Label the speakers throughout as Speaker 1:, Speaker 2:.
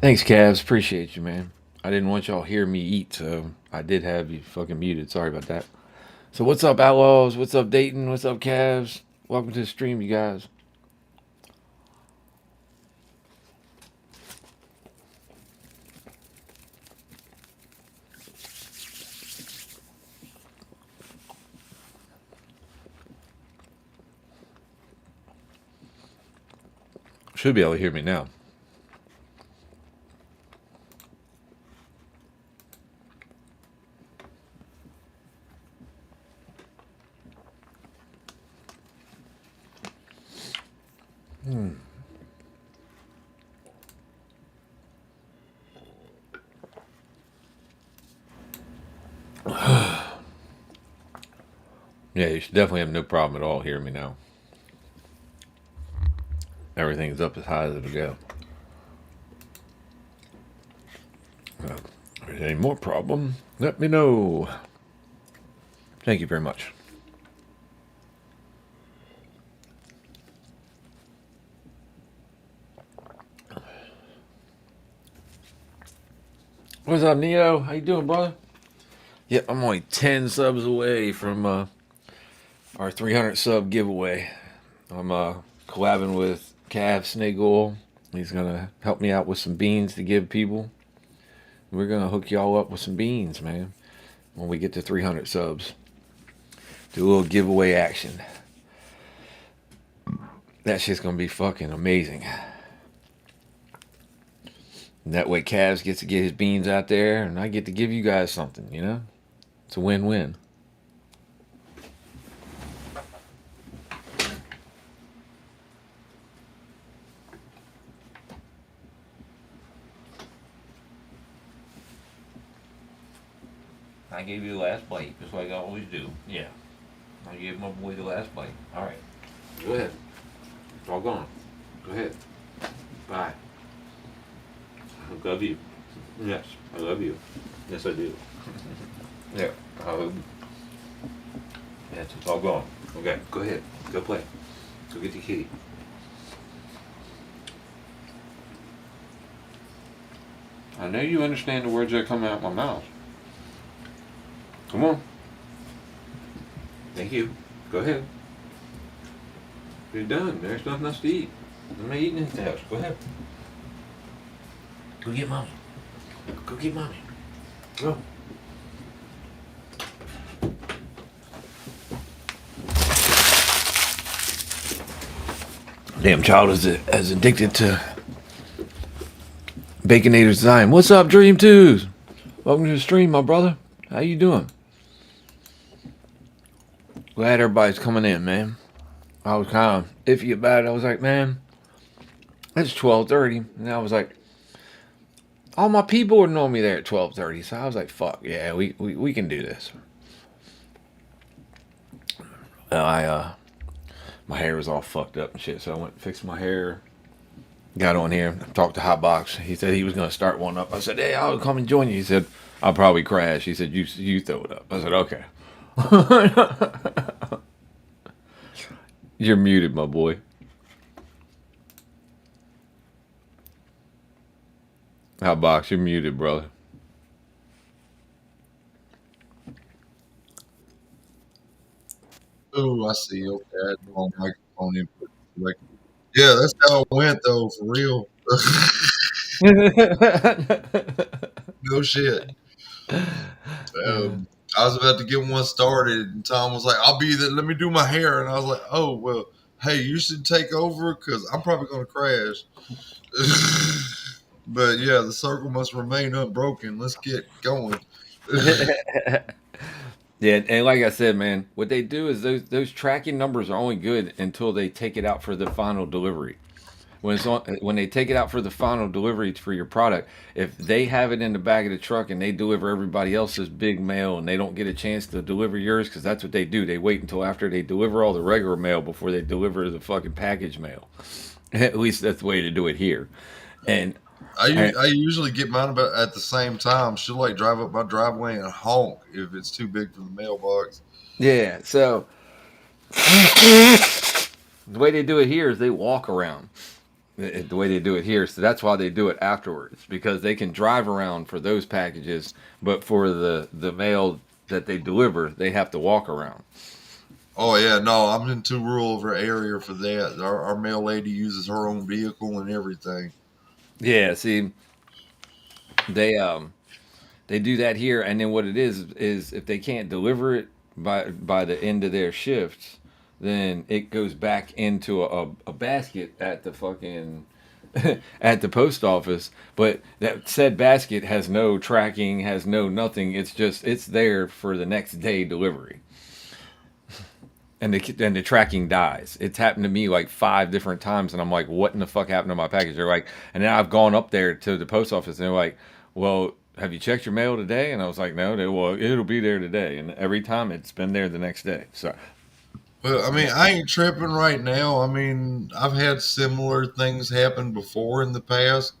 Speaker 1: Thanks, Cavs. Appreciate you, man. I didn't want y'all to hear me eat, so I did have you fucking muted. Sorry about that. So what's up, Outlaws? What's up, Dayton? What's up, Cavs? Welcome to the stream, you guys. Should be able to hear me now. Yeah, you should definitely have no problem at all hearing me now. Everything's up as high as it'll go. If there's any more problem, let me know. Thank you very much. What's up, Neo? How you doing, brother? Yep, I'm only 10 subs away from our 300 sub giveaway. I'm collabing with Cav Snake Oil. He's gonna help me out with some beans to give people. We're gonna hook y'all up with some beans, man. When we get to 300 subs, do a little giveaway action. That shit's gonna be fucking amazing. And that way, Cavs gets to get his beans out there, and I get to give you guys something. You know, it's a win-win. I gave you the last bite, just like I always do. Yeah, I gave my boy the last bite. All right, go ahead. It's all gone. Go ahead. Bye. I love you. Yes, I love you. Yes, I do. Yeah. Yes, it's all gone. Okay, go ahead. Go play. Go get the kitty. I know you understand the words that come out of my mouth. Come on. Thank you. Go ahead. You're done. There's nothing else to eat. I'm not eating anything else. Go ahead. Go get mommy. Go get mommy. Go. Damn child is as addicted to Baconator's Design. What's up, Dream Twos? Welcome to the stream, my brother. How you doing? Glad everybody's coming in, man. I was kind of iffy about it. I was like, man, it's 12:30, and I was like, all my people would know me there at 12:30. So I was like, fuck yeah, we can do this. I my hair was all fucked up and shit, so I went and fixed my hair. Got on here, talked to Hotbox. He said he was gonna start one up. I said, hey, I'll come and join you. He said, I'll probably crash. He said, you throw it up. I said, okay. You're muted, my boy. Hotbox, you're muted, brother.
Speaker 2: Oh, I see. Okay, I had the wrong microphone input. Like, yeah, that's how it went though, for real. No shit. I was about to get one started, and Tom was like, "I'll be there. Let me do my hair." And I was like, "Oh well, hey, you should take over because I'm probably going to crash." But yeah, the circle must remain unbroken. Let's get going.
Speaker 1: Yeah, and like I said, man, what they do is those tracking numbers are only good until they take it out for the final delivery. When they take it out for the final delivery for your product, if they have it in the back of the truck and they deliver everybody else's big mail and they don't get a chance to deliver yours, because that's what they do. They wait until after they deliver all the regular mail before they deliver the fucking package mail. At least that's the way to do it here. And, and
Speaker 2: I usually get mine about at the same time. She'll like drive up my driveway and honk if it's too big for the mailbox.
Speaker 1: yeah, so the way they do it here is they walk around. the way they do it here. So that's why they do it afterwards, because they can drive around for those packages, but for the mail that they deliver, they have to walk around.
Speaker 2: Oh yeah, no, I'm in too rural of an area for that. Our mail lady uses her own vehicle and everything.
Speaker 1: Yeah, see, they they do that here, and then what it is if they can't deliver it by the end of their shifts, then it goes back into a basket at the fucking at the post office. But that said basket has no tracking, has no nothing. It's just it's there for the next day delivery, and the tracking dies. It's happened to me like 5 different times, and I'm like, what in the fuck happened to my package? They're like, and then I've gone up there to the post office, and they're like, well, have you checked your mail today? And I was like, no. They, well, it'll be there today, and every time it's been there the next day. So
Speaker 2: Well, I mean, I ain't tripping right now. I mean, I've had similar things happen before in the past.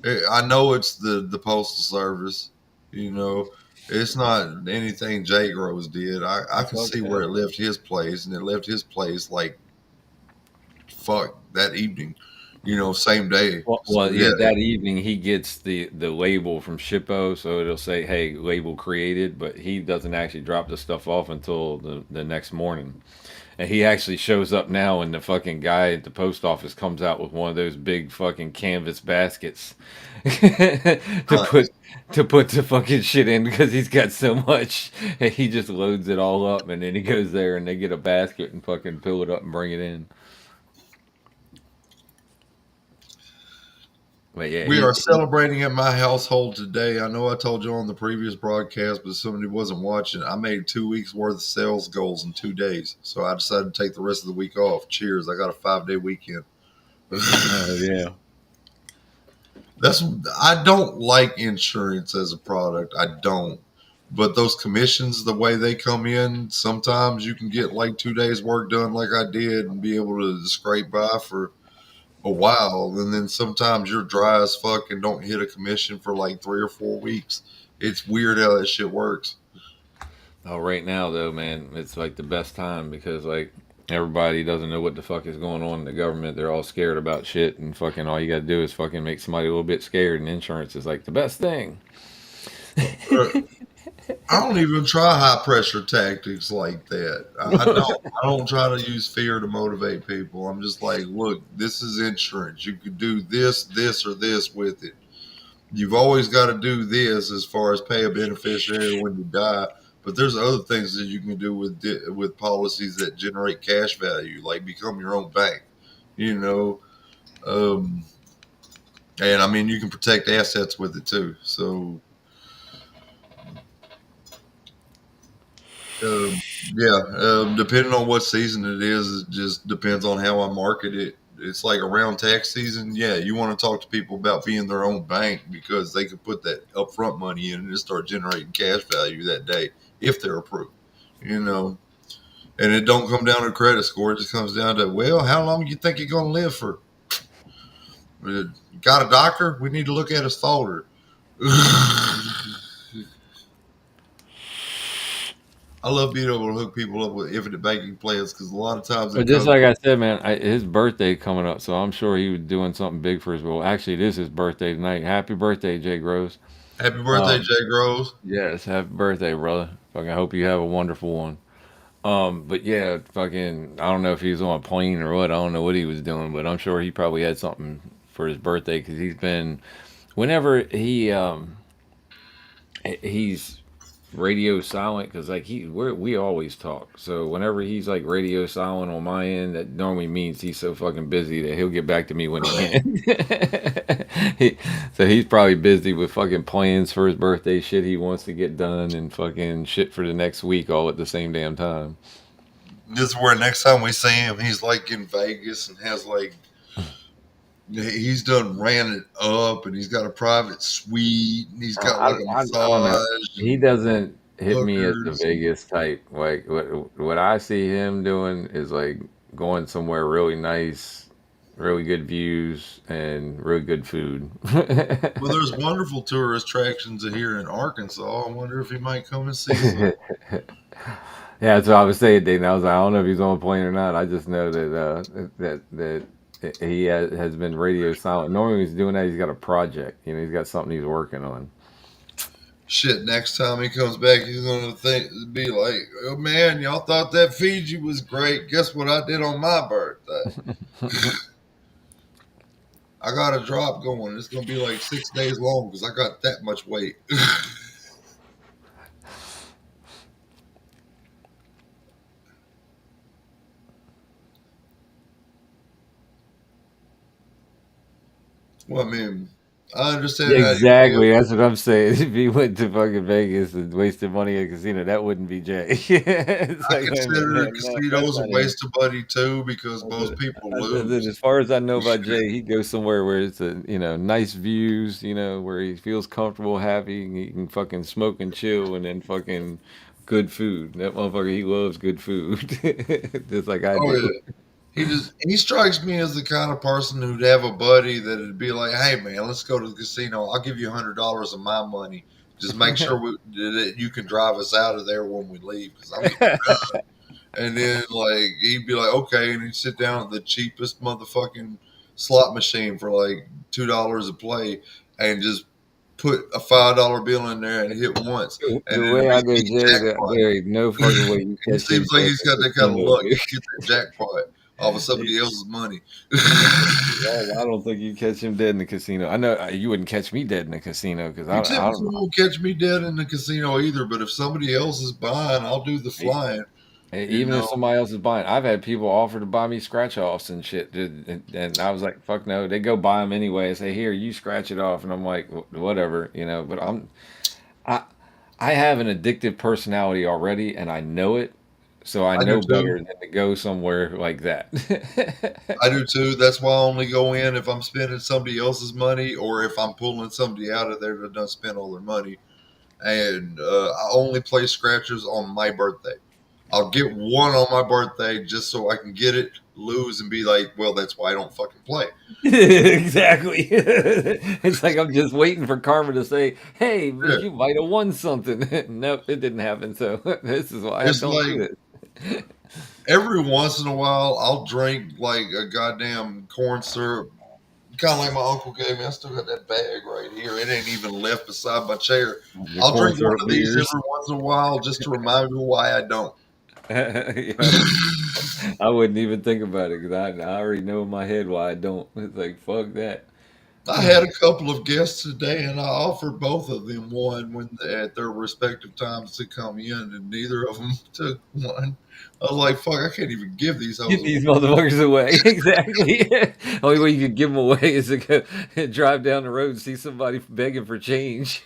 Speaker 2: I know it's the postal service. You know, it's not anything Jay Groves did. I
Speaker 1: that's
Speaker 2: can
Speaker 1: all
Speaker 2: see where
Speaker 1: good.
Speaker 2: it left his place, and it left his place like fuck that evening. You know, same day. So
Speaker 1: Yeah,
Speaker 2: yeah,
Speaker 1: that evening he gets the label from Shippo, so it'll say, "Hey, label created," but he doesn't actually drop the stuff off until the next morning. And he actually shows up now, and the fucking guy at the post office comes out with one of those big fucking canvas baskets to put
Speaker 2: nice.
Speaker 1: the fucking shit in because he's got so much. And he just loads it all up, and then he goes there, and they get a basket and fucking fill it up and bring it in. But yeah,
Speaker 2: We are celebrating at my household today. I know I told you on the previous broadcast, but somebody wasn't watching. I made 2 weeks worth of sales goals in 2 days. So I decided to take the rest of the week off. Cheers. I got a 5 day weekend.
Speaker 1: oh yeah.
Speaker 2: That's I don't like insurance as a product. I don't. But those commissions, the way they come in, sometimes you can get like 2 days work done like I did and be able to scrape by for a while, and then sometimes you're dry as fuck and don't hit a commission for like 3 or 4 weeks. It's weird how that shit works.
Speaker 1: Oh, right now though, man, it's like the best time because like everybody doesn't know what the fuck is going on in the government. They're all scared about shit, and fucking all you gotta do is fucking make somebody a little bit scared, and insurance is like the best thing.
Speaker 2: Uh, I don't even try high pressure tactics like that. I don't. I don't try to use fear to motivate people. I'm just like, look, this is insurance. You could do this, this, or this with it. You've always got to do this as far as pay a beneficiary when you die. But there's other things that you can do with policies that generate cash value, like become your own bank. You know, um, and I mean you can protect assets with it too. So yeah, depending on what season it is, it just depends on how I market it. It's like around tax season. Yeah, you want to talk to people about being their own bank because they can put that upfront money in and just start generating cash value that day if they're approved. You know, and it don't come down to credit score. It just comes down to, well, how long you think you're going to live for? Got a doctor? We need to look at his folder. I love being able to hook people up with infinite banking plans because a lot of times
Speaker 1: But
Speaker 2: it
Speaker 1: just
Speaker 2: comes.
Speaker 1: like I said, man, his birthday coming up, so I'm sure he was doing something big for his. Well, actually, it is his birthday tonight. Happy birthday, Jay Groves.
Speaker 2: Happy birthday,
Speaker 1: Um,
Speaker 2: Jay Groves.
Speaker 1: yes, happy birthday, brother. Fucking hope you have a wonderful one. But yeah, fucking, I don't know if he was on a plane or what. I don't know what he was doing, but I'm sure he probably had something for his birthday because he's been, whenever he's radio silent because like we always talk. So whenever he's like radio silent on my end, that normally means he's so fucking busy that he'll get back to me when he can. he, so he's probably busy with fucking plans for his birthday, shit he wants to get done, and fucking shit for the next week all at the same damn time.
Speaker 2: This is where next time we see him, he's like in Vegas and has like he's done ran it up and he's got a private suite and he's got like a
Speaker 1: I don't know.
Speaker 2: massage
Speaker 1: He
Speaker 2: and
Speaker 1: doesn't hit me as the
Speaker 2: hookers.
Speaker 1: Vegas type. Like what I see him doing is like going somewhere really nice, really good views, and really good food.
Speaker 2: Well, there's wonderful tourist attractions here in Arkansas. I wonder if he might come and see some.
Speaker 1: Yeah, that's what I was saying, Dayton. I was like, I don't know if he's on a plane or not. I just know that that He has been radio silent. Normally, he's doing that. He's got a project. You know, he's got something he's working on.
Speaker 2: Shit, next time he comes back, he's gonna be like, "Oh man, y'all thought that Fiji was great. Guess what I did on my birthday? I got a drop going. It's gonna be like 6 days long because I got that much weight." Well, I mean, I understand how you
Speaker 1: Exactly.
Speaker 2: feel.
Speaker 1: That's what I'm saying. If he went to fucking Vegas and wasted money at a casino, that wouldn't be Jay. It's
Speaker 2: I
Speaker 1: like, wait a minute,
Speaker 2: consider
Speaker 1: man, no, that's
Speaker 2: casinos a
Speaker 1: not him.
Speaker 2: waste of money too because
Speaker 1: I
Speaker 2: most
Speaker 1: said,
Speaker 2: people
Speaker 1: I said,
Speaker 2: lose.
Speaker 1: as far as I know about Jay, he goes somewhere where it's nice views, where he feels comfortable, happy, and he can fucking smoke and chill, and then fucking good food. That motherfucker, he loves good food, just like I
Speaker 2: Oh
Speaker 1: do.
Speaker 2: yeah. He strikes me as the kind of person who'd have a buddy that'd be like, "Hey man, let's go to the casino. I'll give you $100 of my money. Just make sure that you can drive us out of there when we leave because I'm getting." And then like he'd be like, "Okay," and he'd sit down at the cheapest motherfucking slot machine for like $2 a play, and just put a $5 bill in there and hit once, and
Speaker 1: The
Speaker 2: then
Speaker 1: way I know
Speaker 2: repeat
Speaker 1: Jay, there ain't no fucking way you
Speaker 2: he
Speaker 1: catch him
Speaker 2: seems like
Speaker 1: dead
Speaker 2: he's
Speaker 1: in
Speaker 2: got
Speaker 1: the
Speaker 2: that kind of
Speaker 1: casino,
Speaker 2: luck.
Speaker 1: dude.
Speaker 2: He gets that jackpot off of somebody else's money.
Speaker 1: I don't think you catch him dead in the casino. I know you wouldn't catch me dead in the casino because
Speaker 2: You
Speaker 1: I
Speaker 2: typically
Speaker 1: don't.
Speaker 2: won't catch me dead in the casino either, but if somebody else is buying, I'll do the
Speaker 1: e-
Speaker 2: flying. You
Speaker 1: Even if
Speaker 2: know,
Speaker 1: somebody else is buying, I've had people offer to buy me scratch offs and shit, dude, and I was like, "Fuck no!" They go buy them anyway. I say, "Here, you scratch it off," and I'm like, Whatever," But I I have an addictive personality already, and I know it, so I
Speaker 2: I do
Speaker 1: know
Speaker 2: too.
Speaker 1: better than to go somewhere like that.
Speaker 2: I do too. That's why I only go in if I'm spending somebody else's money or if I'm pulling somebody out of there that doesn't spend all their money. And I only play scratchers on my birthday. I'll get one on my birthday just so I can get it, lose, and be like, well, that's why I don't fucking play.
Speaker 1: Exactly. It's like I'm just waiting for karma to say, "Hey,
Speaker 2: Yeah.
Speaker 1: you might have won something." Nope, it didn't happen. So this is why I
Speaker 2: It's
Speaker 1: don't
Speaker 2: like
Speaker 1: do it.
Speaker 2: every once in a while, I'll drink like a goddamn corn syrup, kind of like my uncle gave me. I still got that bag right here. It ain't even left beside my chair.
Speaker 1: The
Speaker 2: I'll
Speaker 1: corn
Speaker 2: drink one
Speaker 1: syrup
Speaker 2: of these
Speaker 1: beers.
Speaker 2: every once in a while just to remind me why I don't.
Speaker 1: Yeah, I wouldn't even think about it because I already know in my head why I don't. It's like fuck that.
Speaker 2: I had a couple of guests today, and I offered both of them one when at their respective times to come in, and neither of them took one. I was like, "Fuck, I can't even give these hoes
Speaker 1: Get
Speaker 2: away."
Speaker 1: these motherfuckers away. Exactly. Only way you could give them away is to go drive down the road and see somebody begging for change.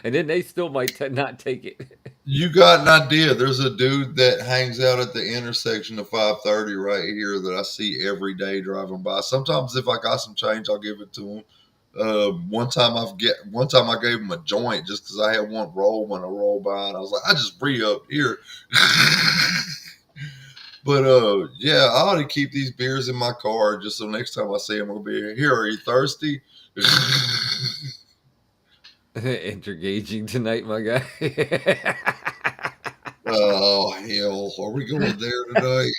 Speaker 1: And then they still might not take it.
Speaker 2: You got an idea? There's a dude that hangs out at the intersection of 530 right here that I see every day driving by. Sometimes if I got some change, I'll give it to him. One time I gave him a joint just because I had one roll when I rolled by, and I was like, I just re up here. But yeah, I ought to keep these beers in my car just so next time I see them, I'll be here. Are you thirsty?
Speaker 1: Intergaging tonight, my guy.
Speaker 2: Oh hell, are we going there tonight?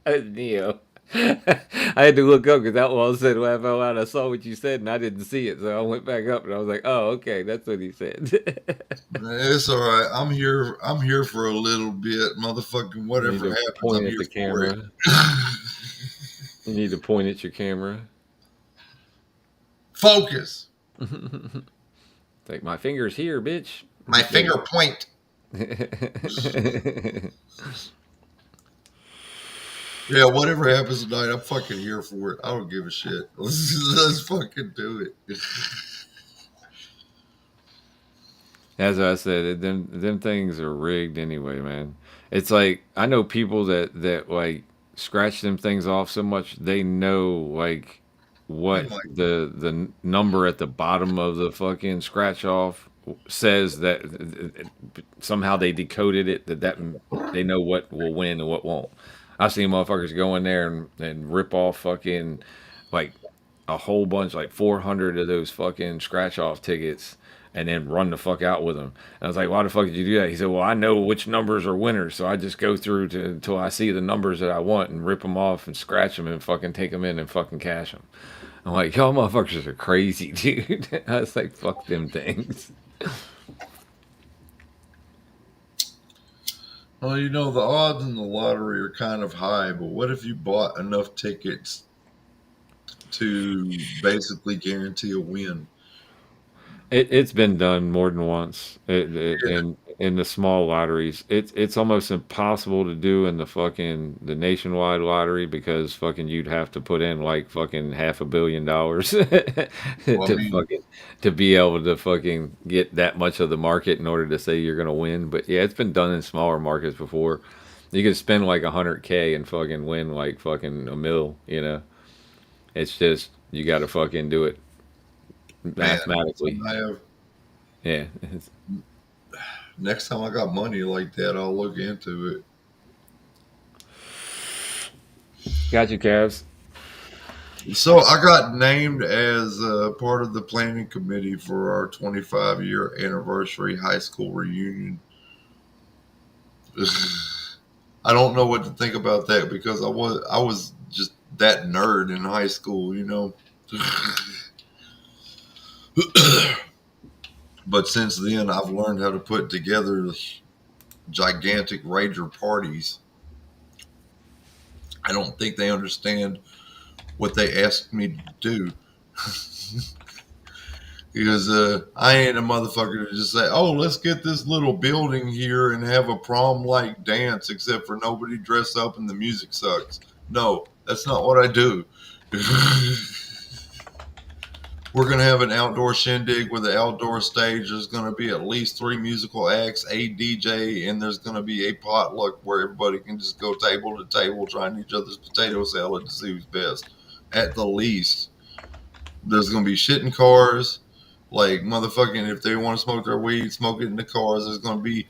Speaker 1: Neo. I had to look up because that one said laugh out loud. I saw what you said and I didn't see it, so I went back up and I was like, "Oh, okay, that's what he said."
Speaker 2: It's all right. I'm here. I'm here for a little bit, motherfucking.
Speaker 1: You need
Speaker 2: Whatever
Speaker 1: to
Speaker 2: happens,
Speaker 1: point
Speaker 2: I'm
Speaker 1: at
Speaker 2: here
Speaker 1: the
Speaker 2: for it.
Speaker 1: camera. You need to point at your camera.
Speaker 2: Focus.
Speaker 1: Like my fingers here, bitch.
Speaker 2: My
Speaker 1: There
Speaker 2: finger point.
Speaker 1: you
Speaker 2: Yeah, whatever happens tonight, I'm fucking here for it. I don't give a shit. Let's fucking do it.
Speaker 1: As I said, them things are rigged anyway, man. It's like I know people that like scratch them things off so much they know like
Speaker 2: Oh
Speaker 1: what
Speaker 2: my!
Speaker 1: the number at the bottom of the fucking scratch off says that somehow they decoded it that they know what will win and what won't. I've seen motherfuckers go in there and rip off like a whole bunch, like 400 of those fucking scratch off tickets, and then run the fuck out with them. And I was like, why the fuck did you do that? He said, well, I know which numbers are winners, so I just go through until I see the numbers that I want and rip them off and scratch them and fucking take them in and fucking cash them. I'm like, y'all motherfuckers are crazy, dude. I was like, fuck them things.
Speaker 2: Well, you know, the odds in the lottery are kind of high, but what if you bought enough tickets to basically guarantee a win?
Speaker 1: It's been done more than once. In the small lotteries, it's almost impossible to do in the fucking the nationwide lottery because fucking you'd have to put in like fucking $500 million
Speaker 2: Well, I
Speaker 1: to
Speaker 2: mean,
Speaker 1: fucking to be able to fucking get that much of the market in order to say you're gonna win. But yeah, it's been done in smaller markets before. You could spend like 100K and fucking win like fucking a mil. You know, it's just you got to fucking do it
Speaker 2: man, next time
Speaker 1: mathematically.
Speaker 2: I have,
Speaker 1: Yeah.
Speaker 2: next time I got money like that, I'll look into it.
Speaker 1: Got you, Cavs.
Speaker 2: So I got named as part of the planning committee for our 25-year anniversary high school reunion. I don't know what to think about that because I was just that nerd in high school, you know. But since then, I've learned how to put together gigantic rager parties. I don't think they understand what they asked me to do. Because I ain't a motherfucker to just say, "Oh, let's get this little building here and have a prom like dance," except for nobody dress up and the music sucks. No, that's not what I do. We're gonna have an outdoor shindig with an outdoor stage. There's gonna be at least three musical acts, a DJ, and there's gonna be a potluck where everybody can just go table to table trying each other's potato salad to see who's best. At the least, there's gonna be shit in cars. Like motherfucking, if they want to smoke their weed, smoke it in the cars. There's gonna be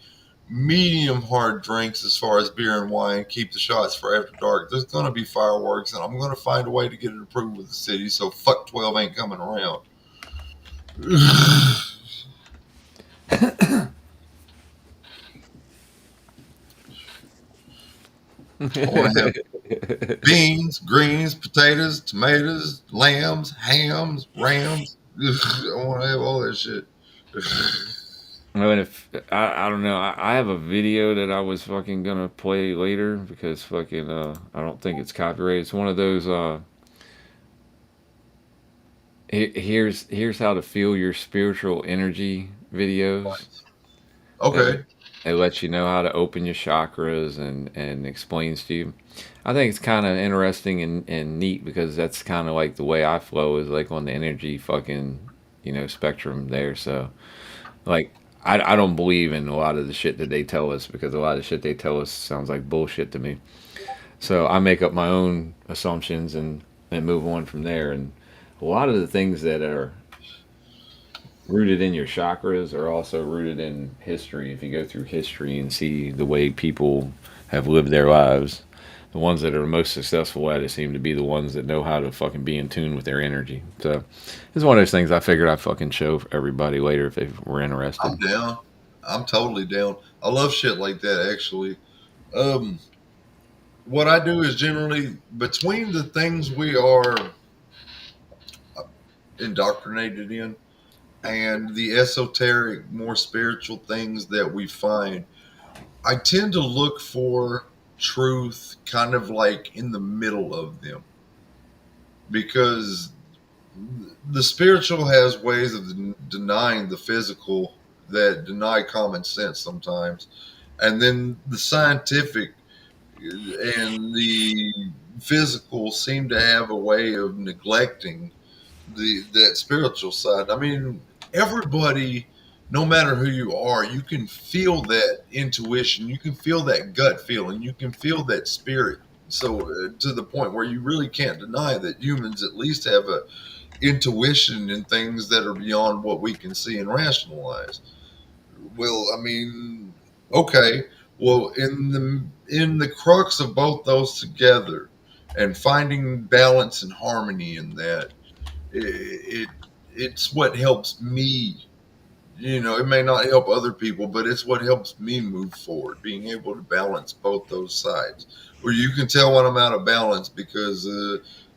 Speaker 2: medium hard drinks as far as beer and wine. Keep the shots for after dark. There's gonna be fireworks, and I'm gonna find a way to get it approved with the city. So fuck 12 ain't coming around. I want to have beans, greens, potatoes, tomatoes, lambs, hams, rams. I want to have all that shit.
Speaker 1: I mean, if I don't know, I have a video that I was fucking gonna play later because fucking I don't think it's copyrighted. It's one of those here's how to feel your spiritual energy videos. It
Speaker 2: Okay.
Speaker 1: it lets you know how to open your chakras and explains to you. I think it's kind of interesting and neat because that's kind of like the way I flow is like on the energy fucking spectrum there. So like I don't believe in a lot of the shit that they tell us because a lot of shit they tell us sounds like bullshit to me. So I make up my own assumptions and move on from there. And a lot of the things that are rooted in your chakras are also rooted in history. If you go through history and see the way people have lived their lives, the ones that are the most successful at it seem to be the ones that know how to fucking be in tune with their energy. So it's one of those things I figured I'd fucking show everybody later if they were
Speaker 2: I'm
Speaker 1: interested.
Speaker 2: down. I'm totally down. I love shit like that, actually. Um, what I do is generally between the things we are indoctrinated in and the esoteric, more spiritual things that we find, I tend to look for truth kind of like in the middle of them because the spiritual has ways of denying the physical that deny common sense sometimes. And then the scientific and the physical seem to have a way of neglecting the that spiritual side. I mean, everybody, no matter who you are, you can feel that intuition, you can feel that gut feeling, you can feel that spirit. So to the point where you really can't deny that humans at least have a intuition in things that are beyond what we can see and rationalize. Well, I mean, okay. Well, in the crux of both those together, and finding balance and harmony in that, it it's what helps me It may not help other people, but it's what helps me move forward. Being able to balance both those sides, where you can tell when I'm out of balance because,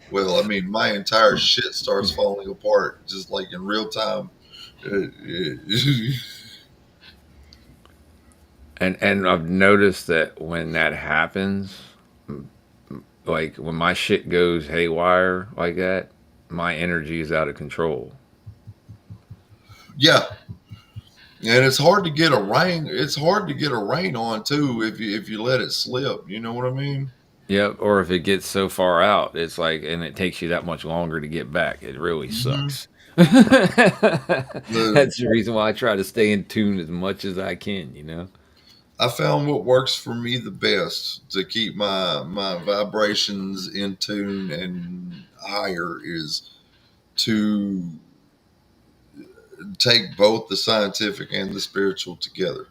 Speaker 2: well, I mean, my entire shit starts falling apart just like in real time.
Speaker 1: And I've noticed that when that happens, like when my shit goes haywire like that, my energy is out of control.
Speaker 2: Yeah, and it's hard to get a rain. It's hard to get a rain on too if you let it slip. You know what I mean?
Speaker 1: Yep. Or if it gets so far out, it's like, and it takes you that much longer to get back. It really
Speaker 2: Hmm.
Speaker 1: sucks.
Speaker 2: The
Speaker 1: That's the reason why I try to stay in tune as much as I can, you know?
Speaker 2: I found what works for me the best to keep my vibrations in tune and higher is to take both the scientific and the spiritual together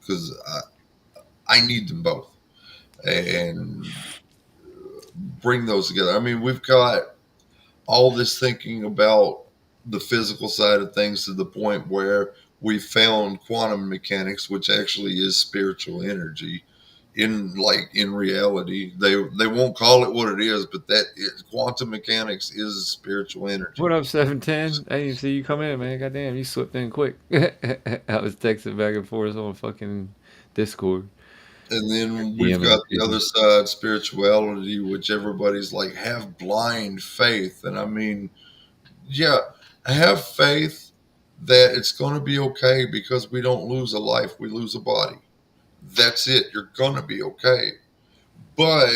Speaker 2: because I need them both and bring those together. I mean, we've got all this thinking about the physical side of things to the point where we found quantum mechanics, which actually is spiritual energy. In reality, they won't call it what it is, but that is, quantum mechanics is spiritual energy.
Speaker 1: What up, 710? I didn't see you come in, man. Goddamn, you slipped in quick. I was texting back and forth on fucking Discord.
Speaker 2: And then we've
Speaker 1: DMing
Speaker 2: got
Speaker 1: with
Speaker 2: the
Speaker 1: people.
Speaker 2: other side, spirituality, which everybody's like, have blind faith. And I mean, yeah, have faith that it's going to be okay because we don't lose a life, we lose a body. That's it. You're going to be okay. But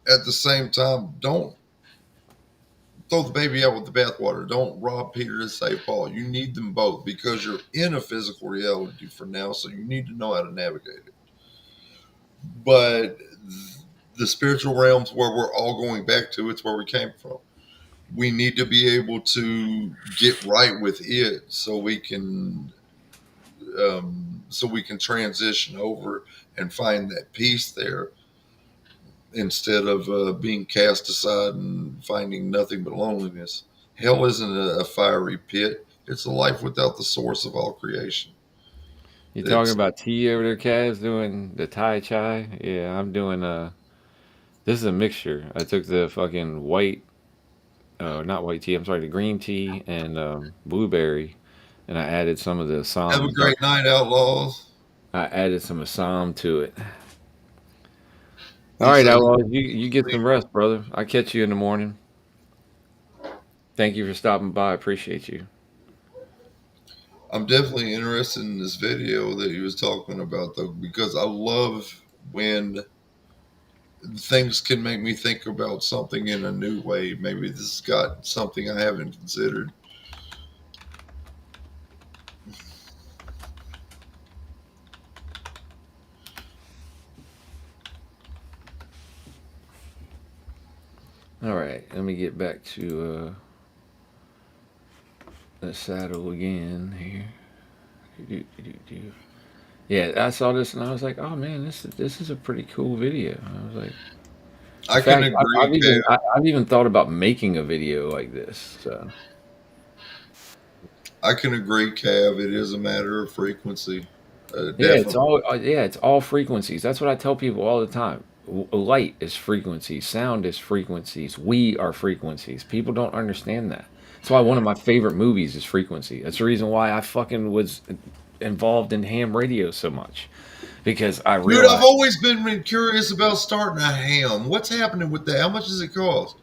Speaker 2: at the same time, don't throw the baby out with the bathwater. Don't rob Peter to save Paul. You need them both because you're in a physical reality for now. So you need to know how to navigate it. But the spiritual realms where we're all going back to, it's where we came from. We need to be able to get right with it so we can transition over and find that peace there instead of being cast aside and finding nothing but loneliness. Hell isn't a fiery pit; it's a life without the source of all creation.
Speaker 1: You talking
Speaker 2: It's
Speaker 1: about tea over there, Kaz, doing the Tai Chai? Yeah, I'm doing this is a mixture. I took the fucking white, not white tea, I'm sorry, the green tea and blueberry, and I added some of the
Speaker 2: have a
Speaker 1: Assam dark.
Speaker 2: great night, outlaws.
Speaker 1: I added some Assam to it. All
Speaker 2: He
Speaker 1: right,
Speaker 2: said,
Speaker 1: Outlaws, you get some rest, brother. I'll catch you in the morning. Thank you for stopping by. I appreciate you.
Speaker 2: I'm definitely interested in this video that he was talking about, though, because I love when things can make me think about something in a new way. Maybe this has got something I haven't considered.
Speaker 1: All right, let me get back to the saddle again here. Yeah, I saw this and I was like, oh man, this is a pretty cool video. I was like, in
Speaker 2: I can
Speaker 1: fact,
Speaker 2: agree, Kev.
Speaker 1: I've even thought about making a video like this. So
Speaker 2: I can agree, Cav. It is a matter of frequency.
Speaker 1: yeah,
Speaker 2: Definitely.
Speaker 1: it's all frequencies. That's what I tell people all the time. Light is frequencies, sound is frequencies. We are frequencies. People don't understand that. That's why one of my favorite movies is Frequency. That's the reason why I fucking was involved in ham radio so much because I
Speaker 2: Dude, I've
Speaker 1: realized.
Speaker 2: always been curious about starting a ham. What's happening with that? How much does it cost?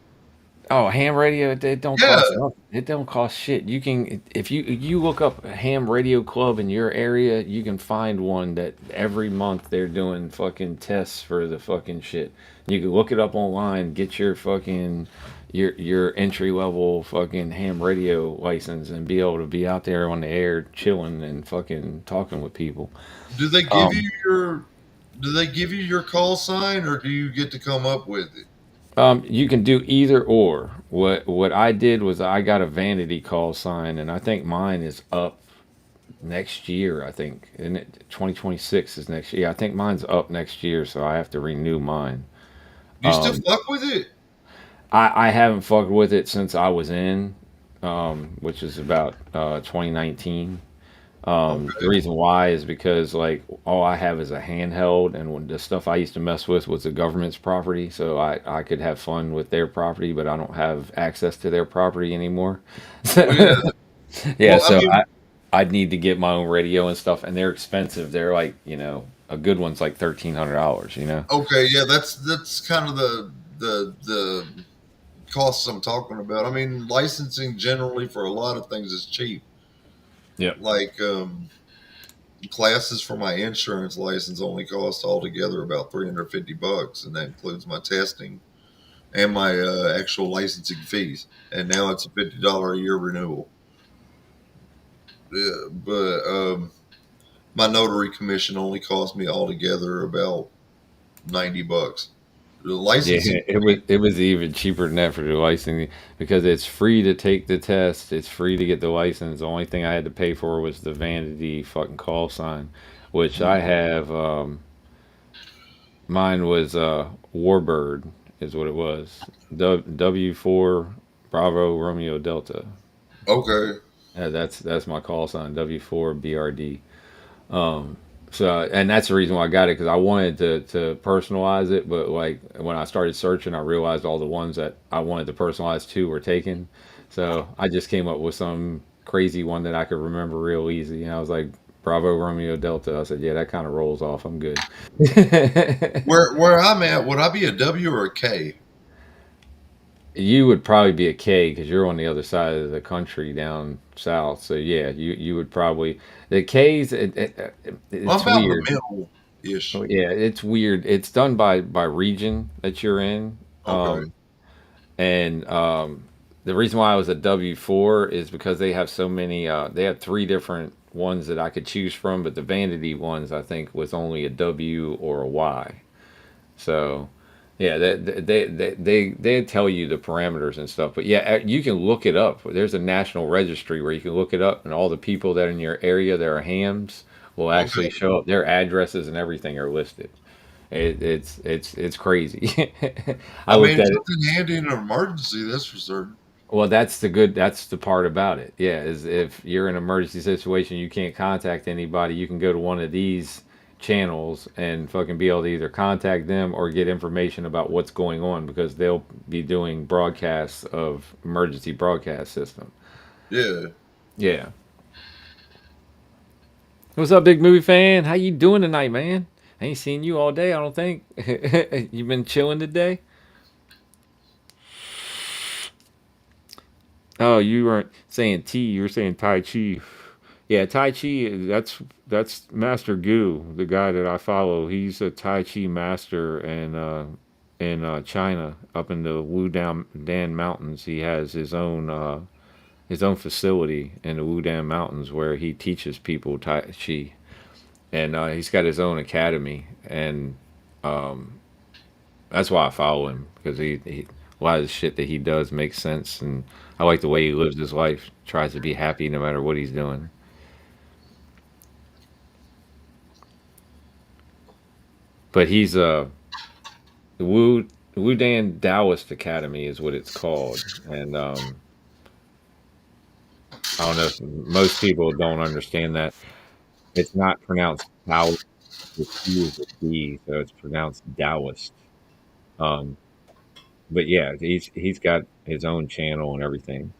Speaker 1: Oh, ham radio, it don't
Speaker 2: Yeah.
Speaker 1: cost nothing. It don't cost shit. You can if you look up a ham radio club in your area, you can find one that every month they're doing fucking tests for the fucking shit. You can look it up online, get your fucking your entry level fucking ham radio license and be able to be out there on the air chilling and fucking talking with people.
Speaker 2: Do they give
Speaker 1: Um,
Speaker 2: you your do they give you your call sign or do you get to come up with it?
Speaker 1: you can do either or. What I did was I got a vanity call sign, and I think mine is up next year. I think, and 2026 is next year. I think mine's up next year, so I have to renew mine.
Speaker 2: Do you still fuck with it?
Speaker 1: I haven't fucked with it since I was in, which is about 2019. The
Speaker 2: Okay.
Speaker 1: reason why is because like all I have is a handheld, and when the stuff I used to mess with was the government's property, so I could have fun with their property, but I don't have access to their property anymore.
Speaker 2: Well, yeah.
Speaker 1: Yeah,
Speaker 2: Well, I
Speaker 1: so
Speaker 2: mean,
Speaker 1: I'd need to get my own radio and stuff, and they're expensive. They're like, a good one's like $1,300.
Speaker 2: okay, yeah, that's kind of the costs I'm talking about. I mean, licensing generally for a lot of things is cheap.
Speaker 1: Yep.
Speaker 2: Like classes for my insurance license only cost altogether about $350, and that includes my testing and my actual licensing fees. And now it's a $50 a year renewal. Yeah, but my notary commission only cost me altogether about $90. The
Speaker 1: Yeah,
Speaker 2: licensing
Speaker 1: it was even cheaper than that for the licensing because it's free to take the test. It's free to get the license. The only thing I had to pay for was the vanity fucking call sign, which
Speaker 2: fee.
Speaker 1: I have. Mine was Warbird, is what it was. W4 Bravo Romeo Delta.
Speaker 2: Okay,
Speaker 1: That's my call sign. W4 BRD. So, and that's the reason why I got it because I wanted to personalize it, but like when I started searching, I realized all the ones that I wanted to personalize to were taken. So I just came up with some crazy one that I could remember real easy. And I was like, Bravo Romeo Delta. I said, yeah, that kind of rolls off. I'm good.
Speaker 2: where I'm at, would I be a W or a K?
Speaker 1: You would probably be a K because you're on the other side of the country down south. So yeah, you would probably the K's.
Speaker 2: Well, I'm
Speaker 1: It's
Speaker 2: about in the
Speaker 1: weird.
Speaker 2: middle
Speaker 1: Oh,
Speaker 2: ish.
Speaker 1: yeah, it's weird. It's done by region that you're in.
Speaker 2: Okay,
Speaker 1: And the reason why I was a W4 is because they have so many. They have three different ones that I could choose from, but the vanity ones I think was only a W or a Y. So yeah, they tell you the parameters and stuff. But yeah, you can look it up. There's a national registry where you can look it up, and all the people that are in your area that are hams will actually
Speaker 2: okay.
Speaker 1: show up. Their addresses and everything are listed. It's crazy. I
Speaker 2: I
Speaker 1: looked
Speaker 2: mean,
Speaker 1: at it.
Speaker 2: something handy in an emergency, that's for certain.
Speaker 1: Well, that's the part about it. Yeah, is if you're in an emergency situation, you can't contact anybody, you can go to one of these channels and fucking be able to either contact them or get information about what's going on because they'll be doing broadcasts of emergency broadcast system.
Speaker 2: Yeah.
Speaker 1: Yeah. What's up, big movie fan? How you doing tonight, man? I ain't seen you all day, I don't think. You been chilling today? Oh, you weren't saying T, you were saying Tai Chi. Yeah, Tai Chi. That's Master Gu, the guy that I follow. He's a Tai Chi master, and in China, up in the Dan Mountains, he has his own facility in the Wudan Mountains where he teaches people Tai Chi, and he's got his own academy, and that's why I follow him because he a lot of the shit that he does makes sense, and I like the way he lives his life. Tries to be happy no matter what he's doing. But he's the Wudan Taoist Academy is what it's called, and I don't know if most people don't understand that it's not pronounced Taoist. The T is a D, so it's pronounced Taoist. Um, but yeah, he's got his own channel and everything.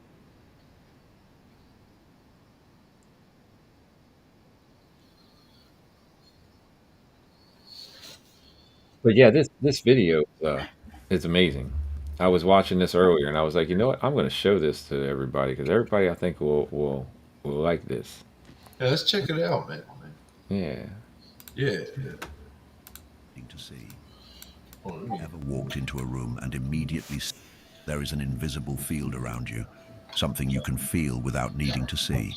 Speaker 1: But yeah, this video is amazing. I was watching this earlier, and I was like, you know what? I'm going to show this to everybody because everybody I think will like this.
Speaker 2: Yeah, let's check it out, man.
Speaker 1: Yeah.
Speaker 2: Yeah.
Speaker 3: To see.
Speaker 2: Hold on, let me-
Speaker 3: Ever walked into a room and immediately there is an invisible field around you, something you can feel without needing to see?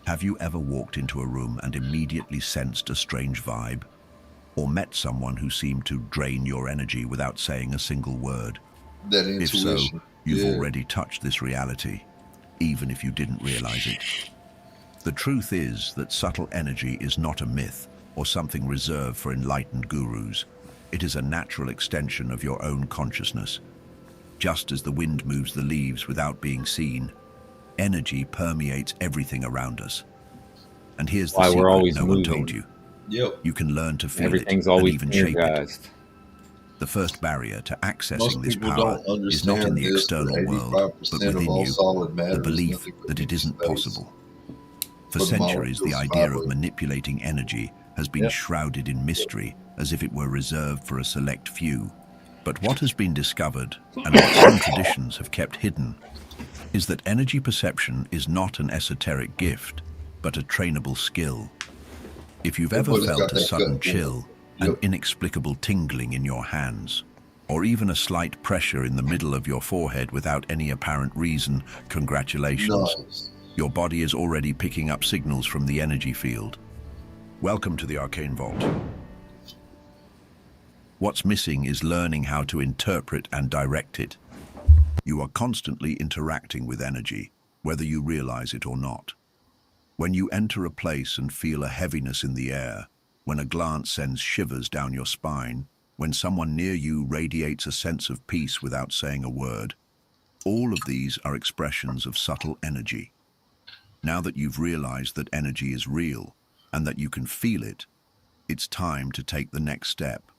Speaker 3: Have you ever walked into a room and immediately sensed a strange vibe, or met someone who seemed to drain your energy without saying a single word?
Speaker 2: That
Speaker 3: If so,
Speaker 2: intuition.
Speaker 3: you've
Speaker 2: Yeah.
Speaker 3: already touched this reality, even if you didn't realize it. The truth is that subtle energy is not a myth or something reserved for enlightened gurus. It is a natural extension of your own consciousness. Just as the wind moves the leaves without being seen, energy permeates everything around us. And here's the
Speaker 1: Why we're
Speaker 3: secret
Speaker 1: always
Speaker 3: no one told
Speaker 1: moving.
Speaker 3: you.
Speaker 2: Yep.
Speaker 3: You can learn to feel it
Speaker 1: Everything's
Speaker 3: and
Speaker 1: always
Speaker 3: even shape it.
Speaker 1: energized.
Speaker 3: The first barrier to accessing
Speaker 2: Most
Speaker 3: this
Speaker 2: people
Speaker 3: power
Speaker 2: don't
Speaker 3: is not in
Speaker 2: understand
Speaker 3: the
Speaker 2: this, but
Speaker 3: external world, but
Speaker 2: 85% of
Speaker 3: within
Speaker 2: all
Speaker 3: you,
Speaker 2: solid
Speaker 3: the
Speaker 2: matter is
Speaker 3: belief
Speaker 2: nothing but
Speaker 3: that it
Speaker 2: empty
Speaker 3: isn't
Speaker 2: space
Speaker 3: possible. For
Speaker 2: where the
Speaker 3: centuries, the
Speaker 2: molecules
Speaker 3: idea of
Speaker 2: vibrate.
Speaker 3: manipulating energy has been
Speaker 1: Yep.
Speaker 3: shrouded in mystery, as if it were reserved for a select few. But what has been discovered, and what some traditions have kept hidden, is that energy perception is not an esoteric gift, but a trainable skill. If you've ever
Speaker 2: Everybody's
Speaker 3: felt
Speaker 2: got
Speaker 3: a
Speaker 2: that
Speaker 3: sudden
Speaker 2: gut feeling.
Speaker 3: chill, an
Speaker 2: Yep.
Speaker 3: inexplicable tingling in your hands, or even a slight pressure in the middle of your forehead without any apparent reason, congratulations.
Speaker 2: Nice.
Speaker 3: Your body is already picking up signals from the energy field. Welcome to the Arcane Vault. What's missing is learning how to interpret and direct it. You are constantly interacting with energy, whether you realize it or not. When you enter a place and feel a heaviness in the air, when a glance sends shivers down your spine, when someone near you radiates a sense of peace without saying a word, all of these are expressions of subtle energy. Now that you've realized that energy is real and that you can feel it, it's time to take the next step,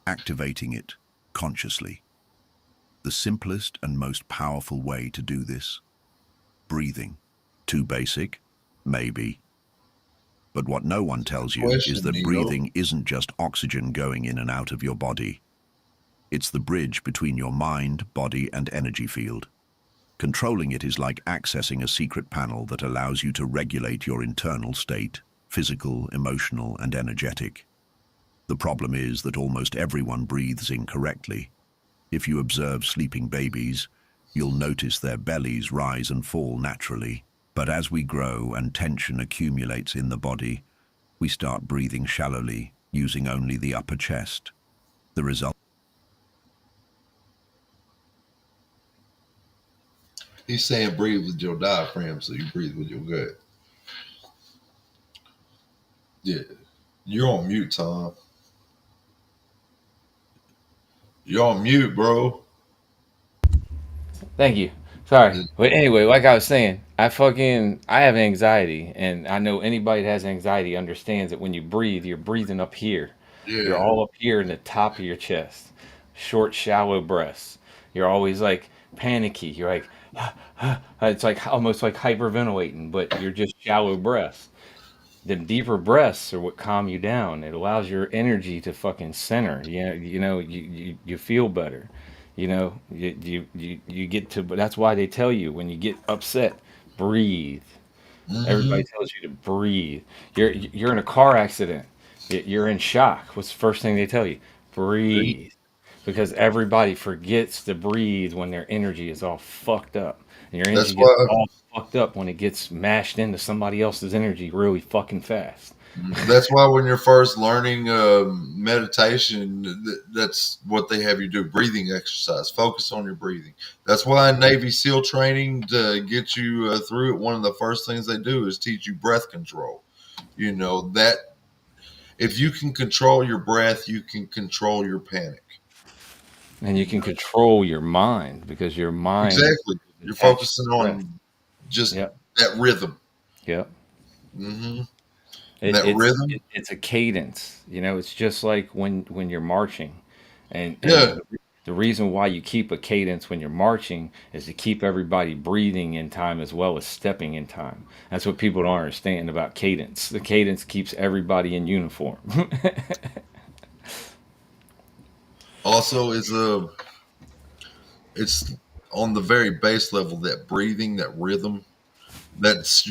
Speaker 3: activating it consciously. The simplest and most powerful way to do this: breathing. Too basic? Maybe. But what no one tells you is
Speaker 2: Question,
Speaker 3: that
Speaker 2: Neo.
Speaker 3: breathing isn't just oxygen going in and out of your body. It's the bridge between your mind, body, and energy field. Controlling it is like accessing a secret panel that allows you to regulate your internal state, physical, emotional, and energetic. The problem is that almost everyone breathes incorrectly. If you observe sleeping babies, you'll notice their bellies rise and fall naturally. But as we grow and tension accumulates in the body, we start breathing shallowly, using only the upper chest. The result.
Speaker 2: He's saying breathe with your diaphragm, so you breathe with your gut. Yeah. You're on mute, Tom. You're on mute, bro.
Speaker 1: Thank you. Sorry. But anyway, like I was saying, I have anxiety, and I know anybody that has anxiety understands that when you breathe, you're breathing up here. You're
Speaker 2: Yeah.
Speaker 1: all up here in the top of your chest. Short, shallow breaths. You're always like panicky. You're like it's like almost like hyperventilating, but you're just shallow breaths. The deeper breaths are what calm you down. It allows your energy to fucking center. You feel better. You get to. But that's why they tell you when you get upset, breathe.
Speaker 2: Mm-hmm.
Speaker 1: Everybody tells you to breathe. You're in a car accident. You're in shock. What's the first thing they tell you? Breathe, because everybody forgets to breathe when their energy is all fucked up. And your
Speaker 2: That's
Speaker 1: energy gets
Speaker 2: why.
Speaker 1: all fucked up when it gets mashed into somebody else's energy really fucking fast.
Speaker 2: That's why when you're first learning meditation, that's what they have you do: breathing exercise. Focus on your breathing. That's why in Navy SEAL training, to get you through it, one of the first things they do is teach you breath control. You know that if you can control your breath, you can control your panic.
Speaker 1: And you
Speaker 2: You
Speaker 1: can
Speaker 2: know
Speaker 1: control your mind because your mind
Speaker 2: exactly.
Speaker 1: is
Speaker 2: You're
Speaker 1: attached to
Speaker 2: focusing
Speaker 1: breath.
Speaker 2: on just
Speaker 1: Yep.
Speaker 2: that rhythm.
Speaker 1: Yep.
Speaker 2: Hmm.
Speaker 1: It,
Speaker 2: That
Speaker 1: it's
Speaker 2: rhythm.
Speaker 1: it's a cadence. It's just like when you're marching, and
Speaker 2: Yeah,
Speaker 1: the reason why you keep a cadence when you're marching is to keep everybody breathing in time as well as stepping in time. That's what people don't understand about cadence. The cadence keeps everybody in uniform.
Speaker 2: also is a it's on the very base level, that breathing, that rhythm, that's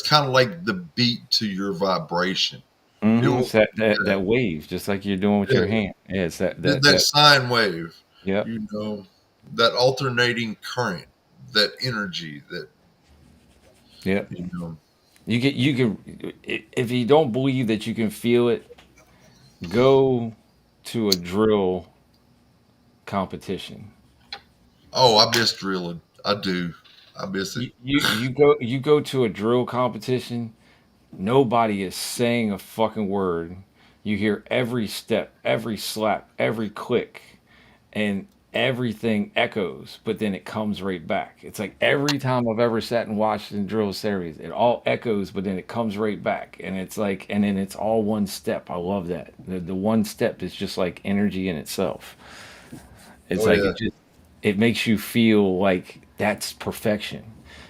Speaker 2: kind of like the beat to your vibration. It
Speaker 1: It's
Speaker 2: will
Speaker 1: that wave, just like you're doing with
Speaker 2: yeah,
Speaker 1: your hand. Yeah, it's that
Speaker 2: that,
Speaker 1: that
Speaker 2: that
Speaker 1: that.
Speaker 2: sine wave,
Speaker 1: Yep.
Speaker 2: you know, that alternating current, that energy, that
Speaker 1: Yep.
Speaker 2: you know.
Speaker 1: You can if you don't believe that you can feel it, go to a drill competition.
Speaker 2: Oh, I miss drilling. I do. I miss it.
Speaker 1: You go to a drill competition. Nobody is saying a fucking word. You hear every step, every slap, every click, and everything echoes, but then it comes right back. It's like every time I've ever sat and watched and drill series, it all echoes, but then it comes right back. And it's like, and then it's all one step. I love that. The one step is just like energy in itself. It's
Speaker 2: Oh
Speaker 1: like
Speaker 2: yeah.
Speaker 1: it makes you feel like that's perfection,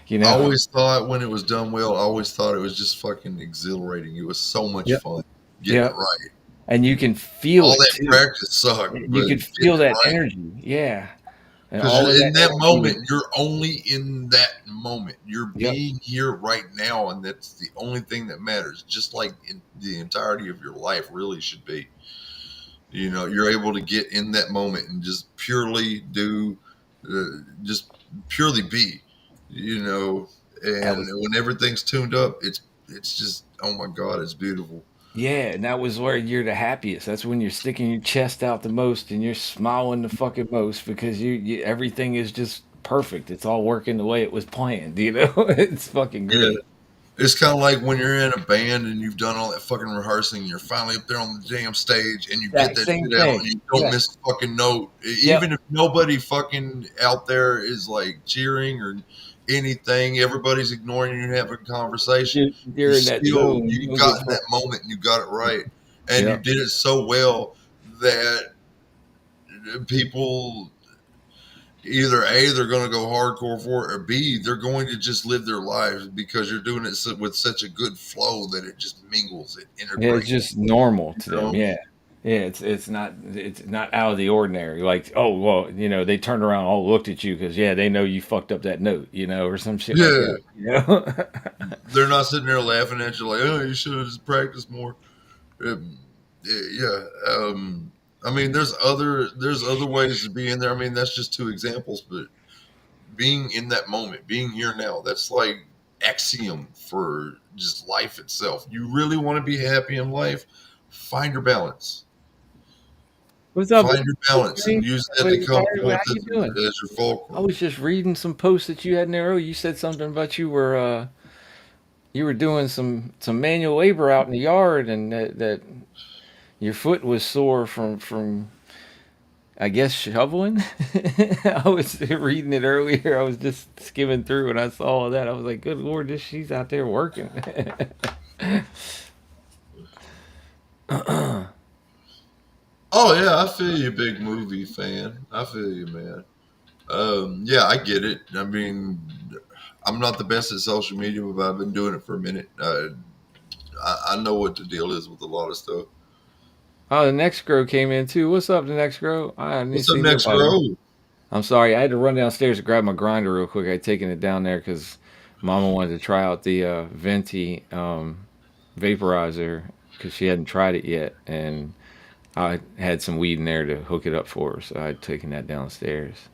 Speaker 1: you
Speaker 2: I
Speaker 1: know?
Speaker 2: always thought when it was done well, I always thought it was just fucking exhilarating. It was so much
Speaker 1: Yep.
Speaker 2: fun getting it
Speaker 1: Yep.
Speaker 2: right.
Speaker 1: And you can feel
Speaker 2: All
Speaker 1: it
Speaker 2: that
Speaker 1: too.
Speaker 2: practice sucked,
Speaker 1: You
Speaker 2: but
Speaker 1: could
Speaker 2: getting
Speaker 1: feel
Speaker 2: it
Speaker 1: that
Speaker 2: right.
Speaker 1: energy. Yeah. And
Speaker 2: Because
Speaker 1: all of
Speaker 2: in
Speaker 1: that
Speaker 2: that
Speaker 1: energy.
Speaker 2: moment, you're only in that moment. You're
Speaker 1: Yep.
Speaker 2: being here right now, and that's the only thing that matters. Just like in the entirety of your life really should be. You're able to get in that moment and just purely do, just purely be. You know,
Speaker 1: That
Speaker 2: and
Speaker 1: was
Speaker 2: when everything's tuned up, it's just oh my god, it's beautiful.
Speaker 1: Yeah, and that was where you're the happiest. That's when you're sticking your chest out the most and you're smiling the fucking most because you everything is just perfect. It's all working the way it was planned, you know? It's fucking
Speaker 2: Yeah.
Speaker 1: great.
Speaker 2: It's kind of like when you're in a band and you've done all that fucking rehearsing, and you're finally up there on the damn stage and you get
Speaker 1: That
Speaker 2: that
Speaker 1: same
Speaker 2: shit out and
Speaker 1: thing.
Speaker 2: you don't
Speaker 1: Yes.
Speaker 2: miss a fucking note.
Speaker 1: Yep.
Speaker 2: Even if nobody fucking out there is like cheering or anything, everybody's ignoring you and having a conversation.
Speaker 1: You're in that zone.
Speaker 2: You
Speaker 1: You don't
Speaker 2: got
Speaker 1: give
Speaker 2: in
Speaker 1: a fuck.
Speaker 2: that moment and you got it right. And you
Speaker 1: Yep.
Speaker 2: did it so well that people either A, they're going to go hardcore for it, or B, they're going to just live their lives because you're doing it with such a good flow that it just mingles, it
Speaker 1: Yeah, it's
Speaker 2: integrates.
Speaker 1: just normal
Speaker 2: You
Speaker 1: to them.
Speaker 2: know?
Speaker 1: Yeah. Yeah, it's not out of the ordinary. Like, oh well, they turned around, all looked at you because yeah, they know you fucked up that note, or some shit like
Speaker 2: Yeah,
Speaker 1: that. You know?
Speaker 2: they're not sitting there laughing at you like, oh, you should have just practiced more. Um, yeah, I mean, there's other ways to be in there. I mean, that's just two examples, but being in that moment, being here now, that's like axiom for just life itself. You really want to be happy in life, find your balance.
Speaker 1: What's up,
Speaker 2: Find your balance and
Speaker 1: Wolverine?
Speaker 2: use that to
Speaker 1: Wait,
Speaker 2: come
Speaker 1: how
Speaker 2: forth
Speaker 1: you doing?
Speaker 2: as your
Speaker 1: I
Speaker 2: fulcrum.
Speaker 1: was just reading some posts that you had in there. Oh, you said something about you were doing some manual labor out in the yard, and that your foot was sore from I guess shoveling. I was reading it earlier. I was just skimming through and I saw that. I was like, "Good Lord, this she's out there working."
Speaker 2: Oh yeah, I feel you, big movie fan. I feel you, man. Yeah, I get it. I mean, I'm not the best at social media, but I've been doing it for a minute. I know what the deal is with a lot of stuff.
Speaker 1: Oh, the next grow came in too. What's up, the next grow? I haven't
Speaker 2: What's up
Speaker 1: seen
Speaker 2: next,
Speaker 1: nobody.
Speaker 2: bro?
Speaker 1: I'm sorry. I had to run downstairs to grab my grinder real quick. I'd taken it down there because Mama wanted to try out the Venti vaporizer because she hadn't tried it yet, and I had some weed in there to hook it up for her, so I'd taken that downstairs.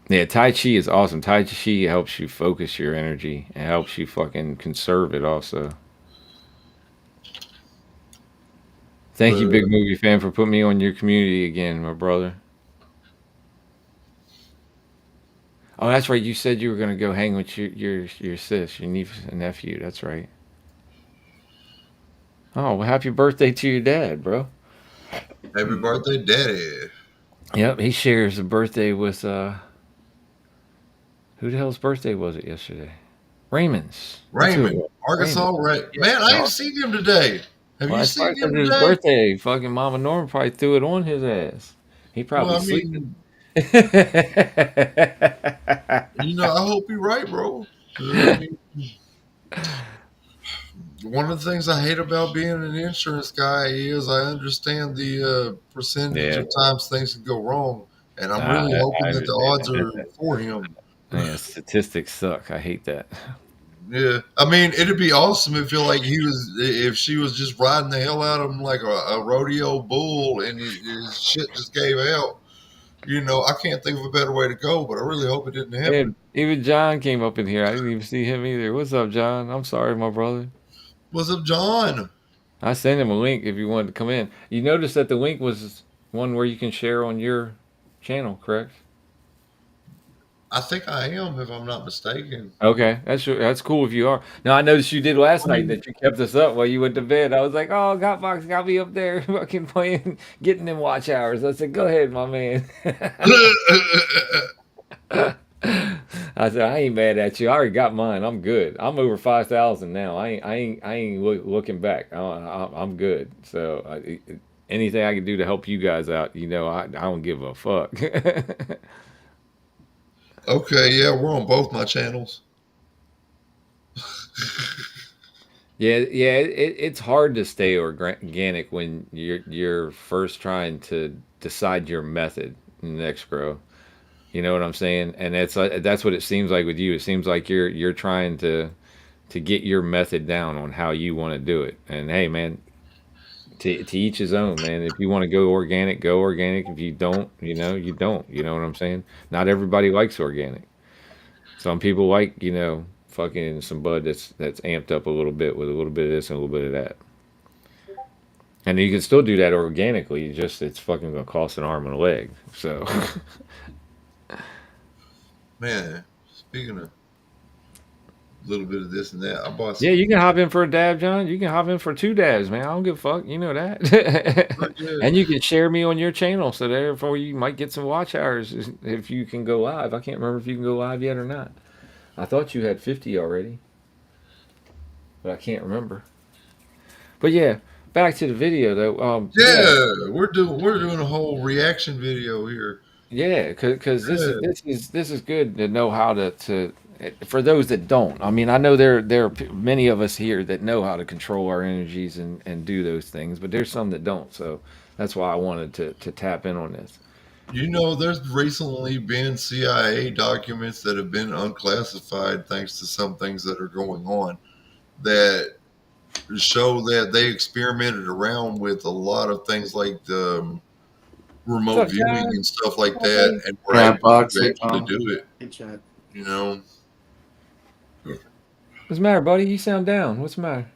Speaker 1: Yeah, Tai Chi is awesome. Tai Chi helps you focus your energy and helps you fucking conserve it also. Thank you,
Speaker 2: But
Speaker 1: big movie fan, for putting me on your community again, my brother. Oh, that's right. You said you were gonna go hang with your sis, your niece and nephew. That's right. Oh, well, happy birthday to your dad, bro.
Speaker 2: happy birthday, Daddy.
Speaker 1: Yep, he shares a birthday with who the hell's birthday was it yesterday? Raymond's. That's who it
Speaker 2: Raymond,
Speaker 1: was. Raymond.
Speaker 2: Arkansas, right?
Speaker 1: Yeah.
Speaker 2: Man, I ain't
Speaker 1: Oh,
Speaker 2: seen him today. Have
Speaker 1: well,
Speaker 2: you
Speaker 1: that's
Speaker 2: seen
Speaker 1: probably
Speaker 2: him
Speaker 1: because it's his
Speaker 2: today?
Speaker 1: birthday. Fucking Mama Norm probably threw it on his ass. He
Speaker 2: Well,
Speaker 1: probably
Speaker 2: I
Speaker 1: sleeping.
Speaker 2: mean, I hope you're right, bro. I mean, one of the things I hate about being an insurance guy is I understand the percentage
Speaker 1: Yeah,
Speaker 2: of times things can go wrong, and I'm
Speaker 1: I,
Speaker 2: really hoping
Speaker 1: I
Speaker 2: that the
Speaker 1: understand
Speaker 2: odds
Speaker 1: that.
Speaker 2: are for him.
Speaker 1: Yeah, statistics suck. I hate that.
Speaker 2: Yeah, I mean, it'd be awesome if she was just riding the hell out of him like a rodeo bull, and his shit just gave out. I can't think of a better way to go, but I really hope it didn't happen.
Speaker 1: And even John came up in here. I didn't even see him either. What's up, John? I'm sorry, my brother.
Speaker 2: What's up, John?
Speaker 1: I sent him a link if you wanted to come in. You noticed that the link was one where you can share on your channel, correct?
Speaker 2: I think I am, if I'm not mistaken.
Speaker 1: Okay, that's cool if you are. Now I noticed you did last
Speaker 2: I
Speaker 1: night
Speaker 2: mean,
Speaker 1: that you kept us up while you went to bed. I was like, oh, Gotbox got me up there fucking playing, getting them watch hours. I said, go ahead, my man. I said, I ain't mad at you. I already got mine. I'm good. I'm over 5,000 now. I ain't looking back. I'm good. So anything I can do to help you guys out, I don't give a fuck.
Speaker 2: okay, yeah, we're on both my channels.
Speaker 1: Yeah. It's hard to stay organic when you're first trying to decide your method next grow. You know what I'm saying? And that's what it seems like with you. It seems like you're trying to get your method down on how you want to do it. And hey, man, to each his own, man. If you want to go organic, go organic. If you don't, you don't. You know what I'm saying? Not everybody likes organic. Some people like, fucking some bud that's amped up a little bit with a little bit of this and a little bit of that. And you can still do that organically. Just it's fucking gonna cost an arm and a leg. So
Speaker 2: Man, speaking of a little bit of this and that, I bought
Speaker 1: yeah,
Speaker 2: some.
Speaker 1: you can hop in for a dab, John. You can hop in for two dabs, man. I don't give a fuck. You know that.
Speaker 2: Yeah,
Speaker 1: And you can share me on your channel, so therefore you might get some watch hours if you can go live. I can't remember if you can go live yet or not. I thought you had 50 already, but I can't remember. But yeah, back to the video though. Yeah,
Speaker 2: yeah, we're doing a whole reaction video here.
Speaker 1: yeah, because this is
Speaker 2: Yeah.
Speaker 1: this is this is good to know how to for those that don't. I mean, I know there are many of us here that know how to control our energies and do those things, but there's some that don't. So that's why I wanted to tap in on this.
Speaker 2: You know, there's recently been CIA documents that have been unclassified thanks to some things that are going on that show that they experimented around with a lot of things like the
Speaker 1: What's
Speaker 2: remote
Speaker 1: up,
Speaker 2: viewing
Speaker 1: John?
Speaker 2: and stuff like
Speaker 1: Hi,
Speaker 2: that,
Speaker 1: buddy.
Speaker 2: and were
Speaker 4: Yeah,
Speaker 2: able
Speaker 4: Box.
Speaker 2: to
Speaker 4: Hey,
Speaker 2: actually
Speaker 4: Tom.
Speaker 2: do it.
Speaker 4: Hey, Chad.
Speaker 2: You know,
Speaker 1: What's the matter, buddy? You sound down. What's the matter?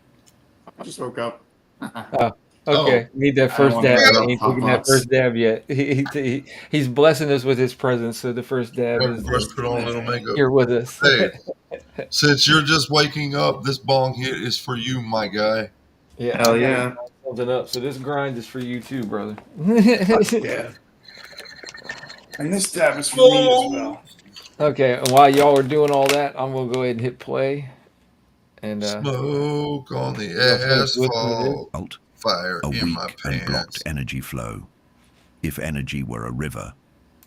Speaker 4: I just woke up. I
Speaker 1: Oh,
Speaker 2: oh,
Speaker 1: okay. Need that
Speaker 4: don't
Speaker 1: first
Speaker 4: want to
Speaker 1: dab.
Speaker 4: wake
Speaker 1: He
Speaker 4: up
Speaker 1: ain't
Speaker 4: Hot
Speaker 1: taking that
Speaker 4: Box.
Speaker 1: first dab yet. He's blessing us with his presence. So the first dab
Speaker 2: yeah,
Speaker 1: is
Speaker 2: first put on a little makeup.
Speaker 1: here with us.
Speaker 2: Hey, since you're just waking up, this bong hit is for you, my guy.
Speaker 1: Yeah, I
Speaker 4: Hell
Speaker 1: gotta
Speaker 4: yeah.
Speaker 1: grind something up. So this grind is for you too, brother.
Speaker 4: Yeah. And this dab is for me as
Speaker 2: Oh,
Speaker 4: well.
Speaker 1: Okay, and while y'all are doing all that, I'm gonna go ahead and hit play, and
Speaker 2: smoke on the
Speaker 1: y'all finish listening to this.
Speaker 2: asphalt, fire
Speaker 3: A
Speaker 2: in my
Speaker 3: weak and blocked
Speaker 2: pants.
Speaker 3: energy flow. If energy were a river,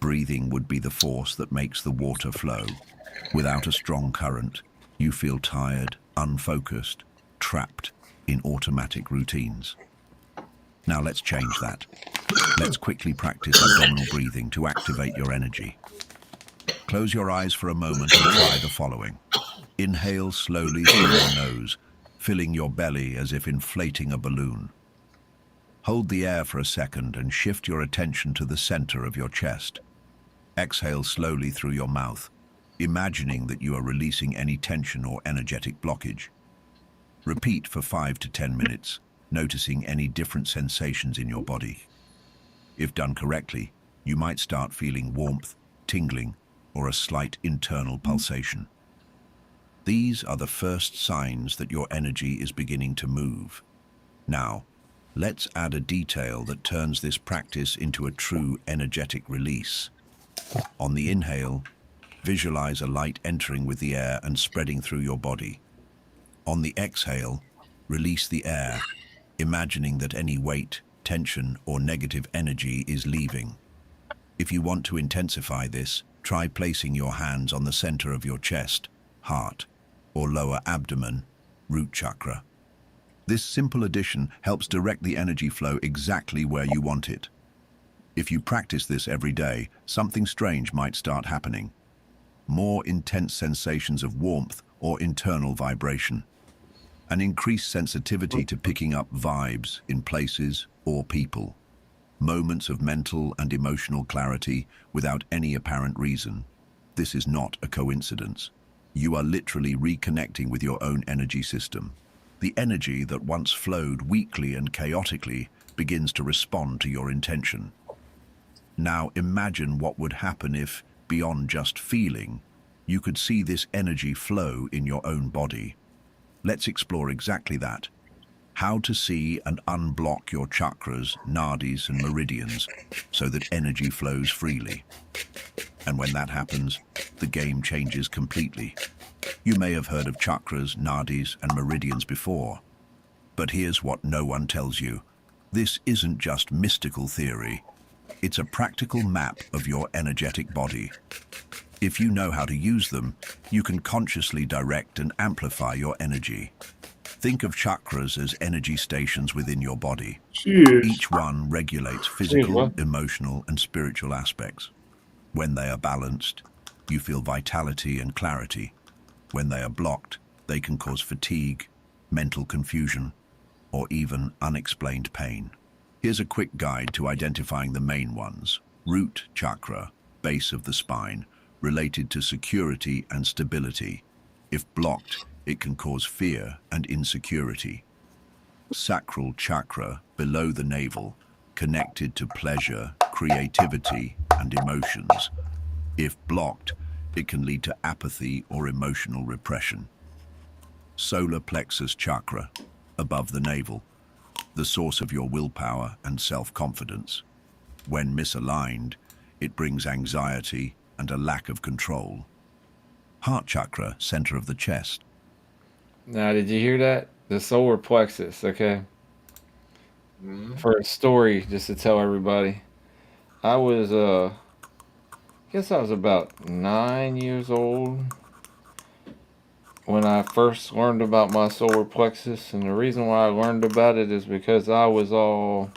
Speaker 3: breathing would be the force that makes the water flow. Without a strong current, you feel tired, unfocused, trapped in automatic routines. Now let's change that. Let's quickly practice abdominal breathing to activate your energy. Close your eyes for a moment and try the following. Inhale slowly through your nose, filling your belly as if inflating a balloon. Hold the air for a second and shift your attention to the center of your chest. Exhale slowly through your mouth, imagining that you are releasing any tension or energetic blockage. Repeat for 5 to 10 minutes, noticing any different sensations in your body. If done correctly, you might start feeling warmth, tingling, or a slight internal pulsation. These are the first signs that your energy is beginning to move. Now, let's add a detail that turns this practice into a true energetic release. On the inhale, visualize a light entering with the air and spreading through your body. On the exhale, release the air, imagining that any weight, tension, or negative energy is leaving. If you want to intensify this, try placing your hands on the center of your chest, heart, or lower abdomen, root chakra. This simple addition helps direct the energy flow exactly where you want it. If you practice this every day, something strange might start happening. More intense sensations of warmth or internal vibration. An increased sensitivity to picking up vibes in places or people. Moments of mental and emotional clarity without any apparent reason. This is not a coincidence. You are literally reconnecting with your own energy system. The energy that once flowed weakly and chaotically begins to respond to your intention. Now imagine what would happen if, beyond just feeling. You could see this energy flow in your own body. Let's explore exactly that. How to see and unblock your chakras, nadis, and meridians so that energy flows freely. And when that happens, the game changes completely. You may have heard of chakras, nadis, and meridians before, but here's what no one tells you. This isn't just mystical theory. It's a practical map of your energetic body. If you know how to use them, you can consciously direct and amplify your energy. Think of chakras as energy stations within your body.
Speaker 4: Cheers.
Speaker 3: Each one regulates
Speaker 1: Cheers,
Speaker 3: physical,
Speaker 1: bro.
Speaker 3: emotional, and spiritual aspects. When they are balanced, you feel vitality and clarity. When they are blocked, they can cause fatigue, mental confusion, or even unexplained pain. Here's a quick guide to identifying the main ones. Root chakra, base of the spine, related to security and stability. If blocked, it can cause fear and insecurity. Sacral chakra, below the navel, connected to pleasure, creativity, and emotions. If blocked, it can lead to apathy or emotional repression. Solar plexus chakra, above the navel, the source of your willpower and self-confidence. When misaligned, it brings anxiety and a lack of control. Heart chakra, center of the chest.
Speaker 1: Now, did you hear that? The solar plexus, okay?
Speaker 2: Mhm.
Speaker 1: For a story, just to tell everybody, I was, guess I was about 9 years old when I first learned about my solar plexus. And the reason why I learned about it is because I was all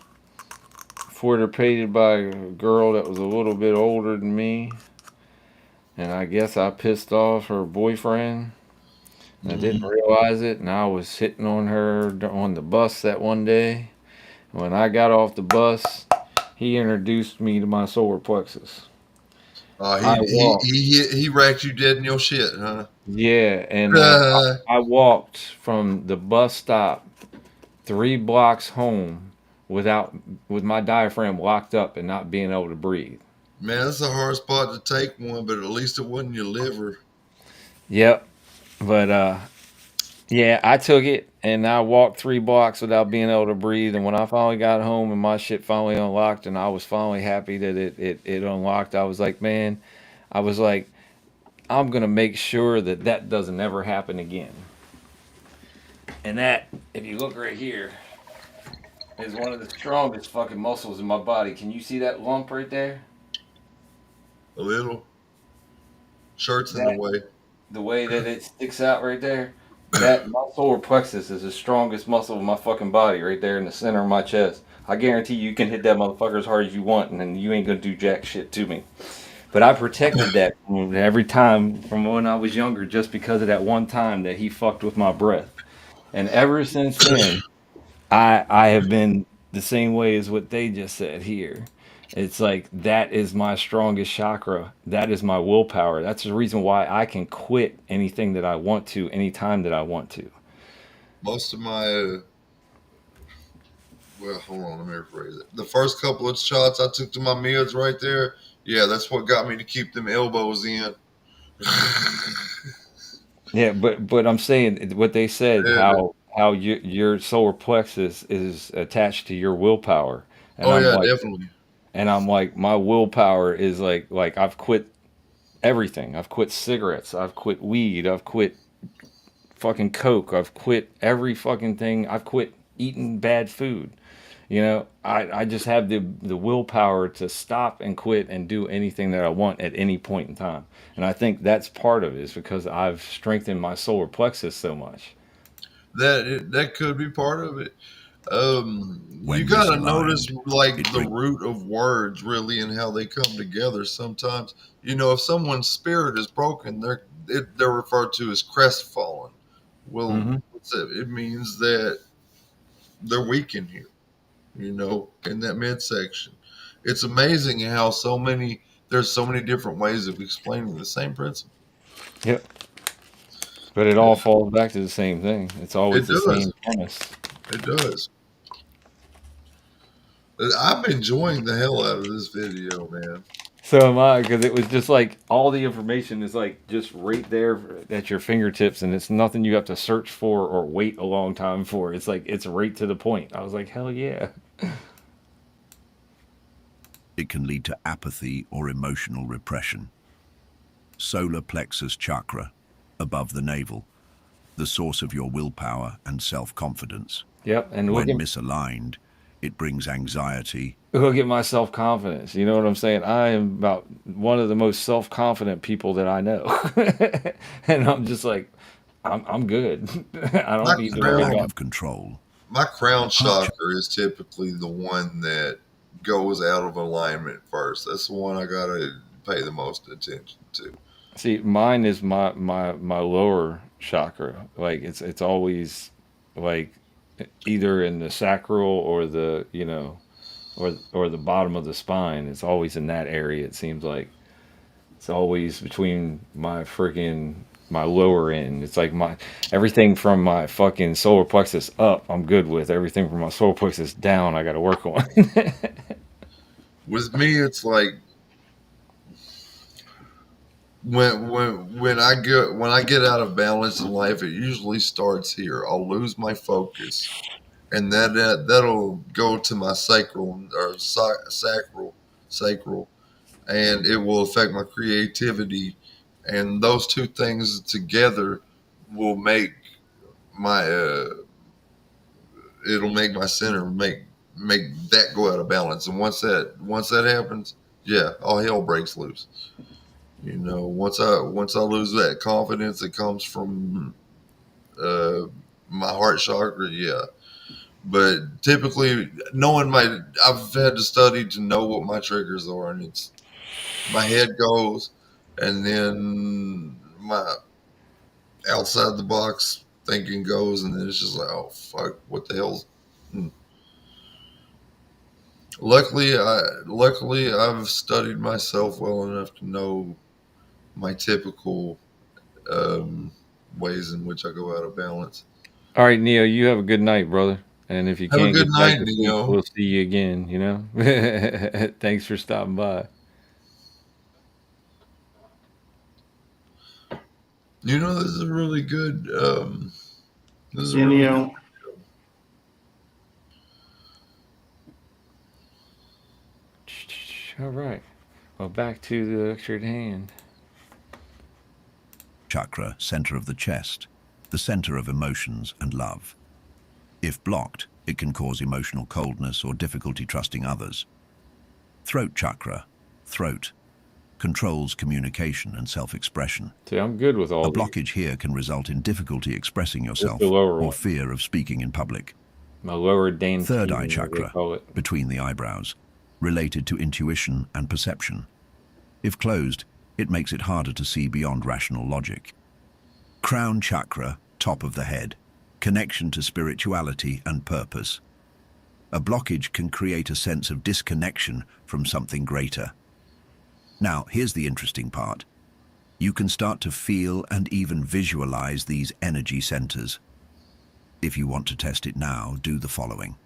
Speaker 1: fornicated by a girl that was a little bit older than me. And I guess I pissed off her boyfriend. I didn't
Speaker 2: Mhm.
Speaker 1: realize it, and I was hitting on her on the bus that one day. When I got off the bus, he introduced me to my solar plexus. I walked,
Speaker 2: He racked you dead in your shit, huh?
Speaker 1: yeah, and I walked from the bus stop 3 blocks home without with my diaphragm locked up and not being able to breathe.
Speaker 2: Man, that's a hard spot to take one, but at least it wasn't your liver.
Speaker 1: Yep, but yeah, I took it and I walked 3 blocks without being able to breathe. And when I finally got home and my shit finally unlocked, and I was finally happy that it unlocked, I was like, man, I was like, I'm gonna make sure that that doesn't ever happen again. And that, if you look right here, is one of the strongest fucking muscles in my body. Can you see that lump right there?
Speaker 2: A little. Shirt's in the
Speaker 1: That
Speaker 2: way.
Speaker 1: the way that it sticks out right there. That my solar plexus is the strongest muscle of my fucking body right there in the center of my chest. I guarantee you can hit that motherfucker as hard as you want, and then you ain't gonna do jack shit to me. But I protected that from every time from when I was younger, just because of that one time that he fucked with my breath. And ever since then, I have been the same way as what they just said here. It's like that is my strongest chakra. That is my willpower. That's the reason why I can quit anything that I want to anytime that I want to.
Speaker 2: Most of my, well, hold on, let me rephrase it. The first couple of shots I took to my mids right there, yeah, that's what got me to keep them elbows in.
Speaker 1: Yeah, but I'm saying what they said,
Speaker 2: Yeah.
Speaker 1: how your solar plexus is attached to your willpower, and
Speaker 2: Oh
Speaker 1: I'm
Speaker 2: yeah,
Speaker 1: like,
Speaker 2: definitely.
Speaker 1: my willpower is like I've quit everything. I've quit cigarettes. I've quit weed. I've quit fucking coke. I've quit every fucking thing. I've quit eating bad food. I just have the willpower to stop and quit and do anything that I want at any point in time. And I think that's part of it is because I've strengthened my solar plexus so much.
Speaker 2: That could be part of it. You
Speaker 3: When
Speaker 2: gotta notice
Speaker 3: misaligned,
Speaker 2: like
Speaker 3: it
Speaker 2: the
Speaker 3: brings
Speaker 2: root of words really and how they come together. Sometimes, if someone's spirit is broken, they're referred to as crestfallen. Well,
Speaker 1: Hmm.
Speaker 2: what's it? It means that they're weak in here. In that midsection. It's amazing how there's so many different ways of explaining the same principle.
Speaker 1: Yep. But it all falls back to the same thing. It's always
Speaker 2: It
Speaker 1: the
Speaker 2: does.
Speaker 1: same premise.
Speaker 2: It does. I'm enjoying the hell out of this video, man.
Speaker 1: So am I, because it was just like all the information is like just right there at your fingertips, and it's nothing you have to search for or wait a long time for. It's like it's right to the point. I was like, hell yeah.
Speaker 3: It can lead to apathy or emotional repression. Solar plexus chakra, above the navel, the source of your willpower and self-confidence.
Speaker 1: Yep, and
Speaker 3: When misaligned, it brings anxiety.
Speaker 1: look at my self confidence. You know what I'm saying? I am about one of the most self confident people that I know, and I'm just like, I'm good. I
Speaker 2: My
Speaker 1: don't need
Speaker 3: A
Speaker 1: to worry
Speaker 3: lack
Speaker 2: crown,
Speaker 1: about.
Speaker 3: of control.
Speaker 2: my crown
Speaker 3: Heart chakra.
Speaker 2: chakra is typically the one that goes out of alignment first. That's the one I gotta pay the most attention to.
Speaker 1: See, mine is my lower chakra. Like it's always like either in the sacral or the or the bottom of the spine. It's always in that area. It seems like it's always between my freaking my lower end. It's like my everything from my fucking solar plexus up. I'm good with everything from my solar plexus down. I got to work on.
Speaker 2: With me, it's like when I get out of balance in life, it usually starts here. I'll lose my focus, and that'll go to my sacral or sacral, and it will affect my creativity, and those two things together will make my it'll make my center make that go out of balance, and once that happens, yeah, all hell breaks loose. Once I lose that confidence that comes from uh, my heart chakra, yeah. But typically, I've had to study to know what my triggers are, and it's my head goes, and then my outside the box thinking goes, and then it's just like, oh fuck, what the hell's. Hmm. Luckily, I've studied myself well enough to know my typical um, ways in which I go out of balance.
Speaker 1: All right, Neo, you have a good night, brother. And if you
Speaker 2: Have a
Speaker 1: can't
Speaker 2: good
Speaker 1: get back
Speaker 2: night,
Speaker 1: to sleep,
Speaker 2: Neo.
Speaker 1: we'll see you again. Thanks for stopping by.
Speaker 2: This is a really good. This is a
Speaker 4: Yeah,
Speaker 2: really good.
Speaker 4: Neo.
Speaker 1: All right. Well, back to the lecture at hand.
Speaker 3: Chakra, center of the chest, the center of emotions and love. If blocked, it can cause emotional coldness or difficulty trusting others. Throat chakra, throat, controls communication and self-expression.
Speaker 1: See, I'm good with
Speaker 3: A
Speaker 1: all these.
Speaker 3: blockage here can result in difficulty expressing
Speaker 1: Just the
Speaker 3: yourself
Speaker 1: lower
Speaker 3: or
Speaker 1: one.
Speaker 3: fear of speaking in public.
Speaker 1: My lower
Speaker 3: Third eye
Speaker 1: dantian, as they
Speaker 3: chakra,
Speaker 1: call it.
Speaker 3: between the eyebrows, related to intuition and perception. If closed, it makes it harder to see beyond rational logic. Crown chakra, top of the head, connection to spirituality and purpose. A blockage can create a sense of disconnection from something greater. Now, here's the interesting part. You can start to feel and even visualize these energy centers. If you want to test it now, do the following.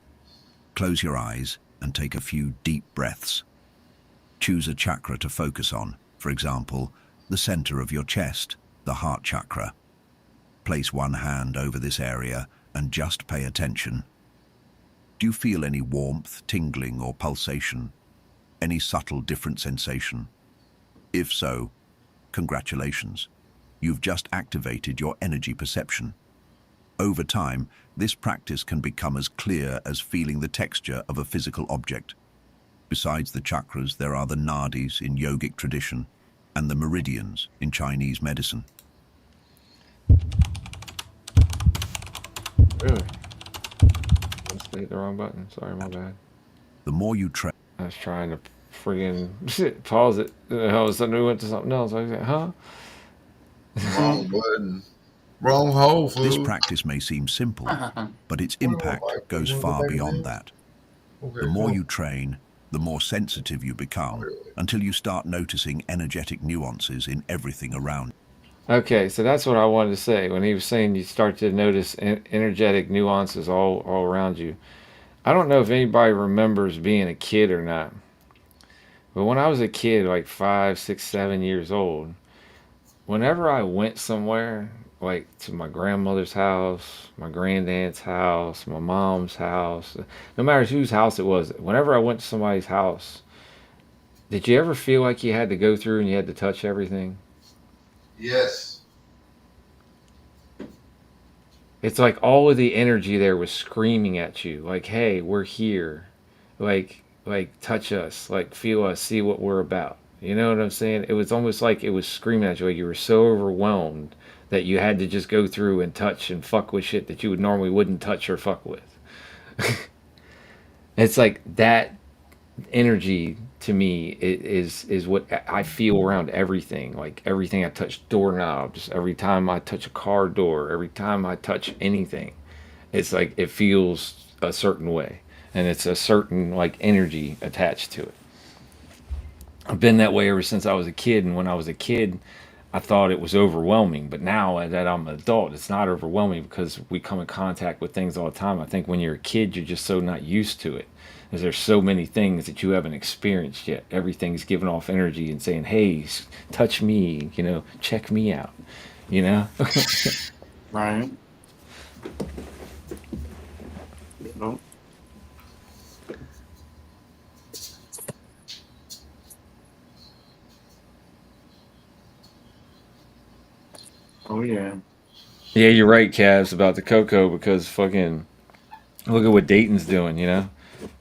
Speaker 3: Close your eyes and take a few deep breaths. Choose a chakra to focus on, for example, the center of your chest, the heart chakra. Place one hand over this area and just pay attention. Do you feel any warmth, tingling, or pulsation? Any subtle different sensation? If so, congratulations. You've just activated your energy perception. Over time, this practice can become as clear as feeling the texture of a physical object. Besides the chakras, there are the nadis in yogic tradition and the meridians in Chinese medicine.
Speaker 1: Really? I hit the wrong button. Sorry, my bad.
Speaker 3: The more you train,
Speaker 1: I was trying to friggin' pause it. And all of a sudden we went to something else. I was like, huh?
Speaker 2: Wrong button. Wrong hole,
Speaker 3: this
Speaker 2: fool.
Speaker 3: practice may seem simple, but its
Speaker 2: What about
Speaker 3: impact
Speaker 2: Mike?
Speaker 3: goes
Speaker 2: You want to go
Speaker 3: far
Speaker 2: back in
Speaker 3: beyond
Speaker 2: there?
Speaker 3: that. The
Speaker 2: Okay, come
Speaker 3: more
Speaker 2: on.
Speaker 3: you train, the more sensitive you
Speaker 2: Not
Speaker 3: become
Speaker 2: really.
Speaker 3: until you start noticing energetic nuances in everything around.
Speaker 1: Okay, so that's what I wanted to say. When he was saying you start to notice energetic nuances all around you. I don't know if anybody remembers being a kid or not, But when I was a kid, like 5, 6, 7 years old, whenever I went somewhere, like to my grandmother's house, my granddad's house, my mom's house, no matter whose house it was, whenever I went to somebody's house, did you ever feel like you had to go through and you had to touch everything?
Speaker 2: Yes.
Speaker 1: It's like all of the energy there was screaming at you, like, "Hey, we're here. Like touch us, like feel us, see what we're about." You know what I'm saying? It was almost like it was screaming at you, like you were so overwhelmed that you had to just go through and touch and fuck with shit that you would normally wouldn't touch or fuck with. It's like that energy to me is what I feel around everything. Like everything I touch, doorknobs, every time I touch a car door, every time I touch anything, it's like it feels a certain way, and it's a certain like energy attached to it. I've been that way ever since I was a kid, and when I was a kid, I thought it was overwhelming. But now that I'm an adult, it's not overwhelming because we come in contact with things all the time. I think when you're a kid, you're just so not used to it. Because there's so many things that you haven't experienced yet. Everything's giving off energy and saying, "Hey, touch me," check me out, you know.
Speaker 4: Right. No. Oh yeah.
Speaker 1: Yeah, you're right, Cavs, about the cocoa because fucking look at what Dayton's doing.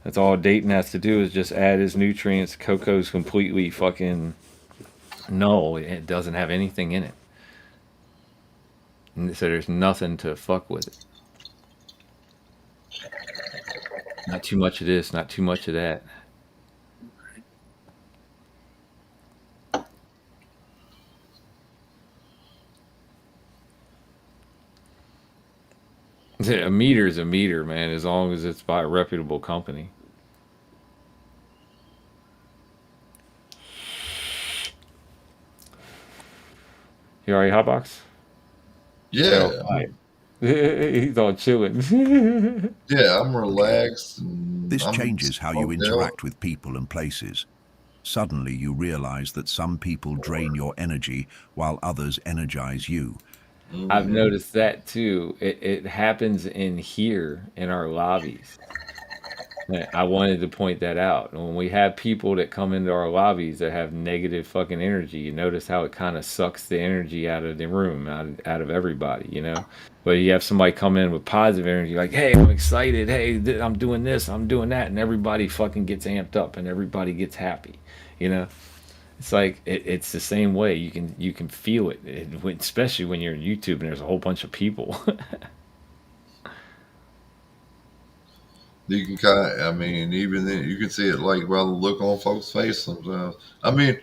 Speaker 1: That's all Dayton has to do is just add his nutrients. Cocoa's completely fucking null. It doesn't have anything in it. And so there's nothing to fuck with it. Not too much of this, not too much of that. A meter is a meter, man, as long as it's by a reputable company. You already hotbox? Oh,
Speaker 2: Yeah.
Speaker 1: quiet. He's all chilling.
Speaker 2: Yeah, I'm relaxed and
Speaker 3: This
Speaker 2: I'm
Speaker 3: changes how you
Speaker 2: smoked out.
Speaker 3: interact with people and places. Suddenly, you realize that some people drain your energy while others energize you.
Speaker 1: I've
Speaker 2: Hmm.
Speaker 1: noticed that too. It happens in here in our lobbies. I wanted to point that out. When we have people that come into our lobbies that have negative fucking energy, you notice how it kind of sucks the energy out of the room, out of everybody. But you have somebody come in with positive energy, like, "Hey, I'm excited. Hey, I'm doing this, I'm doing that," and everybody fucking gets amped up and everybody gets happy. You know, it's like it's the same way. You can feel it, especially when you're in YouTube and there's a whole bunch of people.
Speaker 2: You can kind of, I mean, even then, you can see it like by the look on folks' face sometimes. I mean,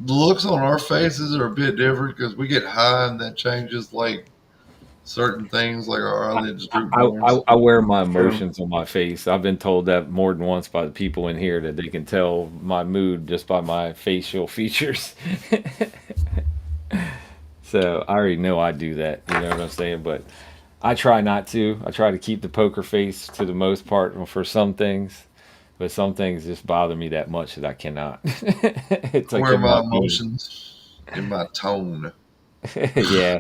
Speaker 2: the looks on our faces are a bit different because we get high and that changes like certain things, like our eyelids droop more and
Speaker 1: I
Speaker 2: stuff.
Speaker 1: wear my
Speaker 4: True.
Speaker 1: emotions on my face. I've been told that more than once by the people in here that they can tell my mood just by my facial features. So I already know I do that. You know what I'm saying? But I try not to. I try to keep the poker face to the most part for some things. But some things just bother me that much that I cannot. It's
Speaker 2: I
Speaker 1: like
Speaker 2: wear
Speaker 1: in my
Speaker 2: my
Speaker 1: being.
Speaker 2: emotions in my tone.
Speaker 1: Yeah.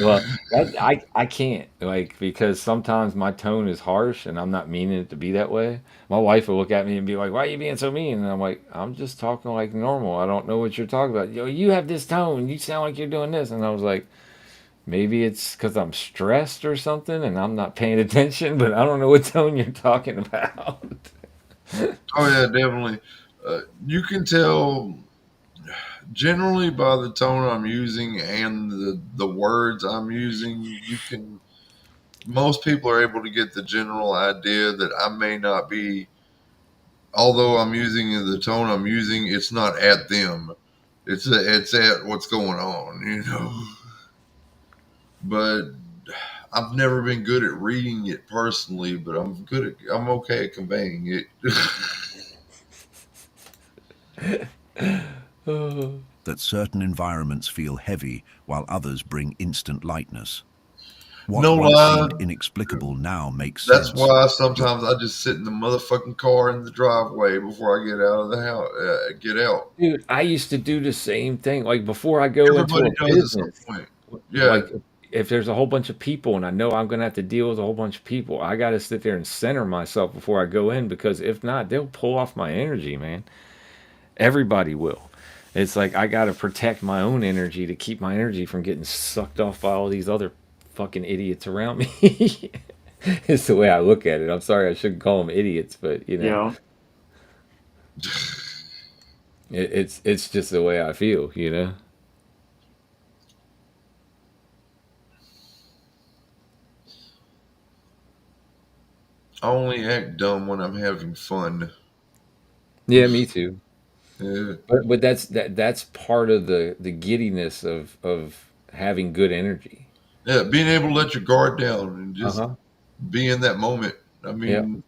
Speaker 1: Well, I can't like because sometimes my tone is harsh and I'm not meaning it to be that way. My wife will look at me and be like, "Why are you being so mean?" And I'm like, "I'm just talking like normal. I don't know what you're talking about. Yo, you have this tone. You sound like you're doing this." And I was like, "Maybe it's because I'm stressed or something and I'm not paying attention, but I don't know what tone you're talking about."
Speaker 2: Oh yeah, definitely. You can tell generally by the tone I'm using and the words I'm using. You can most people are able to get the general idea that I may not be, although I'm using the tone I'm using, it's not at them. It's at what's going on. But I've never been good at reading it personally, but I'm okay at conveying it.
Speaker 3: That certain environments feel heavy while others bring instant lightness. What
Speaker 2: No
Speaker 3: once
Speaker 2: lie.
Speaker 3: seemed inexplicable now makes
Speaker 2: That's
Speaker 3: sense.
Speaker 2: why
Speaker 3: Your
Speaker 2: sometimes I just sit in the motherfucking car in the driveway before I get out of the house. Get out.
Speaker 1: Dude, I used to do the same thing. Like before I go into
Speaker 2: Everybody
Speaker 1: a
Speaker 2: does at some
Speaker 1: business,
Speaker 2: point. Yeah.
Speaker 1: like if there's a whole bunch of people and I know I'm gonna have to deal with a whole bunch of people, I gotta sit there and center myself before I go in because if not, they'll pull off my energy, man. Everybody will. It's like I gotta protect my own energy to keep my energy from getting sucked off by all these other fucking idiots around me. It's the way I look at it. I'm sorry I shouldn't call them idiots, but
Speaker 4: Yeah.
Speaker 1: it's just the way I feel.
Speaker 2: I only act dumb when I'm having fun.
Speaker 1: Yeah, me too.
Speaker 2: Yeah.
Speaker 1: But that's part of the giddiness of having good energy.
Speaker 2: Yeah, being able to let your guard down and
Speaker 1: Uh
Speaker 2: just
Speaker 1: huh.
Speaker 2: be in that moment. I
Speaker 1: Yeah.
Speaker 2: mean,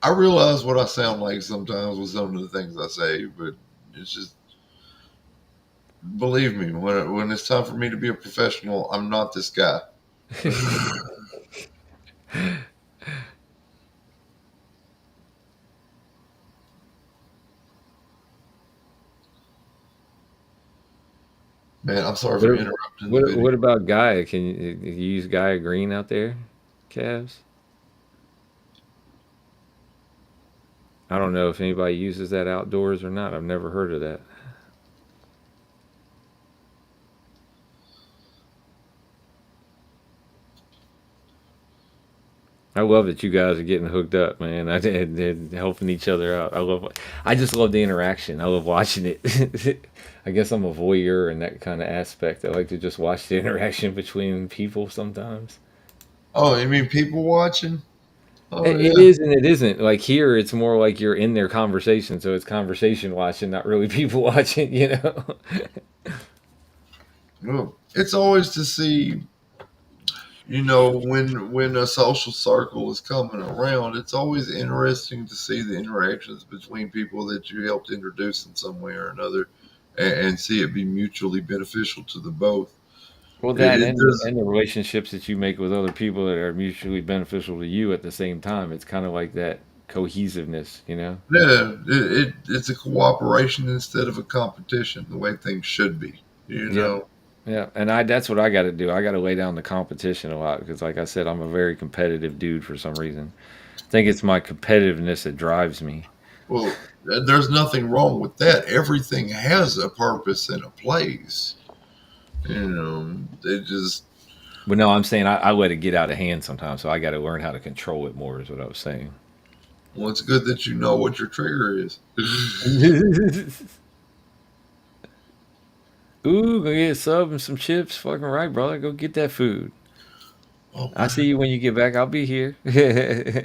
Speaker 2: I realize what I sound like sometimes with some of the things I say, but it's just believe me when it's time for me to be a professional, I'm not this guy. Man, I'm sorry for
Speaker 1: What
Speaker 2: interrupting the video.
Speaker 1: what about Gaia? Can you use Gaia Green out there, Cavs? I don't know if anybody uses that outdoors or not. I've never heard of that. I love that you guys are getting hooked up, man. I helping each other out. I just love the interaction. I love watching it. I guess I'm a voyeur in that kind of aspect. I like to just watch the interaction between people sometimes.
Speaker 2: Oh, you mean people watching? Oh
Speaker 1: It
Speaker 2: yeah.
Speaker 1: is and it isn't. Like here, it's more like you're in their conversation, so it's conversation watching, not really people watching.
Speaker 2: Well, it's always to see, when a social circle is coming around, it's always interesting to see the interactions between people that you helped introduce in some way or another, and see it be mutually beneficial to the both.
Speaker 1: Well, that
Speaker 2: It does.
Speaker 1: and the relationships that you make with other people that are mutually beneficial to you at the same time. It's kind of like that cohesiveness.
Speaker 2: Yeah, it's a cooperation instead of a competition, the way things should be. You
Speaker 1: Yep.
Speaker 2: know.
Speaker 1: Yeah, and that's what I got to do. I got to lay down the competition a lot because, like I said, I'm a very competitive dude for some reason. I think it's my competitiveness that drives me.
Speaker 2: Well, there's nothing wrong with that. Everything has a purpose and a place. They just
Speaker 1: But no, I'm saying I let it get out of hand sometimes, so I got to learn how to control it more. Is what I was saying.
Speaker 2: well, it's good that you know what your trigger is.
Speaker 1: Ooh, go get a sub and some chips. Fucking right, brother. Go get that food.
Speaker 2: Oh
Speaker 1: I see
Speaker 2: man.
Speaker 1: you when you get back. I'll be here,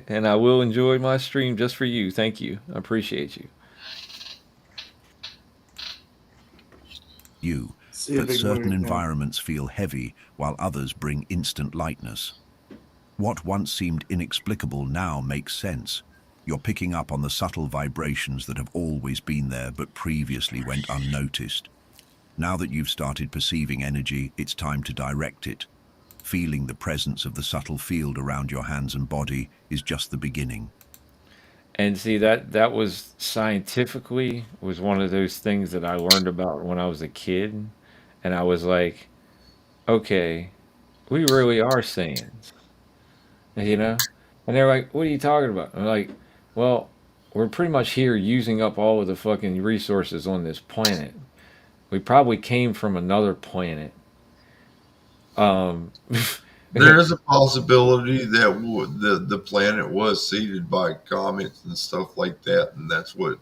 Speaker 1: and I will enjoy my stream just for you. Thank you. I appreciate you.
Speaker 3: you,
Speaker 4: See a
Speaker 3: but
Speaker 4: big boy
Speaker 3: certain
Speaker 4: again.
Speaker 3: environments feel heavy while others bring instant lightness. What once seemed inexplicable now makes sense. You're picking up on the subtle vibrations that have always been there but previously went unnoticed. Now that you've started perceiving energy, it's time to direct it. Feeling the presence of the subtle field around your hands and body is just the beginning.
Speaker 1: And see that was scientifically was one of those things that I learned about when I was a kid, and I was like, okay, we really are Saiyans. And they're like, what are you talking about? I'm like, well, we're pretty much here using up all of the fucking resources on this planet. We probably came from another planet. Um,
Speaker 2: There is a possibility that the planet was seeded by comets and stuff like that, and that's what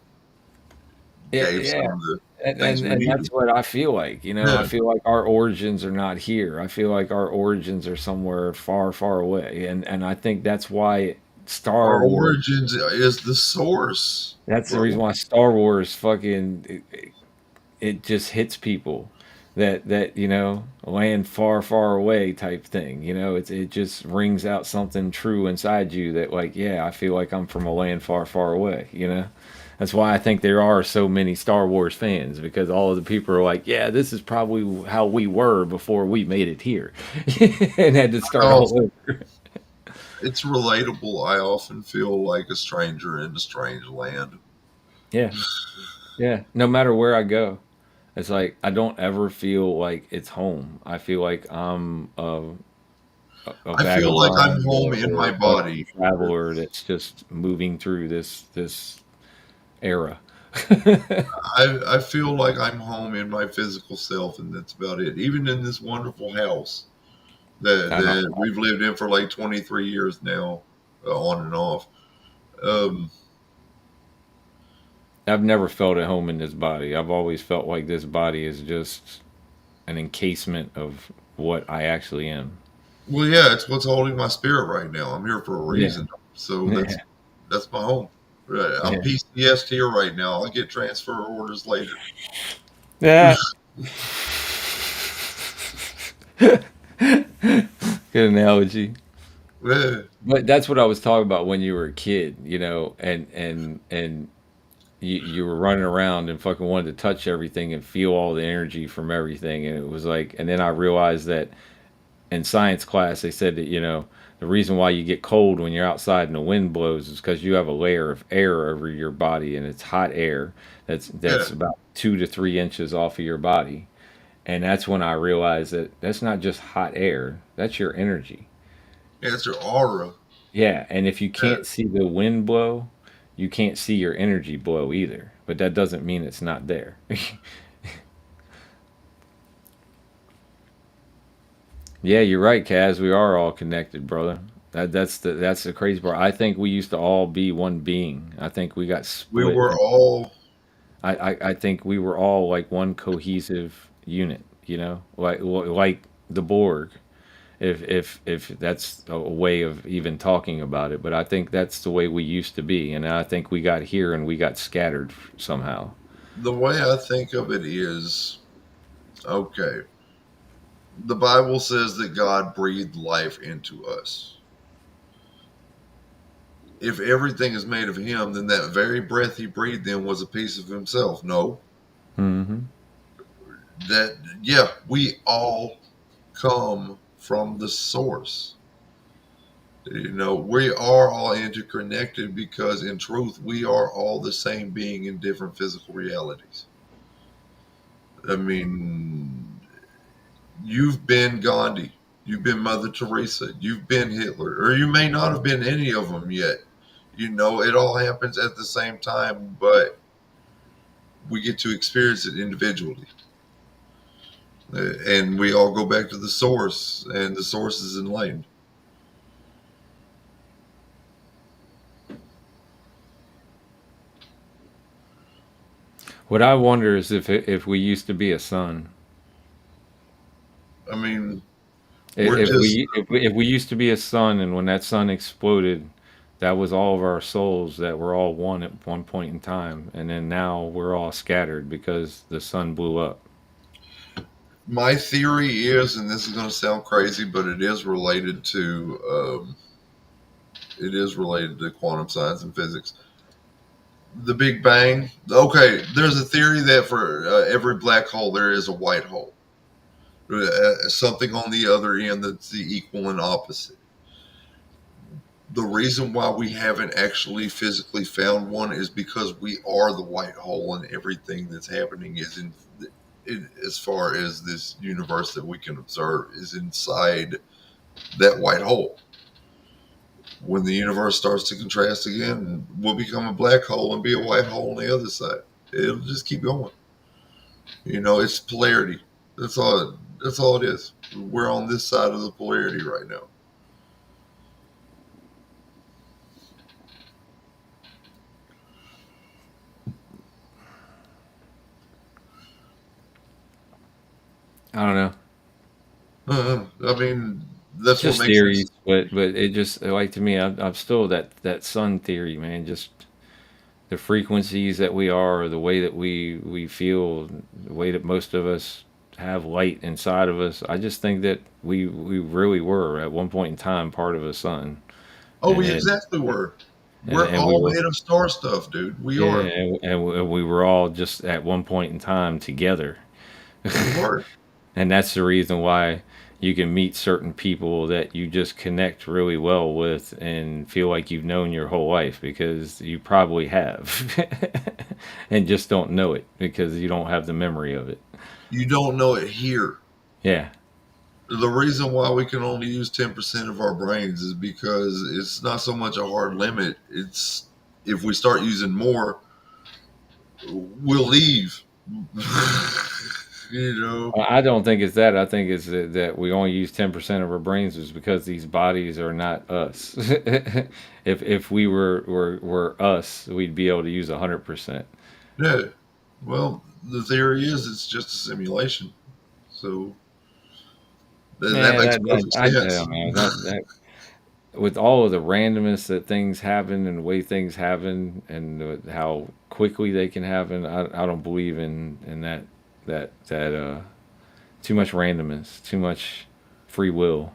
Speaker 1: yeah,
Speaker 2: gave
Speaker 1: yeah,
Speaker 2: some of the
Speaker 1: and,
Speaker 2: things
Speaker 1: and
Speaker 2: we
Speaker 1: and
Speaker 2: needed.
Speaker 1: that's what I feel like. I
Speaker 2: Yeah.
Speaker 1: feel like our origins are not here. I feel like our origins are somewhere far, far away, and I think that's why Star
Speaker 2: Our
Speaker 1: Wars.
Speaker 2: origins is the source,
Speaker 1: That's the reason
Speaker 2: bro.
Speaker 1: why Star Wars fucking it just hits people that land far, far away type thing. It just rings out something true inside you that like, yeah, I feel like I'm from a land far, far away. That's why I think there are so many Star Wars fans, because all of the people are like, yeah, this is probably how we were before we made it here and had to start
Speaker 2: Oh,
Speaker 1: all over.
Speaker 2: it's relatable. I often feel like a stranger in a strange land.
Speaker 1: Yeah. Yeah. No matter where I go, it's like I don't ever feel like it's home. I feel like I'm a
Speaker 2: I feel like I'm
Speaker 1: vagabond
Speaker 2: home in
Speaker 1: or
Speaker 2: my
Speaker 1: a fucking
Speaker 2: body.
Speaker 1: traveler that's just moving through this era.
Speaker 2: I feel like I'm home in my physical self, and that's about it. Even in this wonderful house that
Speaker 1: I don't.
Speaker 2: we've lived in for like 23 years now, on and off. Um,
Speaker 1: I've never felt at home in this body. I've always felt like this body is just an encasement of what I actually am.
Speaker 2: well, yeah, it's what's holding my spirit right now. I'm here for a
Speaker 1: Yeah.
Speaker 2: reason, so
Speaker 1: Yeah.
Speaker 2: that's my home. Right. I'm
Speaker 1: Yeah.
Speaker 2: PCS here right now. I'll get transfer orders later.
Speaker 1: Yeah. Good analogy.
Speaker 2: Yeah,
Speaker 1: But that's what I was talking about when you were a kid, you know, and you were running around and fucking wanted to touch everything and feel all the energy from everything, and it was like, and then I realized that in science class they said that, you know, the reason why you get cold when you're outside and the wind blows is because you have a layer of air over your body, and it's hot air
Speaker 2: yeah,
Speaker 1: that's about 2 to 3 inches off of your body. And that's when I realized that that's not just hot air, that's your energy.
Speaker 2: yeah. It's your aura.
Speaker 1: Yeah, and if you
Speaker 2: Yeah,
Speaker 1: can't see the wind blow, you can't see your energy blow either. But that doesn't mean it's not there. Yeah, you're right, Kaz. We are all connected, brother. That's the crazy part. I think we used to all be one being. I think we got
Speaker 2: we
Speaker 1: split.
Speaker 2: were all.
Speaker 1: I think we were all like one cohesive unit. You know, like the Borg. If that's a way of even talking about it, but I think that's the way we used to be, and I think we got here and we got scattered somehow.
Speaker 2: The way I think of it is okay. The Bible says that God breathed life into us. If everything is made of Him, then that very breath He breathed in was a piece of Himself. No,
Speaker 1: Hmm.
Speaker 2: that, yeah, we all come from the source. You know, we are all interconnected because in truth, we are all the same being in different physical realities. I mean, you've been Gandhi, you've been Mother Teresa, you've been Hitler, or you may not have been any of them yet. You know, it all happens at the same time, but we get to experience it individually. And we all go back to the source, and the source is enlightened.
Speaker 1: What I wonder is if we used to be a sun.
Speaker 2: I mean, we're
Speaker 1: If
Speaker 2: just,
Speaker 1: we used to be a sun, and when that sun exploded, that was all of our souls that were all one at one point in time, and then now we're all scattered because the sun blew up.
Speaker 2: my theory is, and this is going to sound crazy, but it is related to quantum science and physics. The Big Bang. Okay, there's a theory that for every black hole there is a white hole, something on the other end that's the equal and opposite. The reason why we haven't actually physically found one is because we are the white hole, and everything that's happening is as far as this universe that we can observe is inside that white hole. When the universe starts to contrast again, we'll become a black hole and be a white hole on the other side. It'll just keep going. You know, it's polarity. That's all. That's all it is. We're on this side of the polarity right now.
Speaker 1: I don't know.
Speaker 2: I mean, that's what
Speaker 1: Just
Speaker 2: makes this.
Speaker 1: theories, but it just like to me, I'm still that sun theory, man. Just the frequencies that we are, the way that we feel, the way that most of us have light inside of us. I just think that we really were at one point in time part of a sun,
Speaker 2: Oh,
Speaker 1: and
Speaker 2: we
Speaker 1: it
Speaker 2: exactly were. We're
Speaker 1: and we
Speaker 2: all
Speaker 1: were
Speaker 2: made of star stuff, dude. We
Speaker 1: yeah,
Speaker 2: are.
Speaker 1: and we were all just at one point in time together.
Speaker 2: We were.
Speaker 1: And that's the reason why you can meet certain people that you just connect really well with and feel like you've known your whole life because you probably have and just don't know it because you don't have the memory of it.
Speaker 2: You don't know it here.
Speaker 1: Yeah.
Speaker 2: The reason why we can only use 10% of our brains is because it's not so much a hard limit. It's if we start using more, we'll leave. You know,
Speaker 1: I don't think it's that. I think it's that we only use 10% of our brains is because these bodies are not us. If we were us, we'd be able to use 100%.
Speaker 2: yeah. Well, the theory is it's just a simulation. So that
Speaker 1: Man,
Speaker 2: makes
Speaker 1: that
Speaker 2: perfect
Speaker 1: I don't
Speaker 2: sense.
Speaker 1: know that with all of the randomness that things happen and the way things happen and how quickly they can happen, I don't believe in that too much randomness, too much free will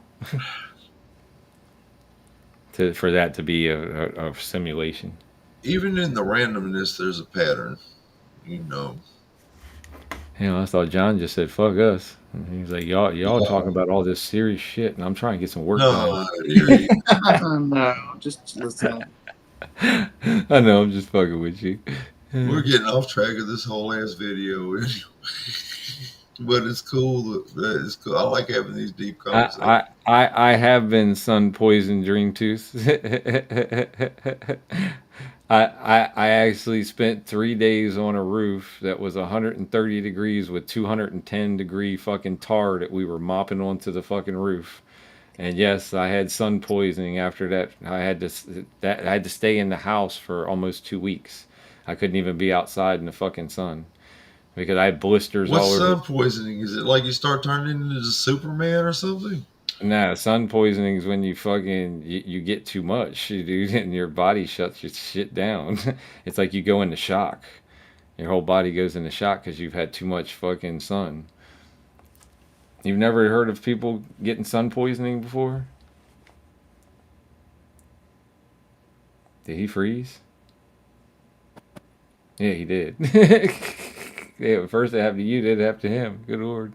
Speaker 1: to for that to be a simulation.
Speaker 2: Even in the randomness, there's a pattern. You know.
Speaker 1: You know, I thought John just said "fuck us." And he was like, "Y'all talking
Speaker 2: No,
Speaker 1: about all this serious shit, and I'm trying to get some work
Speaker 2: no,
Speaker 1: done."
Speaker 2: I hear you.
Speaker 4: No, just listen.
Speaker 1: I know, I'm just fucking with you.
Speaker 2: We're getting off track of this whole ass video, but it's cool. It's cool. I like having these deep conversations.
Speaker 1: I have been sun poisoned dream tooth. I actually spent 3 days on a roof that was 130 degrees with 210-degree fucking tar that we were mopping onto the fucking roof. And yes, I had sun poisoning after that. I had to stay in the house for almost 2 weeks. I couldn't even be outside in the fucking sun because I had blisters
Speaker 2: What's
Speaker 1: all over.
Speaker 2: sun poisoning? Is it like you start turning into Superman or something?
Speaker 1: Nah, sun poisoning is when you get too much, dude, and your body shuts your shit down. It's like you go into shock. Your whole body goes into shock because you've had too much fucking sun. You've never heard of people getting sun poisoning before? Did he freeze? Yeah, he did. Yeah, first it happened to you, then it happened to him. Good lord.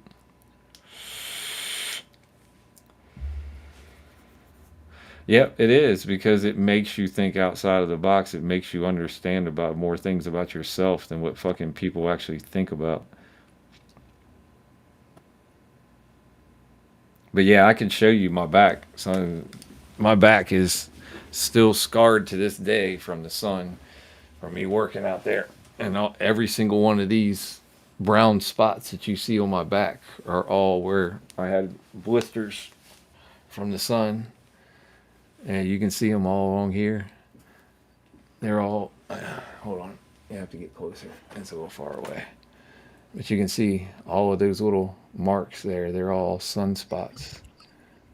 Speaker 1: Yep, it is because it makes you think outside of the box. It makes you understand about more things about yourself than what fucking people actually think about. But yeah, I can show you my back. So my back is still scarred to this day from the sun, from me working out there. And every single one of these brown spots that you see on my back are all where I had blisters from the sun. And you can see them all along here. They're all, hold on, you have to get closer. It's a little far away. But you can see all of those little marks there. They're all sunspots.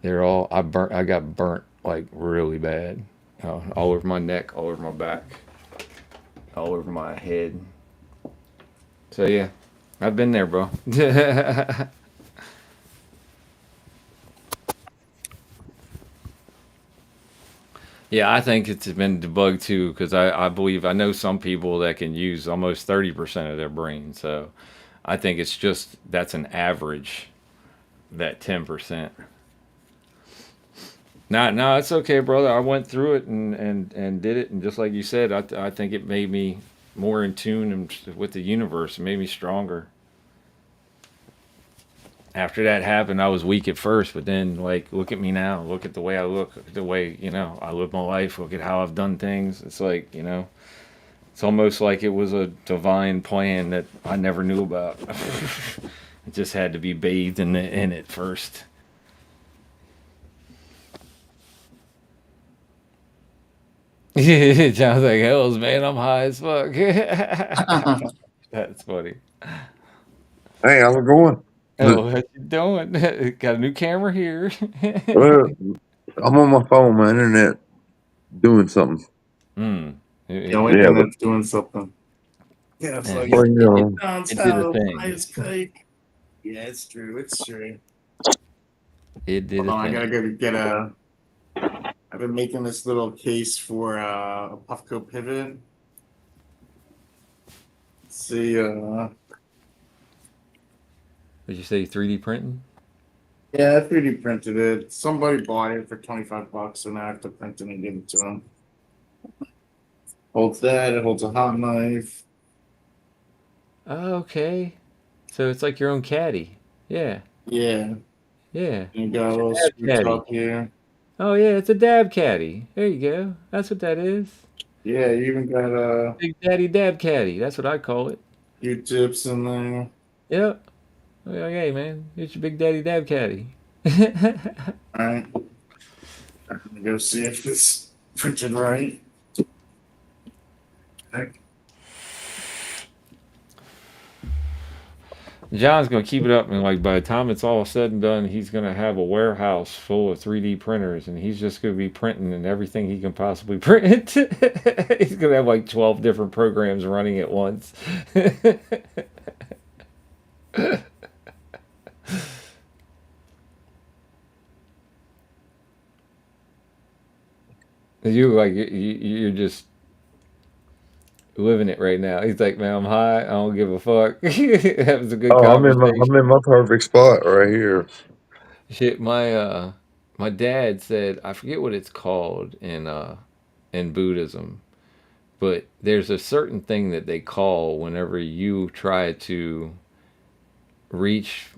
Speaker 1: They're all, I got burnt like really bad. All over my neck, all over my back, all over my head. So yeah, I've been there, bro. Yeah, I think it's been debugged too because I believe I know some people that can use almost 30% of their brain. So I think it's just that's an average, that 10%. No, it's okay, brother. I went through it and did it, and just like you said, I think it made me more in tune with the universe. It made me stronger. After that happened, I was weak at first, but then like look at me now. Look at the way I look, the way I live my life. Look at how I've done things. It's like it's almost like it was a divine plan that I never knew about. It just had to be bathed in it first. John's like, hells, man, I'm high as fuck. That's funny.
Speaker 5: Hey, how's it going?
Speaker 1: Oh, what you doing? Got a new camera here.
Speaker 5: Uh, I'm on my phone, my internet, doing something.
Speaker 1: Hmm.
Speaker 4: The only
Speaker 5: Yeah,
Speaker 4: thing
Speaker 5: but
Speaker 4: that's doing something. Yeah, so
Speaker 1: It,
Speaker 5: well,
Speaker 1: it,
Speaker 4: down
Speaker 1: it did a
Speaker 4: south,
Speaker 1: thing.
Speaker 4: ice cake. Yeah, it's true. It's true.
Speaker 1: It did
Speaker 4: Hold
Speaker 1: a
Speaker 4: on, I
Speaker 1: thing.
Speaker 4: gotta go get a. I been making this little case for a Puffco pivot. See,
Speaker 1: Did you say 3D printing?
Speaker 4: yeah, I 3D printed it. Somebody bought it for $25, and I have to print it and give it to them. Holds that. It holds a hot knife.
Speaker 1: Oh, okay. So it's like your own caddy. Yeah,
Speaker 4: Yeah,
Speaker 1: yeah.
Speaker 4: and you got a
Speaker 1: It's your
Speaker 4: little
Speaker 1: dab
Speaker 4: screw
Speaker 1: caddy.
Speaker 4: top here.
Speaker 1: Oh yeah, it's a dab caddy. There you go. That's what that is.
Speaker 4: Yeah, you even got
Speaker 1: Big Daddy Dab Caddy. That's what I call it.
Speaker 4: Q-tips in there.
Speaker 1: Yep. Okay, man. It's your Big Daddy Dab Caddy.
Speaker 4: All right, I'm gonna go see if this printed right. Heck,
Speaker 1: John's gonna keep it up, and like by the time it's all said and done, he's gonna have a warehouse full of 3D printers, and he's just gonna be printing and everything he can possibly print. He's gonna have like 12 different programs running at once. You like you're just living it right now. He's like, man, I'm high. I don't give a fuck. That was a good
Speaker 5: Oh,
Speaker 1: conversation.
Speaker 5: I'm in my perfect spot right here.
Speaker 1: Shit, my dad said I forget what it's called in Buddhism, but there's a certain thing that they call whenever you try to reach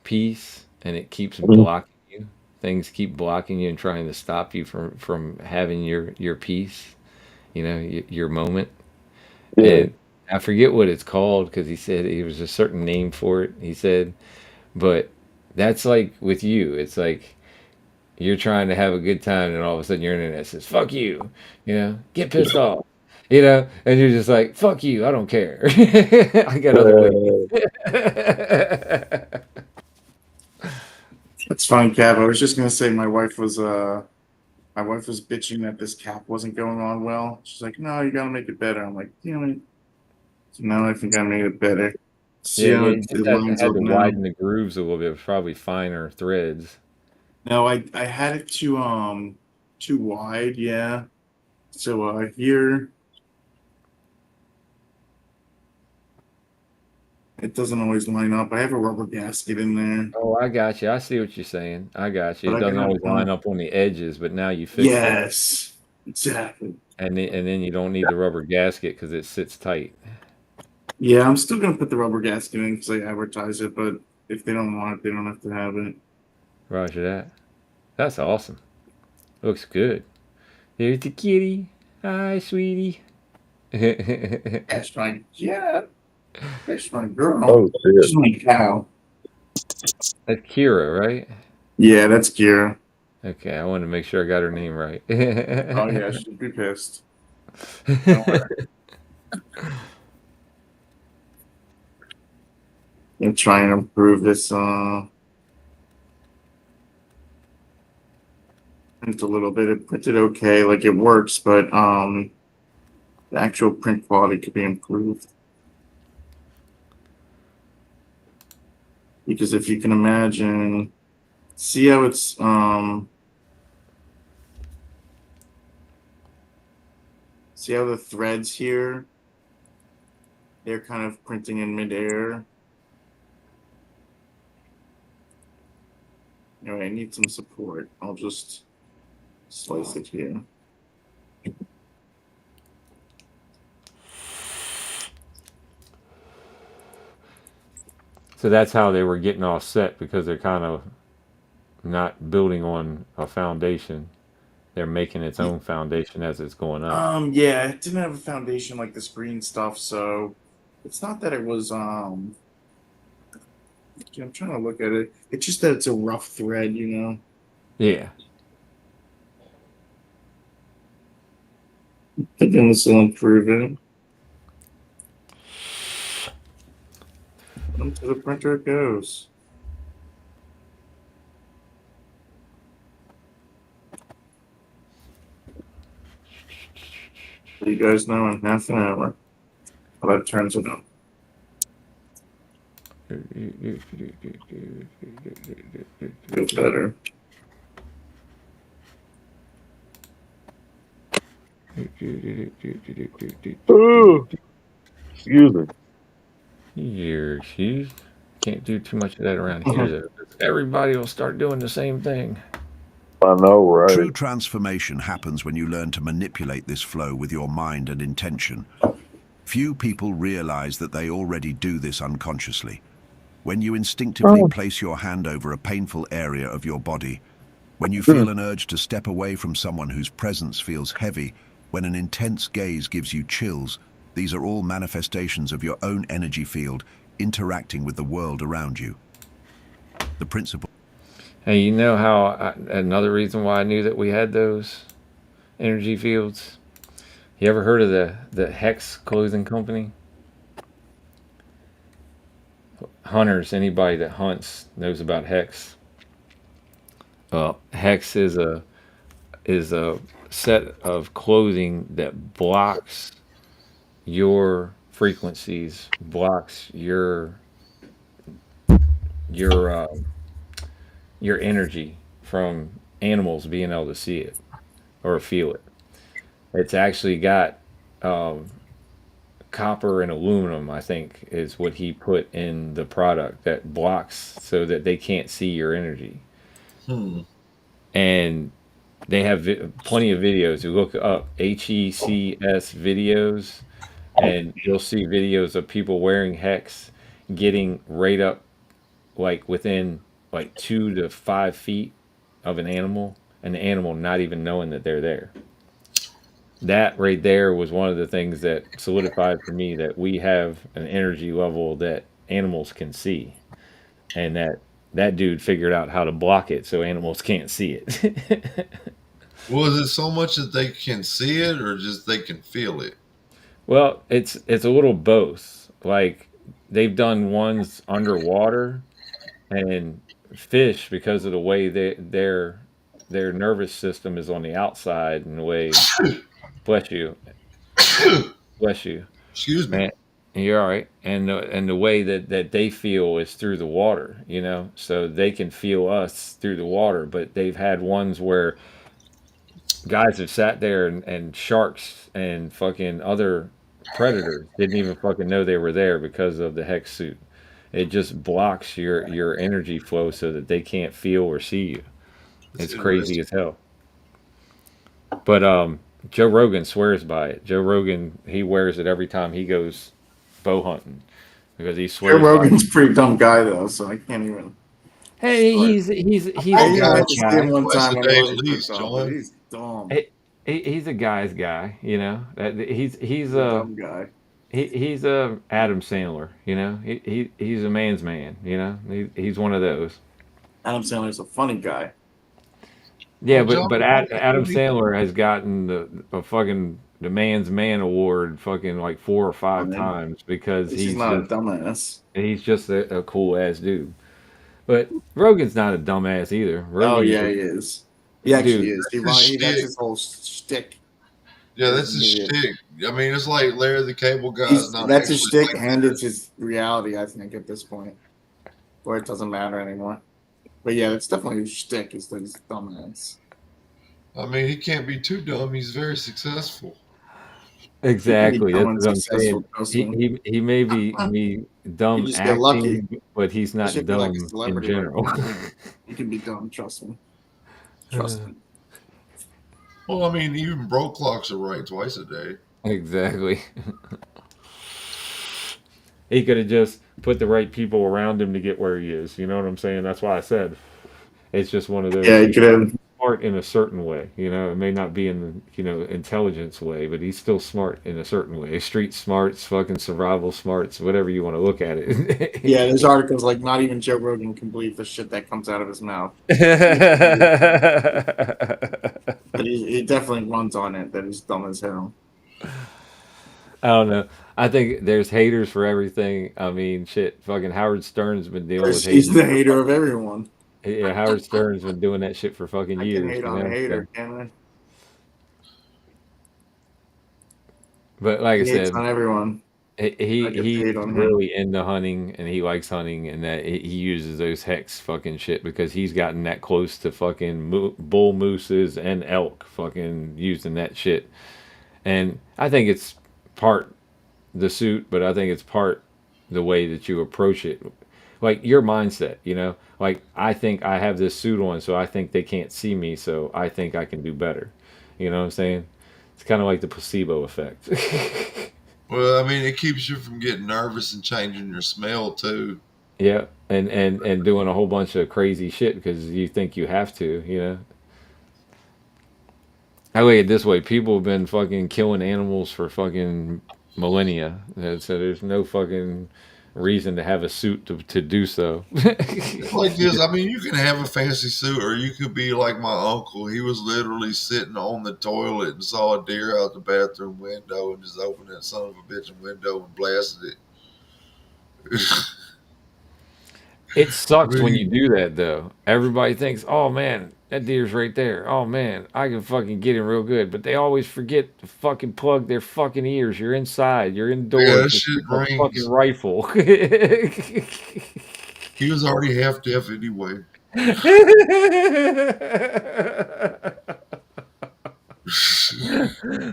Speaker 1: peace and it keeps
Speaker 5: Mhm.
Speaker 1: blocking you. Things keep blocking you and trying to stop you from having your peace, your moment.
Speaker 5: Yeah.
Speaker 1: And I forget what it's called because he said it was a certain name for it. He said, but that's like with you. It's like you're trying to have a good time, and all of a sudden your internet says "fuck you," get pissed off, and you're just like "fuck you," I don't care. I got other ways.
Speaker 4: that's fine, Cap. I was just gonna say my wife was bitching that this cap wasn't going on well. She's like, "No, you gotta make it better." I'm like, "Damn it!" So now I think I made it better. See
Speaker 1: Yeah,
Speaker 4: how
Speaker 1: yeah, you
Speaker 4: it
Speaker 1: just
Speaker 4: lines
Speaker 1: had
Speaker 4: up
Speaker 1: to
Speaker 4: now?
Speaker 1: widen the grooves a little bit, probably finer threads.
Speaker 4: No, I had it too wide. Yeah. So here it doesn't always line up. I have a rubber gasket in there,
Speaker 1: Oh, I got you. I see what you're saying. I got you.
Speaker 4: but
Speaker 1: It
Speaker 4: I
Speaker 1: doesn't
Speaker 4: got
Speaker 1: always line up on the edges, but now you fixed it,
Speaker 4: yes, exactly.
Speaker 1: and then you don't need the rubber gasket because it sits tight.
Speaker 4: Yeah, I'm still gonna put the rubber gasket in because I advertise it, but if they don't want it, they don't have to have it.
Speaker 1: Roger that. That's awesome. Looks good. Here's the kitty. Hi, sweetie.
Speaker 4: That's my yeah. That's my girl.
Speaker 5: Oh shit.
Speaker 4: She's my cow.
Speaker 1: That's Kira, right?
Speaker 4: Yeah, that's Kira.
Speaker 1: Okay, I wanted to make sure I got her name right.
Speaker 4: Oh yeah, she'd be pissed. Don't worry. I'm trying to improve this print a little bit. It printed okay, like it works, but the actual print quality could be improved. Because if you can imagine, see how it's see how the threads here, they're kind of printing in midair. Anyway, I need some support. I'll just slice it here.
Speaker 1: So that's how they were getting offset because they're kind of not building on a foundation. They're making its own foundation as it's going up.
Speaker 4: Yeah, it didn't have a foundation like this green stuff, so it's not that it was I'm trying to look at it. It's just that it's a rough thread, you know.
Speaker 1: Yeah.
Speaker 4: But then this will improve it. Into the printer it goes. You guys know in half an hour how that turns it up. Feel better.
Speaker 5: Oh, excuse me.
Speaker 1: Here, she can't do too much of that around here, though. 'Cause everybody will start doing the same thing.
Speaker 5: I know, right?
Speaker 3: True transformation happens when you learn to manipulate this flow with your mind and intention. Few people realize that they already do this unconsciously. When you instinctively
Speaker 5: Oh,
Speaker 3: place your hand over a painful area of your body, when you
Speaker 5: hmm.
Speaker 3: feel an urge to step away from someone whose presence feels heavy, when an intense gaze gives you chills, these are all manifestations of your own energy field interacting with the world around you. The principle.
Speaker 1: Hey, you know how another reason why I knew that we had those energy fields? You ever heard of the Hex clothing company? Hunters, anybody that hunts knows about Hex. Hex is a set of clothing that blocks your frequencies, blocks your your energy from animals being able to see it or feel it. It's actually got um, copper and aluminum, I think, is what he put in the product that blocks so that they can't see your energy.
Speaker 2: Hmm.
Speaker 1: And they have plenty of videos. You look up HECS videos, and you'll see videos of people wearing hex, getting right up like within like 2 to 5 feet of an animal, and the animal not even knowing that they're there. That right there was one of the things that solidified for me that we have an energy level that animals can see, and that dude figured out how to block it so animals can't see it.
Speaker 2: Well, is it so much that they can see it, or just they can feel it?
Speaker 1: Well, it's a little both. Like they've done ones underwater and fish because of the way their nervous system is on the outside and the way bless you, bless you,
Speaker 2: Excuse me.
Speaker 1: man. You're all right. And the way that they feel is through the water, so they can feel us through the water. But they've had ones where guys have sat there and sharks and fucking other predators didn't even fucking know they were there because of the hex suit. It just blocks your energy flow so that they can't feel or see you.
Speaker 2: That's
Speaker 1: It's crazy
Speaker 2: interesting.
Speaker 1: as hell. But Joe Rogan swears by it. Joe Rogan, he wears it every time he goes bow hunting because he
Speaker 4: Joe
Speaker 1: swears by it.
Speaker 4: Rogan's a pretty dumb guy though, so I can't even.
Speaker 1: Hey,
Speaker 4: Like,
Speaker 1: he's
Speaker 4: I
Speaker 1: a
Speaker 2: Oh
Speaker 4: even
Speaker 2: God,
Speaker 1: guy's
Speaker 4: went to see him
Speaker 1: guy.
Speaker 4: one
Speaker 2: twice
Speaker 4: time
Speaker 2: a
Speaker 4: when he
Speaker 2: day at
Speaker 4: wasn't so
Speaker 2: least,
Speaker 4: dumb, but
Speaker 2: John.
Speaker 4: he's dumb.
Speaker 1: He's a guy's guy. He's
Speaker 4: He's a dumb guy.
Speaker 1: he's a Adam Sandler. He's a man's man. He's one of those.
Speaker 4: Adam Sandler's a funny guy.
Speaker 1: Yeah,
Speaker 2: Well,
Speaker 1: but
Speaker 2: John,
Speaker 1: Adam Sandler has gotten the fucking the man's man award fucking like 4 or 5 times because
Speaker 4: He's just not a dumbass.
Speaker 1: he's just a cool ass dude. But Rogan's not a dumbass either.
Speaker 4: Oh
Speaker 1: Rogan,
Speaker 4: yeah, he is. He actually
Speaker 1: dude,
Speaker 4: is.
Speaker 2: his
Speaker 4: That's
Speaker 2: shtick.
Speaker 4: his whole shtick.
Speaker 2: Yeah,
Speaker 4: He's
Speaker 2: that's
Speaker 4: an
Speaker 2: his
Speaker 4: idiot.
Speaker 2: shtick. I mean, it's like Larry the Cable Guy is not
Speaker 4: That's his
Speaker 2: actually
Speaker 4: shtick
Speaker 2: like
Speaker 4: and it's his reality, I think, at this point. Where it doesn't matter anymore. But yeah, it's definitely his shtick is that he's a dumbass.
Speaker 2: that. I mean, he can't be too dumb. He's very successful.
Speaker 4: You can be
Speaker 1: exactly.
Speaker 4: dumb
Speaker 1: That's
Speaker 4: and
Speaker 1: what I'm saying.
Speaker 4: successful, trust
Speaker 1: He
Speaker 4: me.
Speaker 1: he he may be
Speaker 4: You
Speaker 1: dumb
Speaker 4: just get lucky.
Speaker 1: acting, but he's
Speaker 4: You
Speaker 1: not
Speaker 4: should be like a
Speaker 1: dumb in
Speaker 4: celebrity like
Speaker 1: general.
Speaker 4: him. You can be dumb, trust me. Trust me.
Speaker 2: Well, I mean, even broke clocks are right twice a day.
Speaker 1: Exactly. He could have just put the right people around him to get where he is. You know what I'm saying? That's why I said it's just one of those.
Speaker 4: Yeah, you
Speaker 1: He's
Speaker 4: could have.
Speaker 1: smart in a certain way. It may not be in the intelligence way, but he's still smart in a certain way. Street smarts, fucking survival smarts, whatever you want to look at
Speaker 4: Yeah, there's
Speaker 1: it.
Speaker 4: articles like not even Joe Rogan can believe the shit that comes out of his mouth. But he definitely runs on it that he's dumb as hell.
Speaker 1: I don't know. I think there's haters for everything. I mean, shit. Fucking Howard Stern's been dealing with
Speaker 4: He's
Speaker 1: haters
Speaker 4: the
Speaker 1: for
Speaker 4: hater of
Speaker 1: fucking.
Speaker 4: everyone.
Speaker 1: Yeah, Howard Stern's been doing that shit for fucking
Speaker 4: I can
Speaker 1: years.
Speaker 4: hate on a hater, can I?
Speaker 1: But like I
Speaker 4: He hates
Speaker 1: said,
Speaker 4: on everyone. I get to
Speaker 1: he's
Speaker 4: hate on him.
Speaker 1: really into hunting and he likes hunting and that he uses those hex fucking shit because he's gotten that close to fucking bull mooses and elk fucking using that shit. And I think it's part the suit, but I think it's part the way that you approach it. Like your mindset, you know? Like I think I have this suit on, so I think they can't see me, so I think I can do better. You know what I'm saying? It's kind of like the placebo effect.
Speaker 2: Well, I mean, it keeps you from getting nervous and changing your smell too.
Speaker 1: Yeah, and doing a whole bunch of crazy shit because you think you have to, you know. I look at it this way: people have been fucking killing animals for fucking millennia, and so there's no fucking reason to have a suit to do so.
Speaker 2: It's like this. I mean, you can have a fancy suit, or you could be like my uncle. He was literally sitting on the toilet and saw a deer out the bathroom window and just opened that son of a bitch window and blasted it.
Speaker 1: It
Speaker 2: I
Speaker 1: sucks when you
Speaker 2: mean,
Speaker 1: do that, though. Everybody thinks, "Oh man, that deer's right there. Oh man, I can fucking get him real good," but they always forget to fucking plug their fucking ears. You're inside. You're
Speaker 2: yeah,
Speaker 1: indoors.
Speaker 2: that
Speaker 1: It's
Speaker 2: shit
Speaker 1: a fucking
Speaker 2: rings.
Speaker 1: rifle.
Speaker 2: He was already half deaf anyway.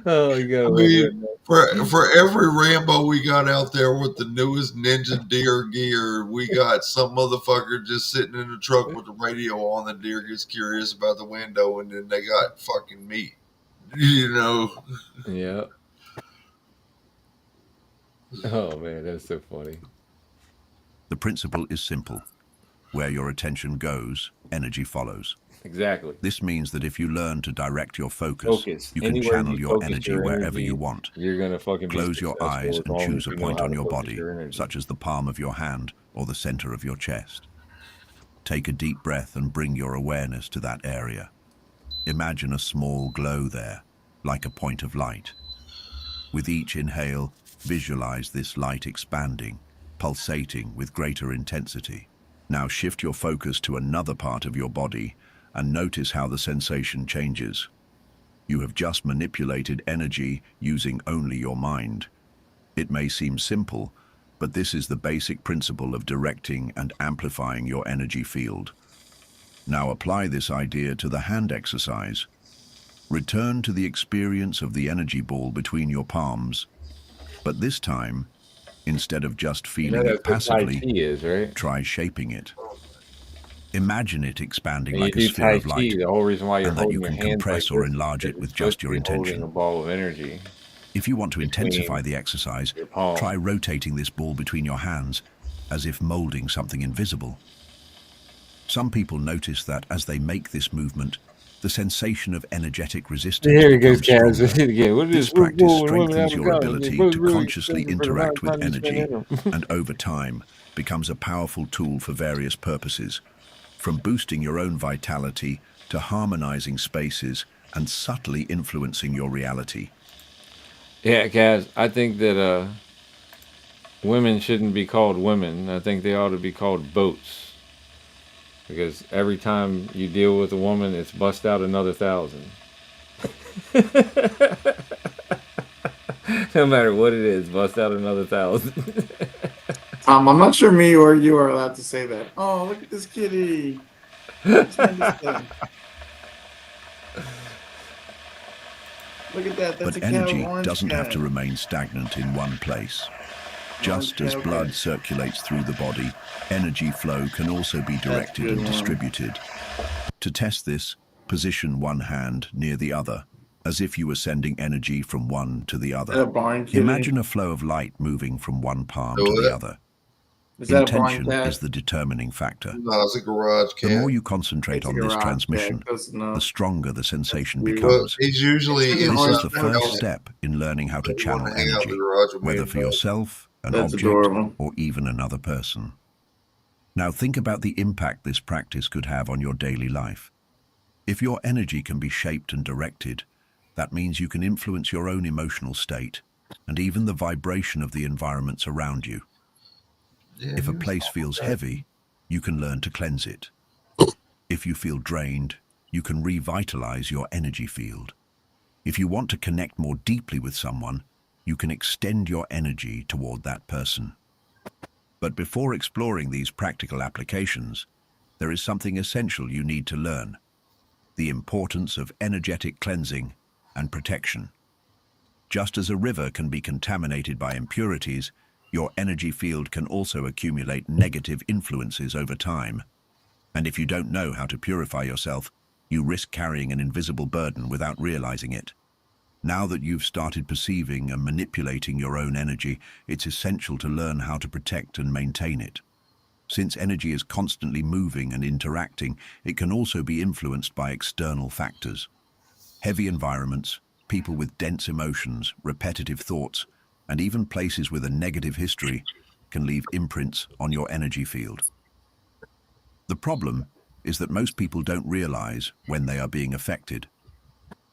Speaker 1: Oh, you gotta
Speaker 2: I
Speaker 1: love
Speaker 2: mean,
Speaker 1: that.
Speaker 2: for every Rambo we got out there with the newest Ninja deer gear, we got some motherfucker just sitting in the truck with the radio on. The deer gets curious about the window, and then they got fucking meat. You know,
Speaker 1: Yeah. Oh man, that's so funny.
Speaker 3: The principle is simple. Where your attention goes, energy follows.
Speaker 1: Exactly.
Speaker 3: This means that if you learn to direct your focus,
Speaker 1: Focus.
Speaker 3: you can
Speaker 1: Anywhere you
Speaker 3: channel your
Speaker 1: focus
Speaker 3: energy
Speaker 1: your
Speaker 3: wherever you
Speaker 1: energy,
Speaker 3: want.
Speaker 1: you're gonna fucking be
Speaker 3: Close your
Speaker 1: successful
Speaker 3: eyes
Speaker 1: as
Speaker 3: and
Speaker 1: long
Speaker 3: choose
Speaker 1: as
Speaker 3: a
Speaker 1: you know
Speaker 3: point
Speaker 1: how
Speaker 3: on
Speaker 1: to
Speaker 3: your
Speaker 1: focus
Speaker 3: body,
Speaker 1: your energy.
Speaker 3: such as the palm of your hand or the center of your chest. Take a deep breath and bring your awareness to that area. Imagine a small glow there, like a point of light. With each inhale, visualize this light expanding, pulsating with greater intensity. Now shift your focus to another part of your body and notice how the sensation changes. You have just manipulated energy using only your mind. It may seem simple, but this is the basic principle of directing and amplifying your energy field. Now apply this idea to the hand exercise. Return to the experience of the energy ball between your palms, but this time, instead of just
Speaker 1: You know
Speaker 3: feeling
Speaker 1: that's
Speaker 3: it
Speaker 1: what Tai
Speaker 3: passively,
Speaker 1: Chi is, right?
Speaker 3: try shaping it. Imagine it expanding
Speaker 1: When you
Speaker 3: like a
Speaker 1: do
Speaker 3: sphere
Speaker 1: Tai
Speaker 3: of
Speaker 1: Chi,
Speaker 3: light,
Speaker 1: the whole reason why you're
Speaker 3: and that you
Speaker 1: holding your
Speaker 3: can
Speaker 1: hands like
Speaker 3: compress or
Speaker 1: this is
Speaker 3: enlarge
Speaker 1: because
Speaker 3: it
Speaker 1: you're
Speaker 3: with
Speaker 1: supposed
Speaker 3: just
Speaker 1: to
Speaker 3: your
Speaker 1: be holding a
Speaker 3: intention.
Speaker 1: ball of energy
Speaker 3: If you want to intensify
Speaker 1: between
Speaker 3: the exercise,
Speaker 1: your
Speaker 3: try
Speaker 1: palms.
Speaker 3: rotating this ball between your hands as if molding something invisible. Some people notice that as they make this movement, the sensation of energetic resistance
Speaker 1: Here he goes,
Speaker 3: becomes
Speaker 1: Kaz.
Speaker 3: stronger.
Speaker 1: Again, what is
Speaker 3: This
Speaker 1: this? We're
Speaker 3: practice
Speaker 1: cool when women
Speaker 3: strengthens
Speaker 1: have a
Speaker 3: your
Speaker 1: gun. It's
Speaker 3: ability
Speaker 1: supposed
Speaker 3: to
Speaker 1: to be really
Speaker 3: consciously
Speaker 1: expensive for the amount
Speaker 3: interact
Speaker 1: of
Speaker 3: with
Speaker 1: time you spend
Speaker 3: energy,
Speaker 1: in them.
Speaker 3: and over time becomes a powerful tool for various purposes, from boosting your own vitality to harmonizing spaces and subtly influencing your reality.
Speaker 1: Yeah, Kaz, I think that women shouldn't be called women. I think they ought to be called boats. Because every time you deal with a woman, it's bust out another thousand. No matter what it is, bust out another thousand.
Speaker 4: I'm not sure me or you are allowed to say that. Oh, look at this kitty. What's name this thing? Look at that. That's
Speaker 3: But
Speaker 4: a cow,
Speaker 3: energy
Speaker 4: orange
Speaker 3: doesn't have to
Speaker 4: cow.
Speaker 3: remain stagnant in one place.
Speaker 4: Orange
Speaker 3: Just
Speaker 4: cow.
Speaker 3: as
Speaker 4: Okay.
Speaker 3: blood circulates through the body, energy flow can also be
Speaker 4: That's a
Speaker 3: directed
Speaker 4: good
Speaker 3: and
Speaker 4: one.
Speaker 3: distributed. To test this, position one hand near the other, as if you were sending energy from one to the
Speaker 4: Is that
Speaker 3: other.
Speaker 4: a barn kitty?
Speaker 3: Imagine a flow of light moving from one palm
Speaker 2: know
Speaker 3: to the
Speaker 2: what?
Speaker 3: other.
Speaker 4: Is that a barn
Speaker 3: Intention is
Speaker 4: cat?
Speaker 3: the determining factor.
Speaker 2: No, it's a garage
Speaker 3: The
Speaker 2: cat.
Speaker 3: more you concentrate
Speaker 4: It's a
Speaker 3: on this
Speaker 4: garage cat.
Speaker 3: transmission,
Speaker 4: Close
Speaker 3: the
Speaker 4: enough.
Speaker 3: stronger the
Speaker 4: That's
Speaker 3: sensation
Speaker 4: cute.
Speaker 2: Well,
Speaker 3: becomes.
Speaker 2: he's
Speaker 4: It's
Speaker 2: usually
Speaker 4: like an
Speaker 3: This is
Speaker 2: inside
Speaker 4: orange
Speaker 3: the
Speaker 2: the
Speaker 4: cow
Speaker 3: first
Speaker 2: house.
Speaker 4: cat.
Speaker 3: step in learning how to
Speaker 2: They want
Speaker 3: channel
Speaker 2: to hang out in the
Speaker 3: energy,
Speaker 2: garage with me
Speaker 3: whether
Speaker 2: and
Speaker 3: for
Speaker 2: Bud.
Speaker 3: yourself, an
Speaker 4: That's
Speaker 3: object,
Speaker 4: adorable.
Speaker 3: or even another person. Now think about the impact this practice could have on your daily life. If your energy can be shaped and directed, that means you can influence your own emotional state and even the vibration of the environments around you.
Speaker 2: Yeah,
Speaker 3: If
Speaker 2: he
Speaker 3: a
Speaker 2: was
Speaker 3: place
Speaker 2: all
Speaker 3: feels
Speaker 2: right.
Speaker 3: heavy, you can learn to cleanse it. If you feel drained, you can revitalize your energy field. If you want to connect more deeply with someone, you can extend your energy toward that person. But before exploring these practical applications, there is something essential you need to learn: the importance of energetic cleansing and protection. Just as a river can be contaminated by impurities, your energy field can also accumulate negative influences over time. And if you don't know how to purify yourself, you risk carrying an invisible burden without realizing it. Now that you've started perceiving and manipulating your own energy, it's essential to learn how to protect and maintain it. Since energy is constantly moving and interacting, it can also be influenced by external factors. Heavy environments, people with dense emotions, repetitive thoughts, and even places with a negative history can leave imprints on your energy field. The problem is that most people don't realize when they are being affected.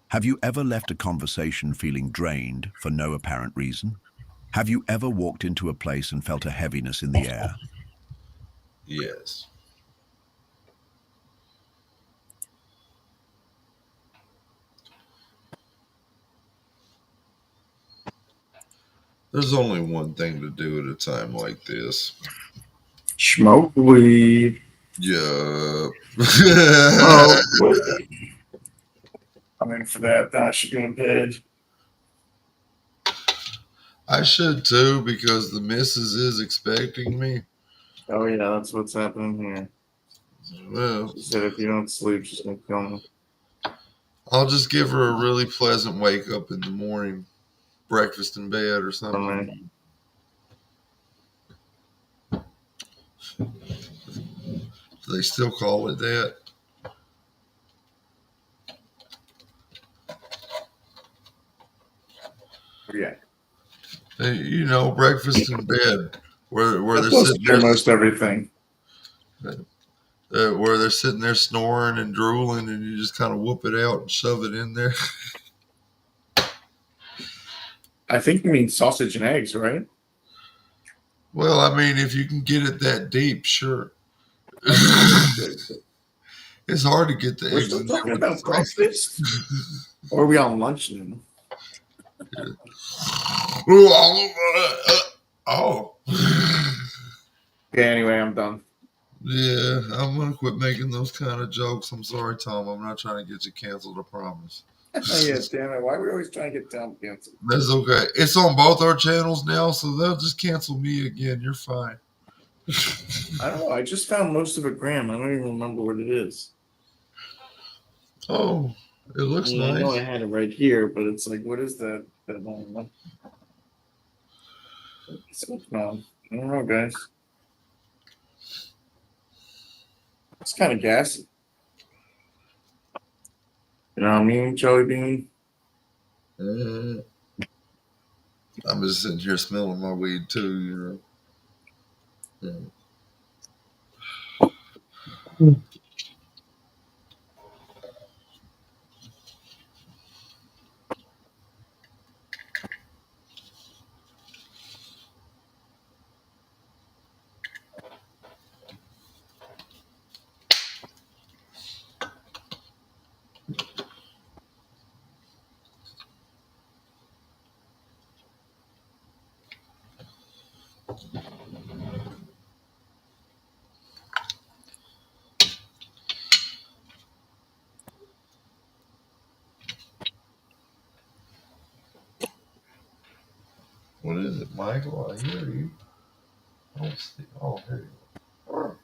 Speaker 3: Have you ever left a conversation feeling drained for no apparent reason? Have you ever walked into a place and felt a heaviness in the air?
Speaker 2: Yes. There's only one thing to do at a time like this.
Speaker 4: Smoke weed.
Speaker 2: Yeah.
Speaker 4: Smoke weed. I'm in for that. I should go to bed.
Speaker 2: I should too, because the missus is expecting me.
Speaker 4: Oh yeah, that's what's happening here.
Speaker 2: Well,
Speaker 4: She said if you don't sleep, she's gonna kill me.
Speaker 2: I'll just give her a really pleasant wake up in the morning, breakfast in bed or
Speaker 4: For
Speaker 2: something.
Speaker 4: me.
Speaker 2: Do they still call it that?
Speaker 4: Yeah.
Speaker 2: Hey, you know, breakfast in bed, where
Speaker 4: That's
Speaker 2: they're
Speaker 4: supposed to
Speaker 2: sitting
Speaker 4: do most everything.
Speaker 2: where they're sitting there snoring and drooling, and you just kind of whoop it out and shove it in there.
Speaker 4: I think you mean sausage and eggs, right?
Speaker 2: Well, I mean, if you can get it that deep, sure. It's hard to get the
Speaker 4: We're
Speaker 2: eggs
Speaker 4: still
Speaker 2: in there
Speaker 4: talking
Speaker 2: with the
Speaker 4: about
Speaker 2: sausage.
Speaker 4: breakfast? Or are we on lunch now?
Speaker 2: Oh.
Speaker 4: Okay, anyway, I'm done.
Speaker 2: Yeah, I'm gonna quit making those kind of jokes. I'm sorry, Tom. I'm not trying to get you canceled. I promise.
Speaker 4: Yeah, damn it. Why are we always trying to get down canceled?
Speaker 2: That's okay. It's on both our channels now, so they'll just cancel me again. You're fine.
Speaker 4: I don't know. I just found most of a gram. I don't even remember what it is.
Speaker 2: Oh, it
Speaker 4: I
Speaker 2: looks
Speaker 4: mean, I know I
Speaker 2: nice.
Speaker 4: had it right here, but it's like, what is that one? I don't know, guys. It's kind of gassy. You know what I mean, Joey Bean?
Speaker 2: Mhm. I'm just sitting here smelling my weed too. Mm. What is it, Michael? I hear you. I don't see. Oh, here you are.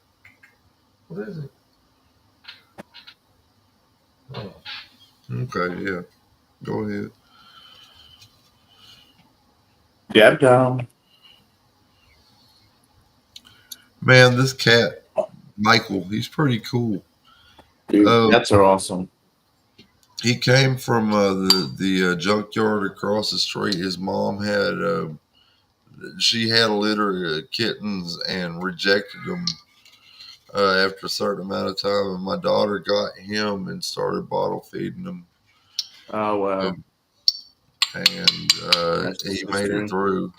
Speaker 2: What is it? Oh. Okay, yeah. Go ahead.
Speaker 4: Yeah, down.
Speaker 2: Man, this cat, Michael, he's pretty cool.
Speaker 4: Dude,
Speaker 2: Uh,
Speaker 4: cats are awesome.
Speaker 2: he came from the junkyard across the street. His mom had she had a litter of kittens and rejected them after a certain amount of time. And my daughter got him and started bottle feeding him,
Speaker 4: Oh, wow.
Speaker 2: and
Speaker 4: That's
Speaker 2: he
Speaker 4: just
Speaker 2: made it
Speaker 4: history.
Speaker 2: through.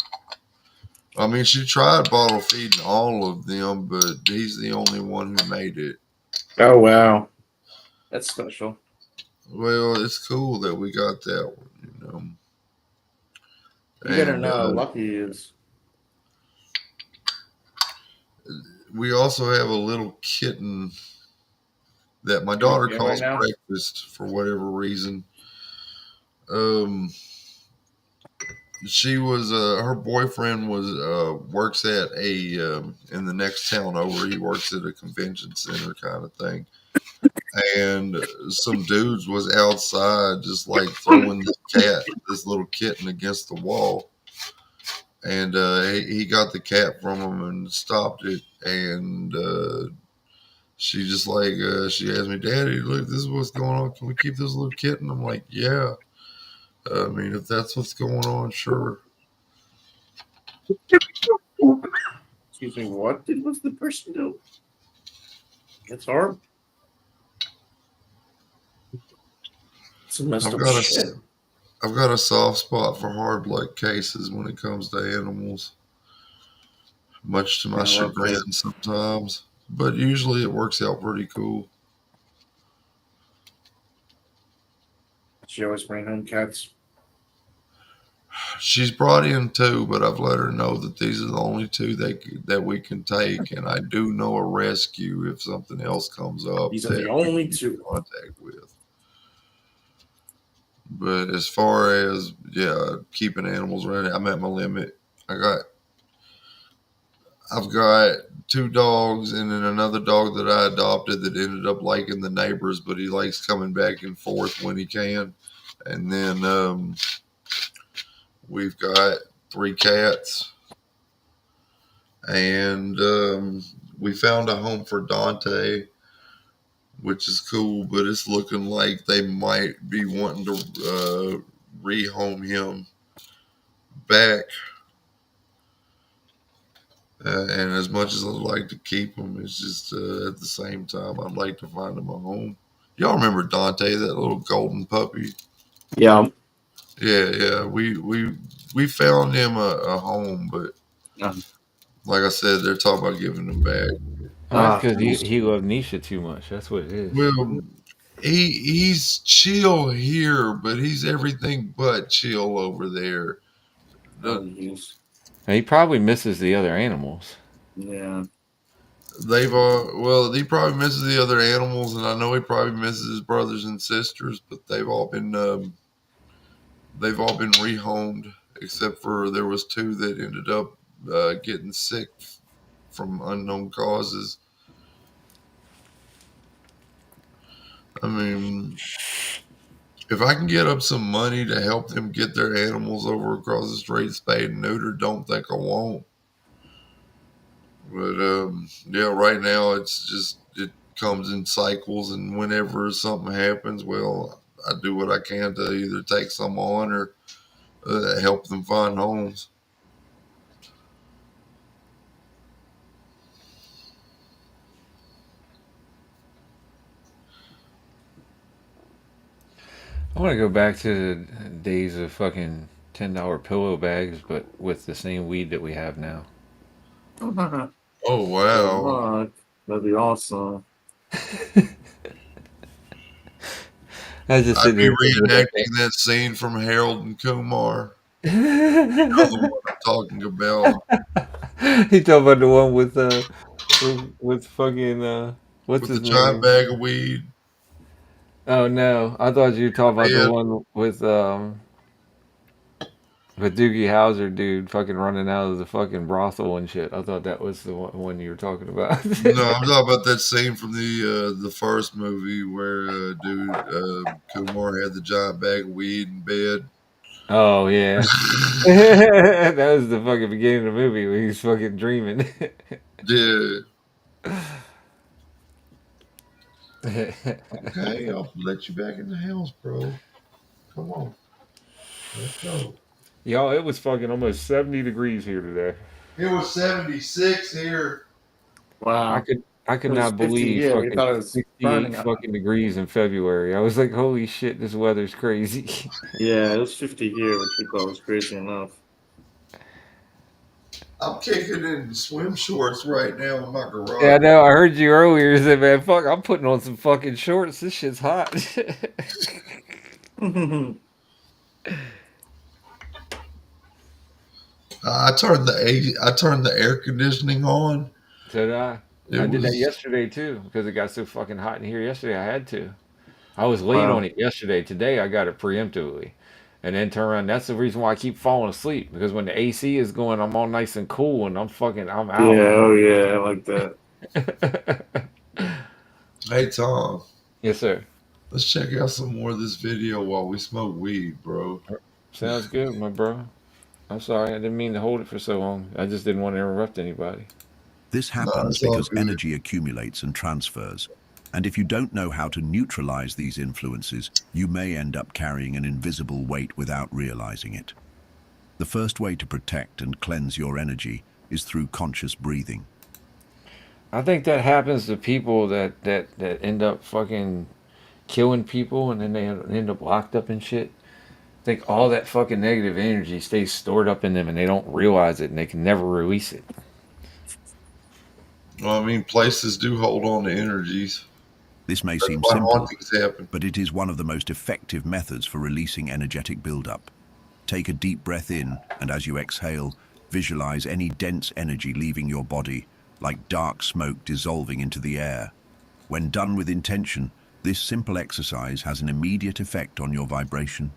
Speaker 2: I mean, she tried bottle feeding all of them, but he's the only one who made it.
Speaker 4: Oh, wow. That's special.
Speaker 2: Well, it's cool that we got that one.
Speaker 4: You better
Speaker 2: And
Speaker 4: know how lucky he is.
Speaker 2: we also have a little kitten that my
Speaker 4: You
Speaker 2: daughter
Speaker 4: okay right
Speaker 2: calls
Speaker 4: now?
Speaker 2: breakfast for whatever reason. Um, she was her boyfriend was works at a in the next town over. He works at a convention center kind of thing, and some dudes was outside just like throwing this little kitten against the wall, and he got the cat from him and stopped it, and she just like she asked me, "Daddy, look, this is what's going on. Can we keep this little kitten?" I'm like, "Yeah." I mean, if that's what's going on, sure.
Speaker 4: Excuse me, what did was the person do? It's horrible. It's messed
Speaker 2: I've
Speaker 4: up
Speaker 2: got
Speaker 4: shit.
Speaker 2: a I've got a soft spot for hard luck cases when it comes to animals, much to my
Speaker 4: Yeah, I love
Speaker 2: chagrin
Speaker 4: cats.
Speaker 2: sometimes, but usually it works out pretty cool.
Speaker 4: She always bring home cats.
Speaker 2: She's brought in two, but I've let her know that these are the only two that we can take, and I do know a rescue if something else comes up
Speaker 4: These are
Speaker 2: that
Speaker 4: the
Speaker 2: we can
Speaker 4: only
Speaker 2: get in
Speaker 4: two.
Speaker 2: contact with. But as far as yeah, keeping animals around, I'm at my limit. I got I've got two dogs and then another dog that I adopted that ended up liking the neighbors, but he likes coming back and forth when he can. And then we've got three cats, and we found a home for Dante, which is cool, but it's looking like they might be wanting to rehome him back. And as much as I'd like to keep him, it's just at the same time I'd like to find him a home. Y'all remember Dante, that little golden puppy?
Speaker 4: Yeah.
Speaker 2: Yeah, yeah. We found him a home, but
Speaker 4: Uh,
Speaker 2: like I said, they're talking about giving him back.
Speaker 1: Oh, that's because
Speaker 4: Fools.
Speaker 1: he loved Nisha too much. That's what it is.
Speaker 2: Well, he's chill here, but he's everything but chill over there.
Speaker 4: Oh,
Speaker 2: The-
Speaker 4: yes.
Speaker 1: And he probably misses the other animals.
Speaker 4: Yeah.
Speaker 2: They've well, he probably misses the other animals, and I know he probably misses his brothers and sisters, but they've all been rehomed except for there was two that ended up getting sick from unknown causes. I mean, if I can get up some money to help them get their animals over across the street, spayed and neutered, don't think I won't. But yeah, right now it's just it comes in cycles, and whenever something happens, well, I do what I can to either take some on or help them find homes.
Speaker 1: I want to go back to the days of fucking $10 pillow bags, but with the same weed that we have now.
Speaker 4: Good
Speaker 2: Oh wow!
Speaker 4: luck. That'd be awesome.
Speaker 1: I was just
Speaker 2: I'd
Speaker 1: sitting
Speaker 2: be
Speaker 1: here thinking about
Speaker 2: reenacting that scene from Harold and Kumar. You know the
Speaker 1: that.
Speaker 2: one I'm talking about
Speaker 1: He talking about the one with fucking what's
Speaker 2: with the
Speaker 1: his
Speaker 2: giant
Speaker 1: name?
Speaker 2: bag of weed.
Speaker 1: Oh no, I thought you were talking about the
Speaker 2: Yeah,
Speaker 1: one with Doogie Howser dude fucking running out of the fucking brothel and shit. I thought that was the one you were talking about.
Speaker 2: no, I'm talking about that scene from the first movie where dude Kumar had the giant bag of weed in bed.
Speaker 1: Oh yeah. That was the fucking beginning of the movie when he's fucking dreaming.
Speaker 2: Yeah. Okay, I'll let you back in the house, bro. Come on, let's go.
Speaker 1: Y'all, it was fucking almost 70 degrees here today.
Speaker 2: It was 76 here.
Speaker 1: I
Speaker 4: Wow.
Speaker 1: could I
Speaker 4: It
Speaker 1: could
Speaker 4: was
Speaker 1: not
Speaker 4: 50
Speaker 1: believe
Speaker 4: here. We
Speaker 1: fucking
Speaker 4: thought it was
Speaker 1: 68
Speaker 4: burning up.
Speaker 1: fucking degrees in February. I was like, holy shit, this weather's crazy.
Speaker 4: Yeah, it was 50 here, which we thought was crazy enough.
Speaker 2: I'm kicking in swim shorts right now in my
Speaker 1: Yeah, I
Speaker 2: garage.
Speaker 1: know. I heard you earlier say, man, fuck, I'm putting on some fucking shorts. This shit's hot.
Speaker 2: I turned the air conditioning on.
Speaker 1: So did I.
Speaker 2: It
Speaker 1: I did that
Speaker 2: was
Speaker 1: yesterday too because it got so fucking hot in here yesterday. I had to. I was late on
Speaker 4: Wow.
Speaker 1: it yesterday. Today I got it preemptively. and then turn around. That's the reason why I keep falling asleep, because when the AC is going, I'm all nice and cool, and I'm
Speaker 4: Yeah,
Speaker 1: out.
Speaker 4: oh yeah, I like that.
Speaker 2: Hey Tom,
Speaker 1: Yes, sir.
Speaker 2: let's check out some more of this video while we smoke weed, bro.
Speaker 1: Sounds good, my bro. I'm sorry, I didn't mean to hold it for so long. I just didn't want to interrupt anybody.
Speaker 3: This
Speaker 2: Nah,
Speaker 3: happens
Speaker 2: it's all
Speaker 3: because
Speaker 2: good.
Speaker 3: energy accumulates and transfers. And if you don't know how to neutralize these influences, you may end up carrying an invisible weight without realizing it. The first way to protect and cleanse your energy is through conscious breathing.
Speaker 1: I think that happens to people that end up fucking killing people, and then they end up locked up and shit. I think all that fucking negative energy stays stored up in them, and they don't realize it, and they can never release it.
Speaker 2: Well, I mean, places do hold on to energies.
Speaker 3: This may
Speaker 2: That's
Speaker 3: seem
Speaker 2: why
Speaker 3: simple,
Speaker 2: hauntings happen.
Speaker 3: but it is one of the most effective methods for releasing energetic buildup. Take a deep breath in, and as you exhale, visualize any dense energy leaving your body, like dark smoke dissolving into the air. When done with intention, this simple exercise has an immediate effect on your vibration.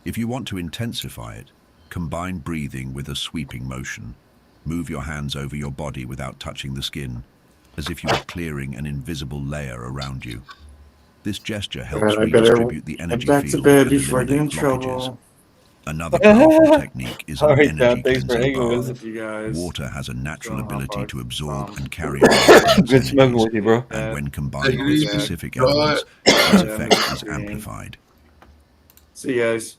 Speaker 3: If you want to intensify it, combine breathing with a sweeping motion. Move your hands over your body without touching the skin, as if you were clearing an invisible layer around you. This gesture helps
Speaker 4: Alright, I better
Speaker 3: redistribute the
Speaker 4: head
Speaker 3: energy
Speaker 4: back to
Speaker 3: field
Speaker 4: bed
Speaker 3: and
Speaker 4: before I get in
Speaker 3: eliminate blockages.
Speaker 4: trouble.
Speaker 3: Another powerful technique is
Speaker 1: All
Speaker 3: an
Speaker 1: right, John.
Speaker 3: energy
Speaker 1: Thanks for
Speaker 3: cleansing
Speaker 1: hanging with
Speaker 3: bath.
Speaker 1: us.
Speaker 4: Thank you guys.
Speaker 3: Water has a natural
Speaker 4: Feeling hot
Speaker 3: ability to
Speaker 4: box.
Speaker 3: absorb and carry away dense
Speaker 1: Good smoking
Speaker 3: energies,
Speaker 1: with you, bro.
Speaker 3: and when
Speaker 2: Take
Speaker 3: combined
Speaker 2: it
Speaker 3: with
Speaker 2: easy.
Speaker 3: specific
Speaker 2: Try
Speaker 3: elements,
Speaker 2: it.
Speaker 3: its
Speaker 4: Yeah, I'm
Speaker 3: effect
Speaker 4: gonna
Speaker 3: is
Speaker 4: scream.
Speaker 3: amplified.
Speaker 4: See you guys.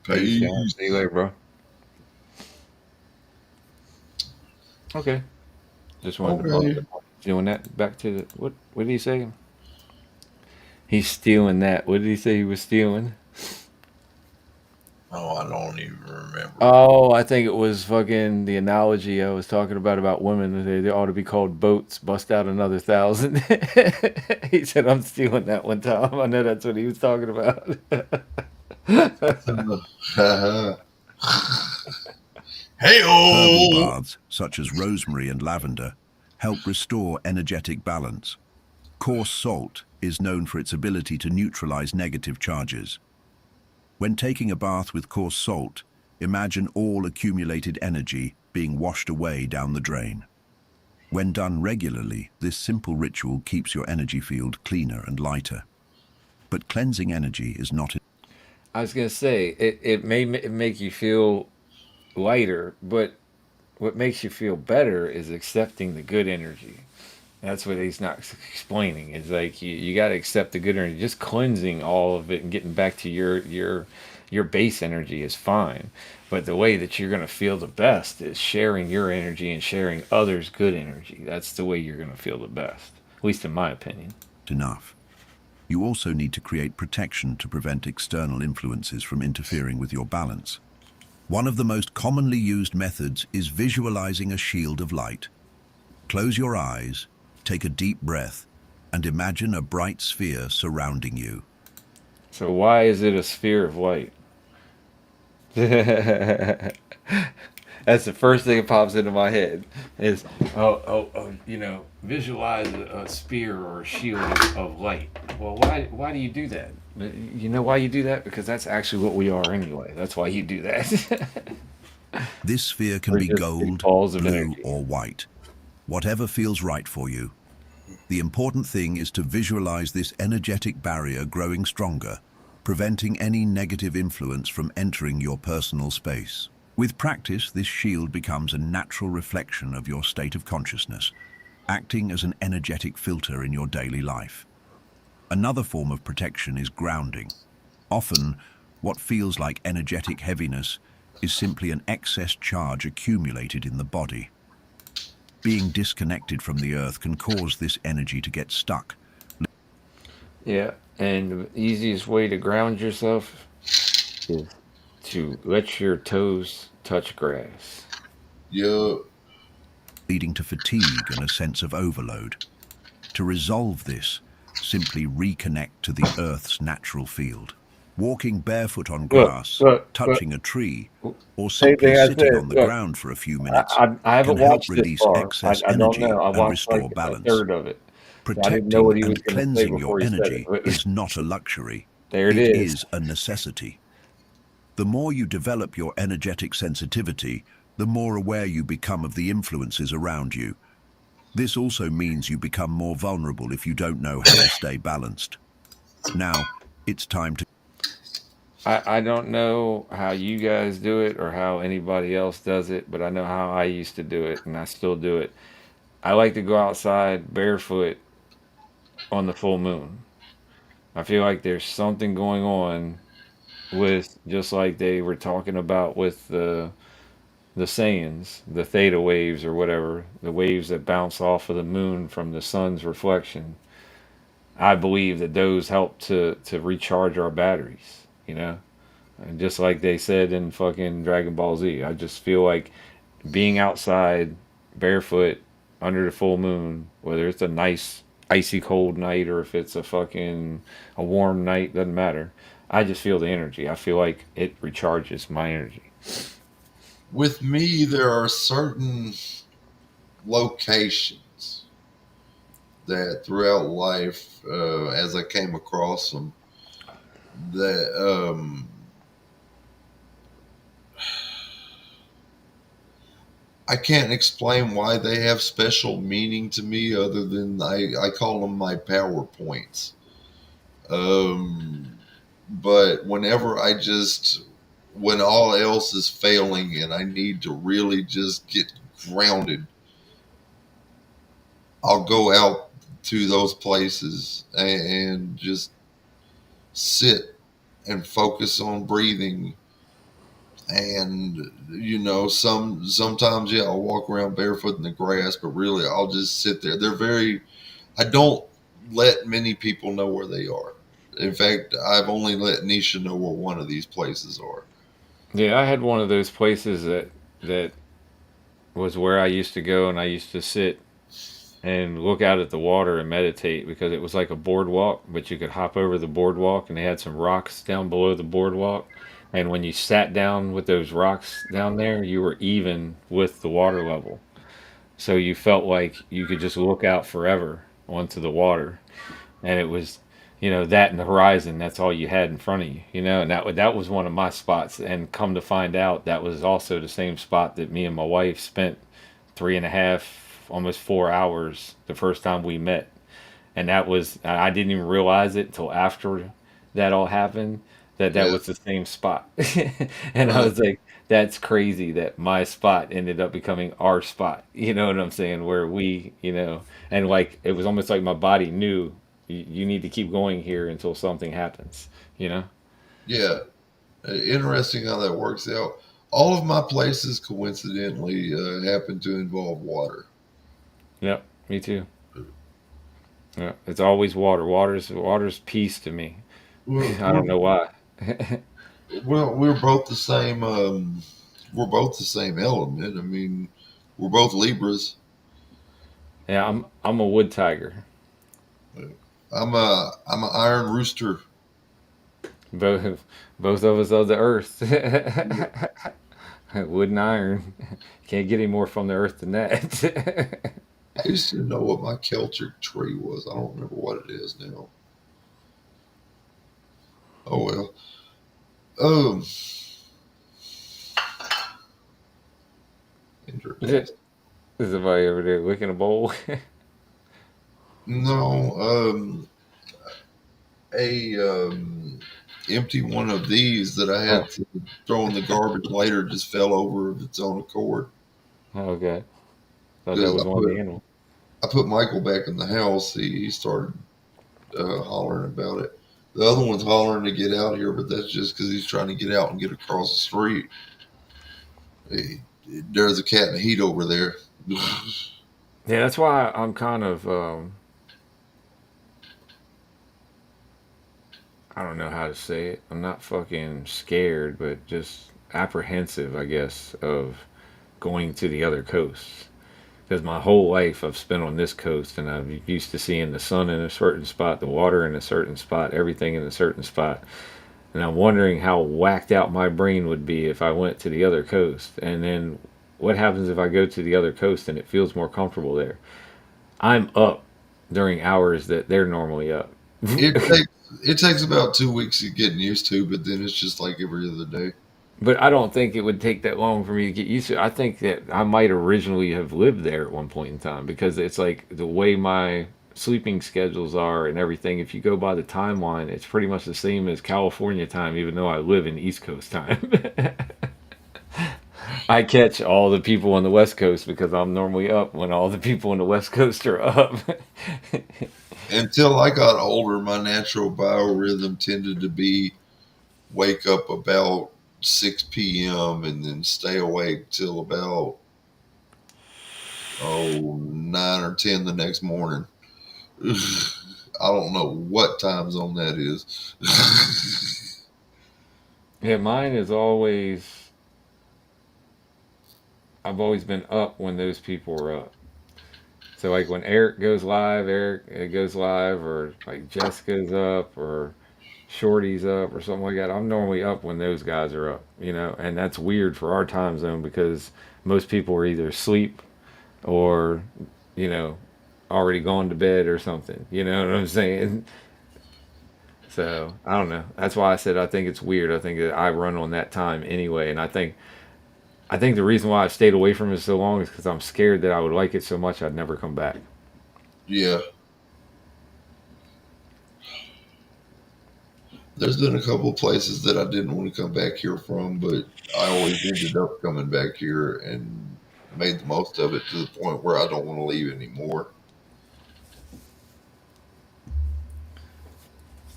Speaker 1: Peace, John.
Speaker 2: Peace.
Speaker 1: See you later, bro. Okay. Just wanted to bump
Speaker 2: Okay.
Speaker 1: it. Doing that back to the what? What did he say? He's stealing that. What did he say he was stealing?
Speaker 2: Oh, I don't even remember.
Speaker 1: Oh, I think it was fucking the analogy I was talking about women. They ought to be called boats. Bust out another 1,000. He said, "I'm stealing that one time." I know that's what he was talking about.
Speaker 3: Herbal
Speaker 2: Hey-oh!
Speaker 3: baths, such as rosemary and lavender, help restore energetic balance. Coarse salt is known for its ability to neutralize negative charges. When taking a bath with coarse salt, imagine all accumulated energy being washed away down the drain. When done regularly, this simple ritual keeps your energy field cleaner and lighter. But cleansing energy is not.
Speaker 1: I was gonna say it may make you feel lighter, but what makes you feel better is accepting the good energy. That's what he's not explaining. It's like you got to accept the good energy. Just cleansing all of it and getting back to your base energy is fine. But the way that you're going to feel the best is sharing your energy and sharing others' good energy. That's the way you're going to feel the best, at least in my opinion.
Speaker 3: Enough. You also need to create protection to prevent external influences from interfering with your balance. One of the most commonly used methods is visualizing a shield of light. Close your eyes, take a deep breath, and imagine a bright sphere surrounding you.
Speaker 1: So why is it a sphere of light? That's the first thing that pops into my head is visualize a spear or a shield of light. Well, why do you do that? You know why you do that? Because that's actually what we are anyway. That's why you do that.
Speaker 3: This sphere can
Speaker 1: We're
Speaker 3: be
Speaker 1: just big
Speaker 3: gold,
Speaker 1: balls of
Speaker 3: blue,
Speaker 1: energy.
Speaker 3: or white, whatever feels right for you. The important thing is to visualize this energetic barrier growing stronger, preventing any negative influence from entering your personal space. With practice, this shield becomes a natural reflection of your state of consciousness, acting as an energetic filter in your daily life. Another form of protection is grounding. Often, what feels like energetic heaviness is simply an excess charge accumulated in the body. Being disconnected from the earth can cause this energy to get stuck.
Speaker 1: Yeah, and the easiest way to ground yourself is to let your toes touch grass.
Speaker 2: Yeah.
Speaker 3: Leading to fatigue and a sense of overload. To resolve this, simply reconnect to the earth's natural field. Walking barefoot on grass,
Speaker 1: Look.
Speaker 3: touching a tree, or
Speaker 1: Same
Speaker 3: simply
Speaker 1: thing I
Speaker 3: sitting
Speaker 1: said.
Speaker 3: on the
Speaker 1: Look,
Speaker 3: ground for a few minutes
Speaker 1: I
Speaker 3: can
Speaker 1: haven't
Speaker 3: help
Speaker 1: watched this
Speaker 3: release
Speaker 1: far.
Speaker 3: excess
Speaker 1: I don't know.
Speaker 3: energy
Speaker 1: I
Speaker 3: and
Speaker 1: watched
Speaker 3: restore
Speaker 1: like a
Speaker 3: balance.
Speaker 1: third of it. So I didn't know
Speaker 3: Protecting
Speaker 1: what he was
Speaker 3: and
Speaker 1: going to say
Speaker 3: cleansing your
Speaker 1: before he said
Speaker 3: energy
Speaker 1: it.
Speaker 3: is not a luxury.
Speaker 1: There it
Speaker 3: It
Speaker 1: is.
Speaker 3: is a necessity. The more you develop your energetic sensitivity, the more aware you become of the influences around you. This also means you become more vulnerable if you don't know how to stay balanced. Now, it's time to
Speaker 1: I don't know how you guys do it or how anybody else does it, but I know how I used to do it and I still do it. I like to go outside barefoot on the full moon. I feel like there's something going on with, just like they were talking about with the Saiyans, the theta waves or whatever, the waves that bounce off of the moon from the sun's reflection. I believe that those help to recharge our batteries, you know? And just like they said in fucking Dragon Ball Z, I just feel like being outside barefoot under the full moon, whether it's a nice icy cold night or if it's a warm night, doesn't matter. I just feel the energy. I feel like it recharges my energy.
Speaker 2: With me, there are certain locations that throughout life, as I came across them, that I can't explain why they have special meaning to me other than I call them my power points. Um, but whenever when all else is failing and I need to really just get grounded, I'll go out to those places and just sit and focus on breathing. And sometimes, yeah, I'll walk around barefoot in the grass, but really I'll just sit there. I don't let many people know where they are. In fact, I've only let Nisha know where one of these places are.
Speaker 1: Yeah, I had one of those places that was where I used to go and I used to sit and look out at the water and meditate because it was like a boardwalk, but you could hop over the boardwalk and they had some rocks down below the boardwalk. And when you sat down with those rocks down there, you were even with the water level. So you felt like you could just look out forever onto the water. And it was, that and the horizon, that's all you had in front of you, and that was one of my spots. And come to find out, that was also the same spot that me and my wife spent 3.5, almost 4 hours the first time we met. And that was, I didn't even realize it until after that all happened, that
Speaker 2: Yeah.
Speaker 1: was the same spot. And I
Speaker 2: Uh,
Speaker 1: was like, that's crazy that my spot ended up becoming our spot. You know what I'm saying? Where and like it was almost like my body knew you need to keep going here until something happens, you know?
Speaker 2: yeah. Interesting how that works out. All of my places coincidentally happen to involve water.
Speaker 1: Yep, me too. Yeah, it's always water. Water's peace to me.
Speaker 2: Well,
Speaker 1: I don't know why.
Speaker 2: we're both the same. We're both the same element. I mean, we're both Libras.
Speaker 1: Yeah, I'm a wood tiger.
Speaker 2: I'm an iron rooster.
Speaker 1: Both of us of the earth. Wood and iron. Can't get any more from the earth than that.
Speaker 2: I used to know what my Celtic tree was. I don't remember what it is now. Oh well. Um,
Speaker 1: Is
Speaker 2: interesting.
Speaker 1: somebody over there licking a bowl?
Speaker 2: No, a empty one of these that I
Speaker 1: Oh,
Speaker 2: had to throw in the garbage later just fell over of its own accord
Speaker 1: okay. Thought that
Speaker 2: because
Speaker 1: was one of the animals.
Speaker 2: I put Michael back in the house. He started hollering about it. The other one's hollering to get out here, but that's just because he's trying to get out and get across the street. Hey, there's a cat in the heat over there.
Speaker 1: Yeah, that's why I'm kind of I don't know how to say it. I'm not fucking scared, but just apprehensive, I guess, of going to the other coast. Because my whole life I've spent on this coast and I'm used to seeing the sun in a certain spot, the water in a certain spot, everything in a certain spot. And I'm wondering how whacked out my brain would be if I went to the other coast. And then what happens if I go to the other coast and it feels more comfortable there? I'm up during hours that they're normally up.
Speaker 2: it takes it takes about 2 weeks of getting used to, but then it's just like every other day.
Speaker 1: But I don't think it would take that long for me to get used to it. I think that I might originally have lived there at one point in time because it's like the way my sleeping schedules are and everything. If you go by the timeline, it's pretty much the same as California time, even though I live in East Coast time. I catch all the people on the West Coast because I'm normally up when all the people on the West Coast are up.
Speaker 2: Until I got older, my natural biorhythm tended to be wake up about 6 p.m. and then stay awake till about 9 or 10 the next morning. I don't know what time zone that is.
Speaker 1: Yeah, mine is always, I've always been up when those people are up. So like when Eric goes live, or like Jessica's up, or Shorty's up, or something like that. I'm normally up when those guys are up, and that's weird for our time zone because most people are either asleep or, you know, already gone to bed or something. You know what I'm saying? So I don't know. That's why I said I think it's weird. I think that I run on that time anyway, and I think the reason why I stayed away from it so long is because I'm scared that I would like it so much I'd never come back.
Speaker 2: Yeah, there's been a couple of places that I didn't want to come back here from, but I always ended up coming back here and made the most of it to the point where I don't want to leave anymore.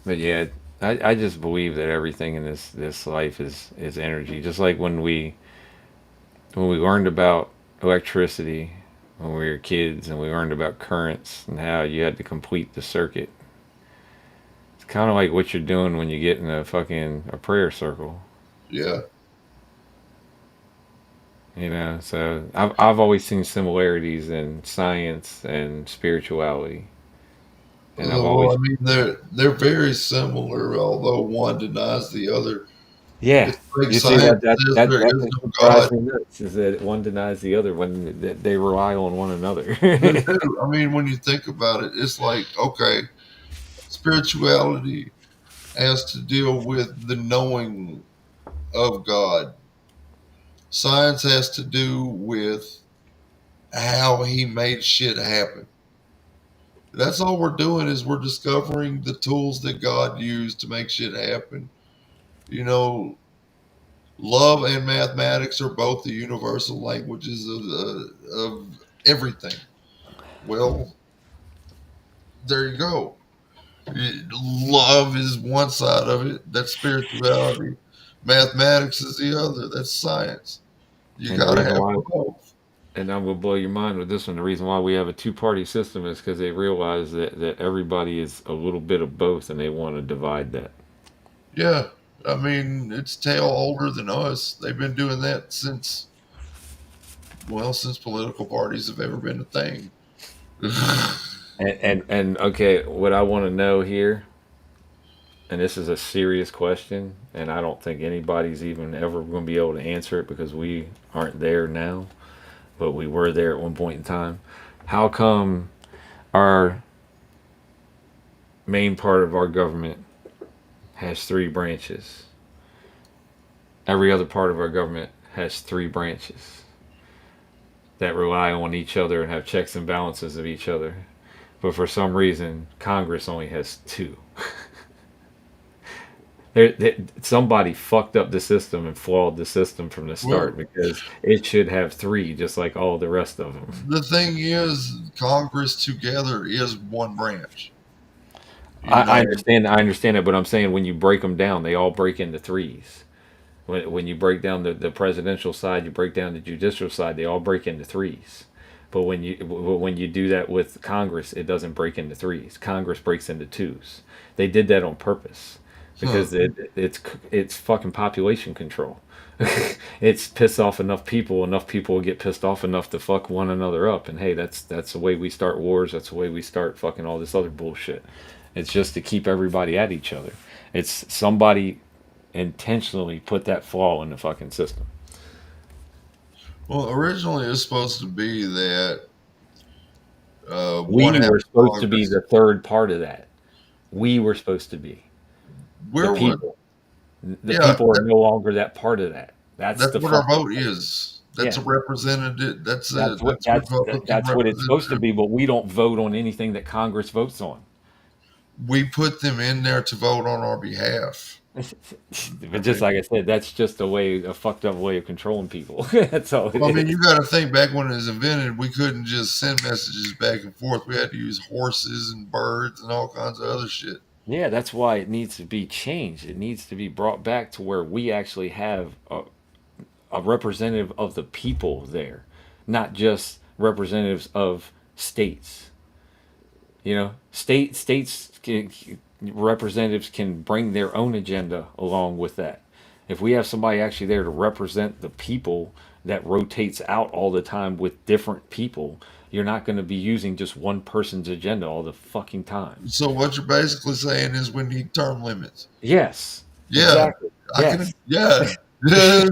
Speaker 1: But yeah, I just believe that everything in this life is energy. Just like when we learned about electricity when we were kids, and we learned about currents and how you had to complete the circuit. It's kind of like what you're doing when you get in a prayer circle.
Speaker 2: Yeah.
Speaker 1: So I've always seen similarities in science and spirituality, and I've
Speaker 2: Well,
Speaker 1: always
Speaker 2: I mean, they're very similar, although one denies the other.
Speaker 1: yeah.
Speaker 2: It's like
Speaker 1: You see
Speaker 2: science
Speaker 1: that that
Speaker 2: says
Speaker 1: that
Speaker 2: there
Speaker 1: that
Speaker 2: is
Speaker 1: thing
Speaker 2: no
Speaker 1: drives
Speaker 2: God.
Speaker 1: me nuts is that one denies the other when they rely on one another.
Speaker 2: They do. I mean, when you think about it, it's like, okay, spirituality has to deal with the knowing of God. Science has to do with how he made shit happen. That's all we're doing is we're discovering the tools that God used to make shit happen. You know, love and mathematics are both the universal languages of everything. Well, there you go. Love is one side of it. That's spirituality. Mathematics is the other. That's science. You
Speaker 1: and the
Speaker 2: got to
Speaker 1: reason
Speaker 2: have
Speaker 1: why
Speaker 2: both.
Speaker 1: And I'm gonna blow your mind with this one. The reason why we have a two-party system is because they realize that everybody is a little bit of both, and they want to divide that.
Speaker 2: Yeah. I mean, it's tail older than us. They've been doing that since, well, since political parties have ever been a thing.
Speaker 1: And okay, what I want to know here, and this is a serious question, and I don't think anybody's even ever going to be able to answer it because we aren't there now, but we were there at one point in time. How come our main part of our government has three branches? Every other part of our government has three branches that rely on each other and have checks and balances of each other. But for some reason, Congress only has two. Somebody fucked up the system and flawed the system from the start
Speaker 2: Well,
Speaker 1: because it should have three, just like all the rest of them.
Speaker 2: the thing is, Congress together is one branch. You
Speaker 1: I
Speaker 2: know,
Speaker 1: understand. I understand it, but I'm saying when you break them down, they all break into threes. When you break down the presidential side, you break down the judicial side, they all break into threes. But when you do that with Congress, it doesn't break into threes. Congress breaks into twos. They did that on purpose
Speaker 2: huh.
Speaker 1: because it's fucking population control. It's piss off enough people. Enough people will get pissed off enough to fuck one another up. And hey, that's the way we start wars. That's the way we start fucking all this other bullshit. It's just to keep everybody at each other. It's somebody intentionally put that flaw in the fucking system.
Speaker 2: Well, originally it was supposed to be that one
Speaker 1: We
Speaker 2: half
Speaker 1: were
Speaker 2: of
Speaker 1: supposed to be
Speaker 2: Congress.
Speaker 1: the third part of that. We were supposed to be the
Speaker 2: Where would
Speaker 1: people. The
Speaker 2: Yeah,
Speaker 1: people are no longer that part of that. That's
Speaker 2: that's
Speaker 1: the
Speaker 2: what our
Speaker 1: fucking
Speaker 2: vote is. That's
Speaker 1: yeah.
Speaker 2: a representative.
Speaker 1: That's what
Speaker 2: That's Republican
Speaker 1: that's what it's supposed to
Speaker 2: representative.
Speaker 1: be. But we don't vote on anything that Congress votes on.
Speaker 2: We put them in there to vote on our behalf. I
Speaker 1: But just
Speaker 2: mean,
Speaker 1: like I said, that's just a fucked up way of controlling people. That's all it
Speaker 2: well, I mean,
Speaker 1: is.
Speaker 2: you got to think back when it was invented, we couldn't just send messages back and forth. We had to use horses and birds and all kinds of other shit.
Speaker 1: Yeah, that's why it needs to be changed. It needs to be brought back to where we actually have a representative of the people there, not just representatives of states. Representatives can bring their own agenda along with that. If we have somebody actually there to represent the people that rotates out all the time with different people, you're not going to be using just one person's agenda all the fucking time.
Speaker 2: So what you're basically saying is we need term limits.
Speaker 1: Yes,
Speaker 2: Yeah,
Speaker 1: exactly.
Speaker 2: I can.
Speaker 1: Yes.
Speaker 2: Yeah.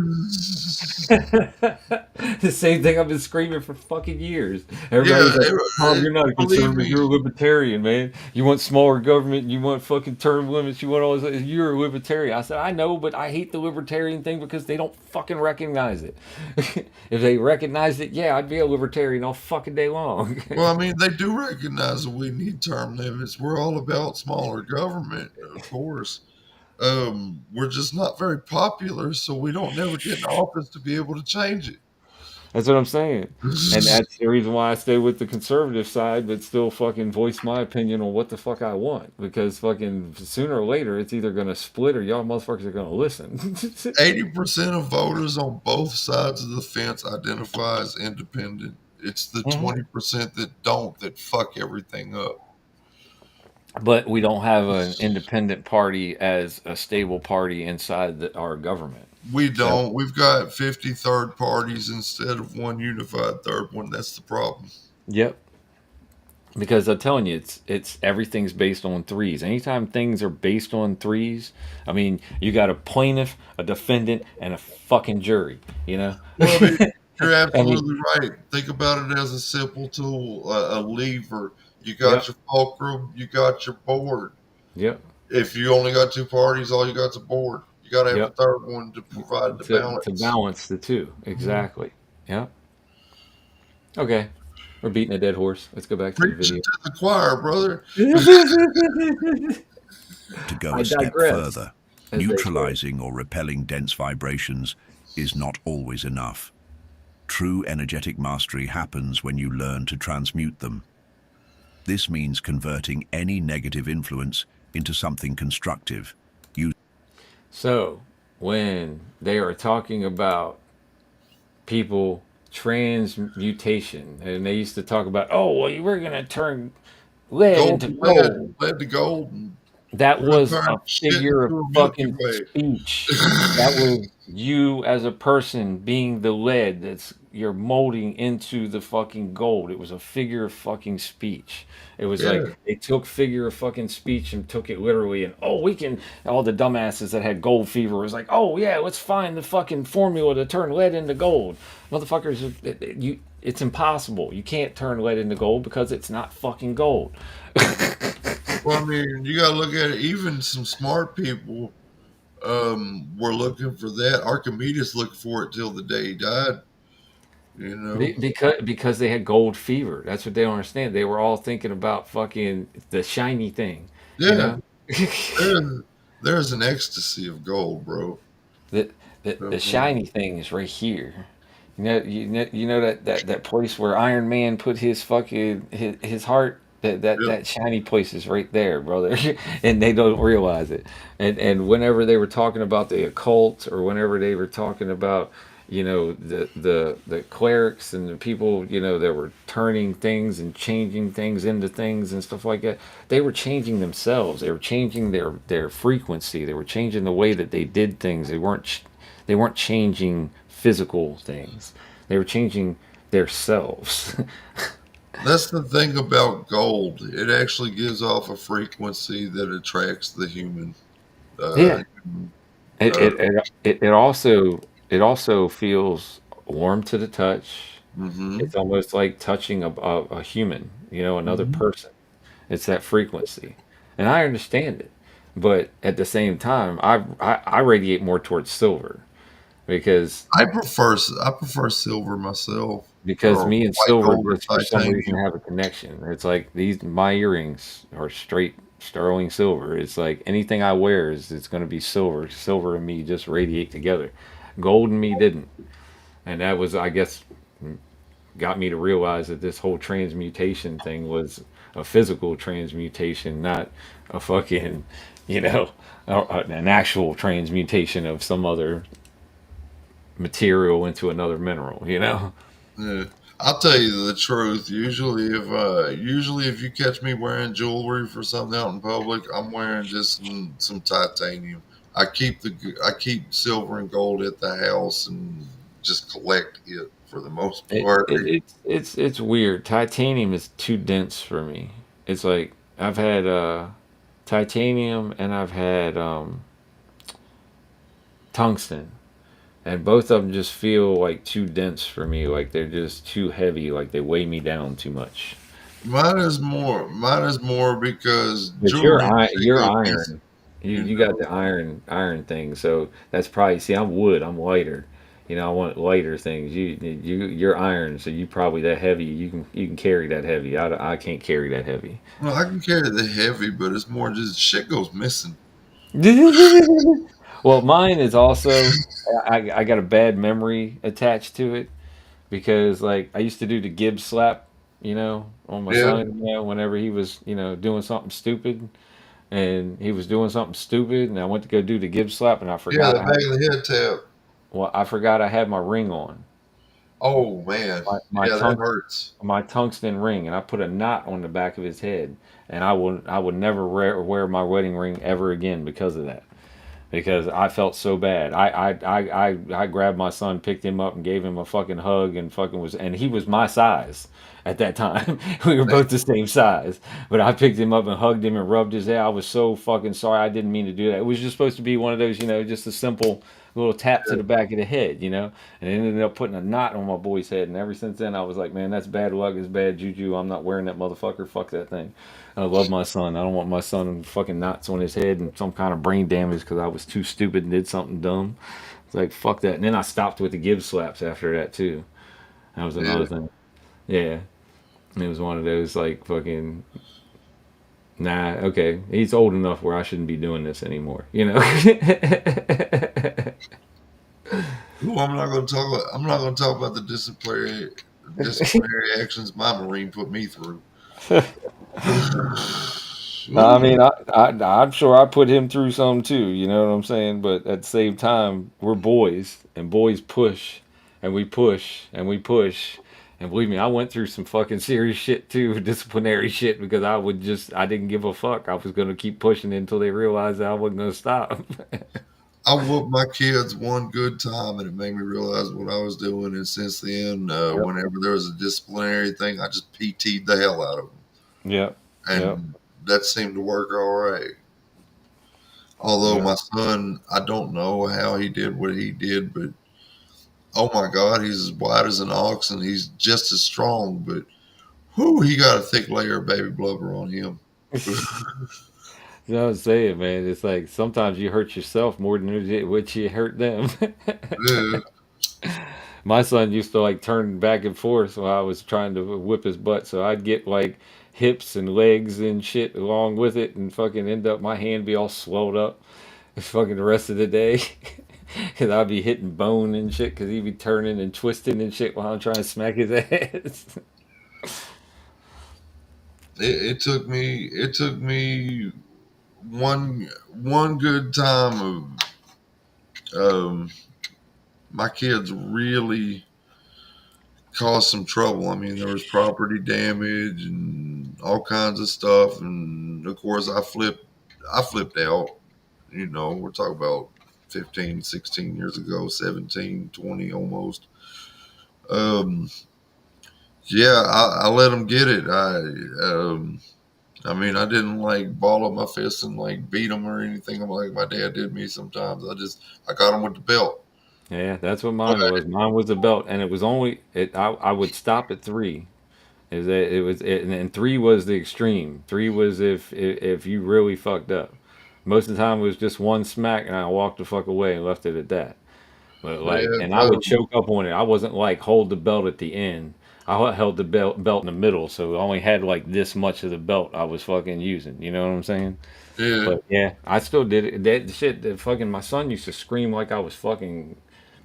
Speaker 1: The same thing I've been screaming for fucking years.
Speaker 2: Yeah,
Speaker 1: Everybody's like, Tom, you're not a
Speaker 2: believe
Speaker 1: conservative,
Speaker 2: me.
Speaker 1: you're a libertarian, man. You want smaller government, you want fucking term limits, you want all this. You're a libertarian. I said, I know, but I hate the libertarian thing because they don't fucking recognize it. If they recognized it, yeah, I'd be a libertarian all fucking day long.
Speaker 2: Well, I mean, they do recognize that we need term limits. We're all about smaller government, of course. We're just not very popular, so we don't never get in office to be able to change it.
Speaker 1: That's what I'm saying. And that's the reason why I stay with the conservative side, but still fucking voice my opinion on what the fuck I want. Because fucking sooner or later, it's either going to split or y'all motherfuckers are going to listen.
Speaker 2: 80% of voters on both sides of the fence identify as independent. It's the
Speaker 1: Mhm.
Speaker 2: 20% that don't that fuck everything up.
Speaker 1: But we don't have an independent party as a stable party inside our government.
Speaker 2: We
Speaker 1: So,
Speaker 2: don't. We've got 50 third parties instead of one unified third one. That's the problem.
Speaker 1: yep. Because I'm telling you, it's everything's based on threes. Anytime things are based on threes, I mean, you got a plaintiff, a defendant, and a fucking jury. You know,
Speaker 2: Well, I mean, you're
Speaker 1: I mean,
Speaker 2: absolutely right. Think about it as a simple tool, a lever. You got
Speaker 1: yep,
Speaker 2: your fulcrum, you got your board.
Speaker 1: yep,
Speaker 2: If you only got two parties, all you got's a board. You got to have a
Speaker 1: yep.
Speaker 2: third one to provide the
Speaker 1: To
Speaker 2: balance.
Speaker 1: balance the two.
Speaker 2: Mhm.
Speaker 1: Exactly. Yep. Okay. We're beating a dead horse. Let's go back to the
Speaker 2: Preaching
Speaker 1: video.
Speaker 2: to the choir, brother.
Speaker 3: To go
Speaker 1: I
Speaker 3: a step
Speaker 1: digress,
Speaker 3: further,
Speaker 1: as they say.
Speaker 3: neutralizing or repelling dense vibrations is not always enough. True energetic mastery happens when you learn to transmute them. This means converting any negative influence into something constructive.
Speaker 1: So, when they are talking about people transmutation, and they used to talk about, oh, well, we're going to turn lead
Speaker 2: Gold
Speaker 1: into
Speaker 2: to lead,
Speaker 1: gold.
Speaker 2: lead to gold, and
Speaker 1: That
Speaker 2: we're gonna
Speaker 1: was a
Speaker 2: turn shit
Speaker 1: figure of
Speaker 2: into a Milky
Speaker 1: fucking
Speaker 2: Way.
Speaker 1: speech. That was you as a person being the lead that's you're molding into the fucking gold. It was a figure of fucking speech. It was like
Speaker 2: Yeah,
Speaker 1: they took figure of fucking speech and took it literally and oh we can all the dumbasses that had gold fever was like, oh yeah, let's find the fucking formula to turn lead into gold. Motherfuckers it's impossible. You can't turn lead into gold because it's not fucking gold.
Speaker 2: well, I mean, you got to look at it. Even some smart people were looking for that. Archimedes looked for it till the day he died. You know.
Speaker 1: Because they had gold fever. That's what they don't understand. They were all thinking about fucking the shiny thing, you
Speaker 2: Yeah,
Speaker 1: know.
Speaker 2: there's there's an ecstasy of gold, bro.
Speaker 1: the, the
Speaker 2: Mhm.
Speaker 1: shiny thing is right here. You know that place where Iron Man put his fucking his heart.
Speaker 2: Yep.
Speaker 1: That shiny place is right there, brother, and they don't realize it. And whenever they were talking about the occult, or whenever they were talking about, the clerics and the people, that were turning things and changing things into things and stuff like that, they were changing themselves. They were changing their frequency. They were changing the way that they did things. They weren't changing physical things. They were changing their selves.
Speaker 2: That's the thing about gold. It actually gives off a frequency that attracts the human. Uh,
Speaker 1: Yeah. It
Speaker 2: uh,
Speaker 1: it it also feels warm to the touch.
Speaker 2: hmm
Speaker 1: It's almost like touching a human, another
Speaker 2: hmm
Speaker 1: person. It's that frequency, and I understand it. But at the same time, I radiate more towards silver because
Speaker 2: I prefer silver myself, or
Speaker 1: me and
Speaker 2: white
Speaker 1: silver
Speaker 2: gold or
Speaker 1: just for some reason
Speaker 2: titanium.
Speaker 1: have a connection. It's like these my earrings are straight sterling silver. It's like anything I wear is it's going to be silver. Silver and me just radiate together. Gold and me didn't, and that was I guess got me to realize that this whole transmutation thing was a physical transmutation, not a fucking, you know, an actual transmutation of some other material into another mineral, you know?
Speaker 2: Yeah. I'll tell you the truth. Usually if you catch me wearing jewelry for something out in public, I'm wearing just some titanium. I keep silver and gold at the house and just collect it for the most part.
Speaker 1: It's weird. Titanium is too dense for me. It's like I've had titanium and I've had tungsten, and both of them just feel like too dense for me. Like they're just too heavy. Like they weigh me down too much.
Speaker 2: Mine is more because
Speaker 1: But
Speaker 2: jewelry can
Speaker 1: you're
Speaker 2: go decent,
Speaker 1: iron.
Speaker 2: you
Speaker 1: You got
Speaker 2: know.
Speaker 1: the iron thing. So that's probably see. I'm wood. I'm lighter. You know, I want lighter things. You're iron. So you probably that heavy. You can carry that heavy. I can't carry that heavy.
Speaker 2: Well, I can carry the heavy, but it's more just shit goes missing.
Speaker 1: Well, mine is also I got a bad memory attached to it because like I used to do the Gibbs slap, on my
Speaker 2: Yeah,
Speaker 1: son, whenever he was, doing something stupid and he was doing something stupid and I went to go do the Gibbs slap and
Speaker 2: yeah, the back of the head tap.
Speaker 1: I forgot I had my ring on.
Speaker 2: Oh man,
Speaker 1: My my
Speaker 2: yeah, that
Speaker 1: tung
Speaker 2: hurts.
Speaker 1: my tungsten ring and I put a knot on the back of his head and I would never wear my wedding ring ever again because of that. Because I felt so bad. I grabbed my son, picked him up, and gave him a fucking hug, and fucking and he was my size at that time. We were both the same size, but I picked him up and hugged him and rubbed his head. I was so fucking sorry. I didn't mean to do that. It was just supposed to be one of those, just a simple little tap to the back of the head, and it ended up putting a knot on my boy's head. And ever since then, I was like, man, that's bad luck. It's bad juju. I'm not wearing that motherfucker. Fuck that thing. I love my son. I don't want my son fucking knots on his head and some kind of brain damage because I was too stupid and did something dumb. It's like fuck that. And then I stopped with the Gibbs slaps after that too. That was
Speaker 2: Yeah,
Speaker 1: another thing. Yeah, and it was one of those like fucking nah. Okay, he's old enough where I shouldn't be doing this anymore.
Speaker 2: ooh, I'm not going to talk about the disciplinary actions my Marine put me through.
Speaker 1: I
Speaker 2: Ooh,
Speaker 1: mean, I'm sure I put him through some too. You know what I'm saying? But at the same time, we're boys, and boys push, and we push, and we push. And believe me, I went through some fucking serious shit too, disciplinary shit, because I didn't give a fuck. I was gonna keep pushing until they realized that I wasn't gonna stop.
Speaker 2: I whooped my kids one good time, and it made me realize what I was doing. And since then,
Speaker 1: Yep.
Speaker 2: whenever there was a disciplinary thing, I just PT'd the hell out of them,
Speaker 1: Yep. Yep.
Speaker 2: and that seemed to work all right. Although
Speaker 1: Yep.
Speaker 2: my son, I don't know how he did what he did, but oh my God, he's as white as an ox, and he's just as strong. But whoo, he got a thick layer of baby blubber on him.
Speaker 1: You know what I'm saying, man? It's like sometimes you hurt yourself more than what you hurt them.
Speaker 2: Yeah,
Speaker 1: My son used to like turn back and forth while I was trying to whip his butt, so I'd get like hips and legs and shit along with it, and fucking end up my hand be all swelled up, fucking the rest of the day, because I'd be hitting bone and shit, because he'd be turning and twisting and shit while I'm trying to smack his ass.
Speaker 2: it took me one good time of my kids really caused some trouble. I mean, there was property damage and all kinds of stuff, and of course, I flipped out. We're talking about 15, 16 years ago, 17, 20 almost. Um, yeah, I let them get it. I mean, I didn't like ball up my fist and like beat them or anything. I'm like my dad did me sometimes. I got him with the belt.
Speaker 1: Yeah, that's what
Speaker 2: But
Speaker 1: mine was. Mine was a belt, and it was only I would stop at three. Is that it was and three was the extreme. Three was if you really fucked up. Most of the time it was just one smack, and I walked the fuck away and left it at that. But like,
Speaker 2: Yeah,
Speaker 1: and I would choke up on it. I wasn't like hold the belt at the end. I held the belt in the middle, so I only had like this much of the belt I was fucking using. You know what I'm saying?
Speaker 2: yeah,
Speaker 1: But yeah, I still did it. That shit, that fucking my son used to scream like I was fucking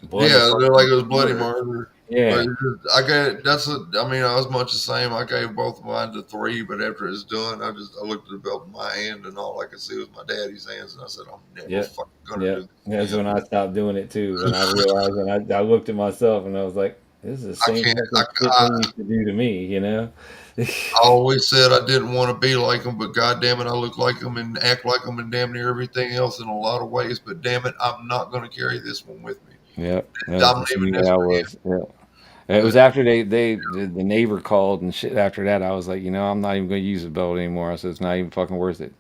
Speaker 1: blood to
Speaker 2: yeah. They're like
Speaker 1: fucking
Speaker 2: it was bloody
Speaker 1: murder.
Speaker 2: murder. But
Speaker 1: Yeah,
Speaker 2: I gave that's a. I mean, I was much the same. I gave both of mine to 3, but after it's done, I looked at the belt in my hand, and all I could see was my daddy's hands, and I said, I'm never
Speaker 1: yeah,
Speaker 2: fucking gonna
Speaker 1: yeah.
Speaker 2: do
Speaker 1: That's
Speaker 2: this
Speaker 1: when I stopped doing it too. When I
Speaker 2: again.
Speaker 1: realized, and I looked at myself, and I was like, "This is the
Speaker 2: I
Speaker 1: same
Speaker 2: can't.
Speaker 1: fucking shit they used to do to me," you know?
Speaker 2: I always said I didn't want to be like them, but god damn it, I look like them and act like them and damn near everything else in a lot of ways. But damn it, I'm not going to carry this one with me.
Speaker 1: Yeah, that's
Speaker 2: I'm
Speaker 1: the
Speaker 2: leaving
Speaker 1: same way
Speaker 2: this
Speaker 1: I
Speaker 2: for
Speaker 1: was. Yeah. It
Speaker 2: him.
Speaker 1: was after the neighbor called and shit. After that, I was like, I'm not even going to use the belt anymore. I said it's not even fucking worth it.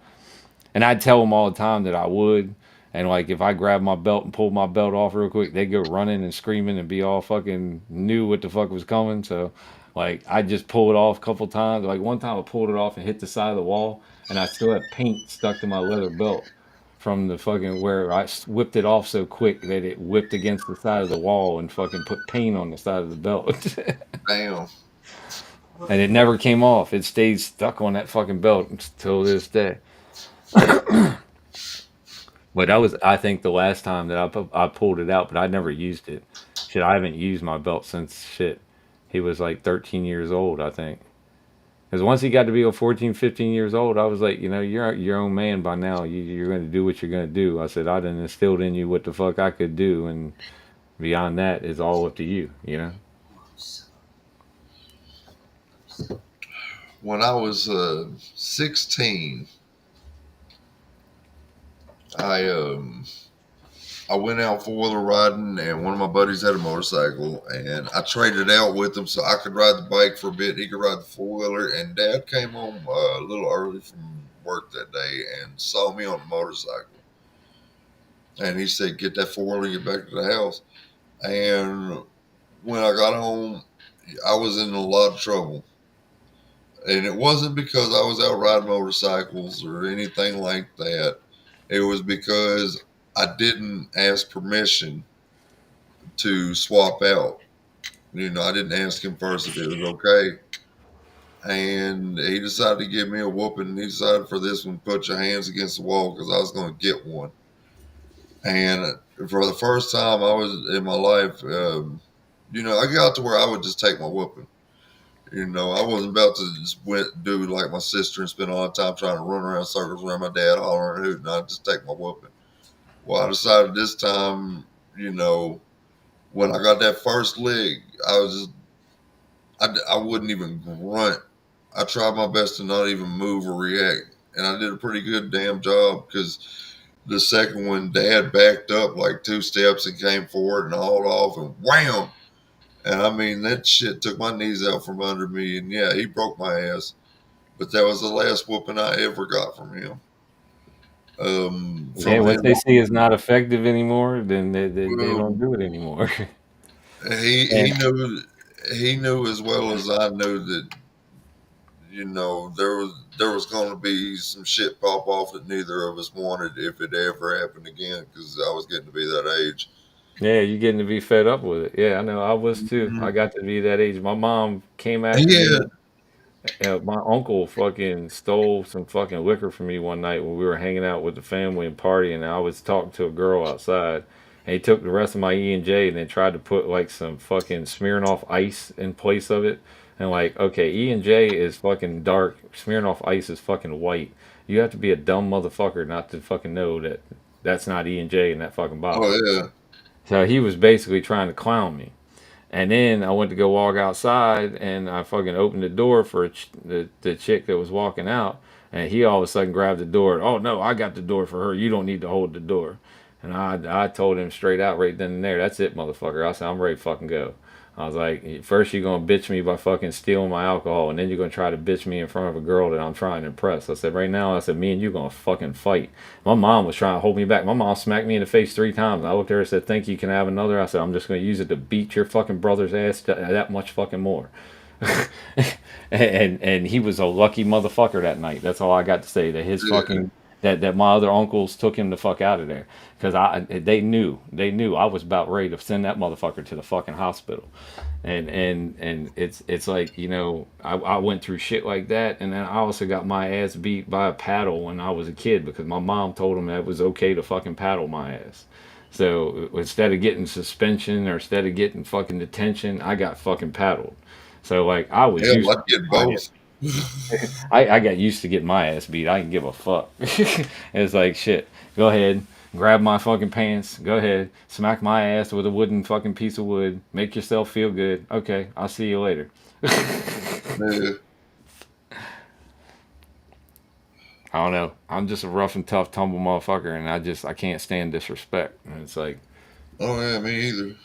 Speaker 1: And I'd tell them all the time that I would. And like if I grabbed my belt and pulled my belt off real quick, they'd go running and screaming and be all fucking knew what the fuck was coming. So like I just pull it off a couple times. Like one time I pulled it off and hit the side of the wall, and I still had paint stuck to my leather belt from the fucking where whipped it off so quick that it whipped against the side of the wall and fucking put paint on the side of the belt.
Speaker 2: Damn.
Speaker 1: And it never came off. It stayed stuck on that fucking belt until this day. But that was, I think, the last time that I pulled it out, but I never used it. Shit, I haven't used my belt since shit. He was like 13 years old, I think. Because once he got to be 14, 15 years old, I was like, you're your own man by now. You're going to do what you're going to do. I said, I done instilled in you what the fuck I could do. And beyond that is all up to you.
Speaker 2: When I was 16, I um I went out four wheeler riding, and one of my buddies had a motorcycle, and I traded out with him so I could ride the bike for a bit. He could ride the four wheeler, and Dad came home a little early from work that day and saw me on the motorcycle, and he said, "Get that four wheeler, get back to the house." And when I got home, I was in a lot of trouble, and it wasn't because I was out riding motorcycles or anything like that. It was because I didn't ask permission to swap out. I didn't ask him first if it was okay. And he decided to give me a whooping. He decided for this one, put your hands against the wall because I was going to get one. And for the first time I was in my life, I got to where I would just take my whooping. I wasn't about to just do like my sister and spend all the time trying to run around circles around my dad, hollering and hooting. I'd just take my whooping. Well, I decided this time, when I got that first leg, I was just I wouldn't even grunt. I tried my best to not even move or react, and I did a pretty good damn job because the second one, Dad backed up like 2 steps and came forward and hauled off and wham! And I mean that shit took my knees out from under me, and yeah, he broke my ass. But that was the last whooping I ever got from him.
Speaker 1: Yeah,
Speaker 2: From
Speaker 1: once
Speaker 2: then
Speaker 1: they see
Speaker 2: on,
Speaker 1: it's not effective anymore, then they
Speaker 2: well,
Speaker 1: don't do it anymore.
Speaker 2: he he
Speaker 1: And
Speaker 2: knew he knew as well as I knew that there was going to be some shit pop off that neither of us wanted if it ever happened again because I was getting to be that age.
Speaker 1: yeah, you're getting to be fed up with it. Yeah, I know. I was too.
Speaker 2: Mhm.
Speaker 1: I got to be that age. My mom came after
Speaker 2: Yeah,
Speaker 1: me. My uncle fucking stole some fucking liquor from me one night when we were hanging out with the family and partying. And I was talking to a girl outside, and he took the rest of my E&J and then tried to put like some fucking Smirnoff Ice in place of it. And like, okay, E&J is fucking dark. Smirnoff Ice is fucking white. You have to be a dumb motherfucker not to fucking know that that's not E&J in that fucking bottle.
Speaker 2: oh yeah,
Speaker 1: So he was basically trying to clown me. And then I went to go walk outside, and I fucking opened the door for the chick that was walking out, and he all of a sudden grabbed the door. Oh no, I got the door for her. You don't need to hold the door. And I told him straight out right then and there, that's it, motherfucker. I said I'm ready to fucking go. I was like, first you're gonna bitch me by fucking stealing my alcohol, and then you're gonna try to bitch me in front of a girl that I'm trying to impress. I said, right now, I said, me and you gonna fucking fight. My mom was trying to hold me back. My mom smacked me in the face 3 times. I looked at her and said, thank you, can I have another? I said, I'm just gonna use it to beat your fucking brother's ass that much fucking more. and he was a lucky motherfucker that night. That's all I got to say. That his
Speaker 2: yeah.
Speaker 1: fucking that my other uncles took him the fuck out of there because they knew I was about ready to send that motherfucker to the fucking hospital, and it's like I went through shit like that, and then I also got my ass beat by a paddle when I was a kid because my mom told him that it was okay to fucking paddle my ass. So instead of getting suspension or instead of getting fucking detention, I got fucking paddled. So like I was
Speaker 2: Hell,
Speaker 1: used
Speaker 2: I'd
Speaker 1: to
Speaker 2: get
Speaker 1: my
Speaker 2: both.
Speaker 1: I got used to getting my ass beat. I didn't give a fuck. It's like shit. Go ahead, grab my fucking pants. Go ahead, smack my ass with a wooden fucking piece of wood. Make yourself feel good. Okay, I'll see you later.
Speaker 2: Yeah.
Speaker 1: I don't know. I'm just a rough and tough tumble motherfucker, and I can't stand disrespect. And it's like
Speaker 2: Oh yeah, me either.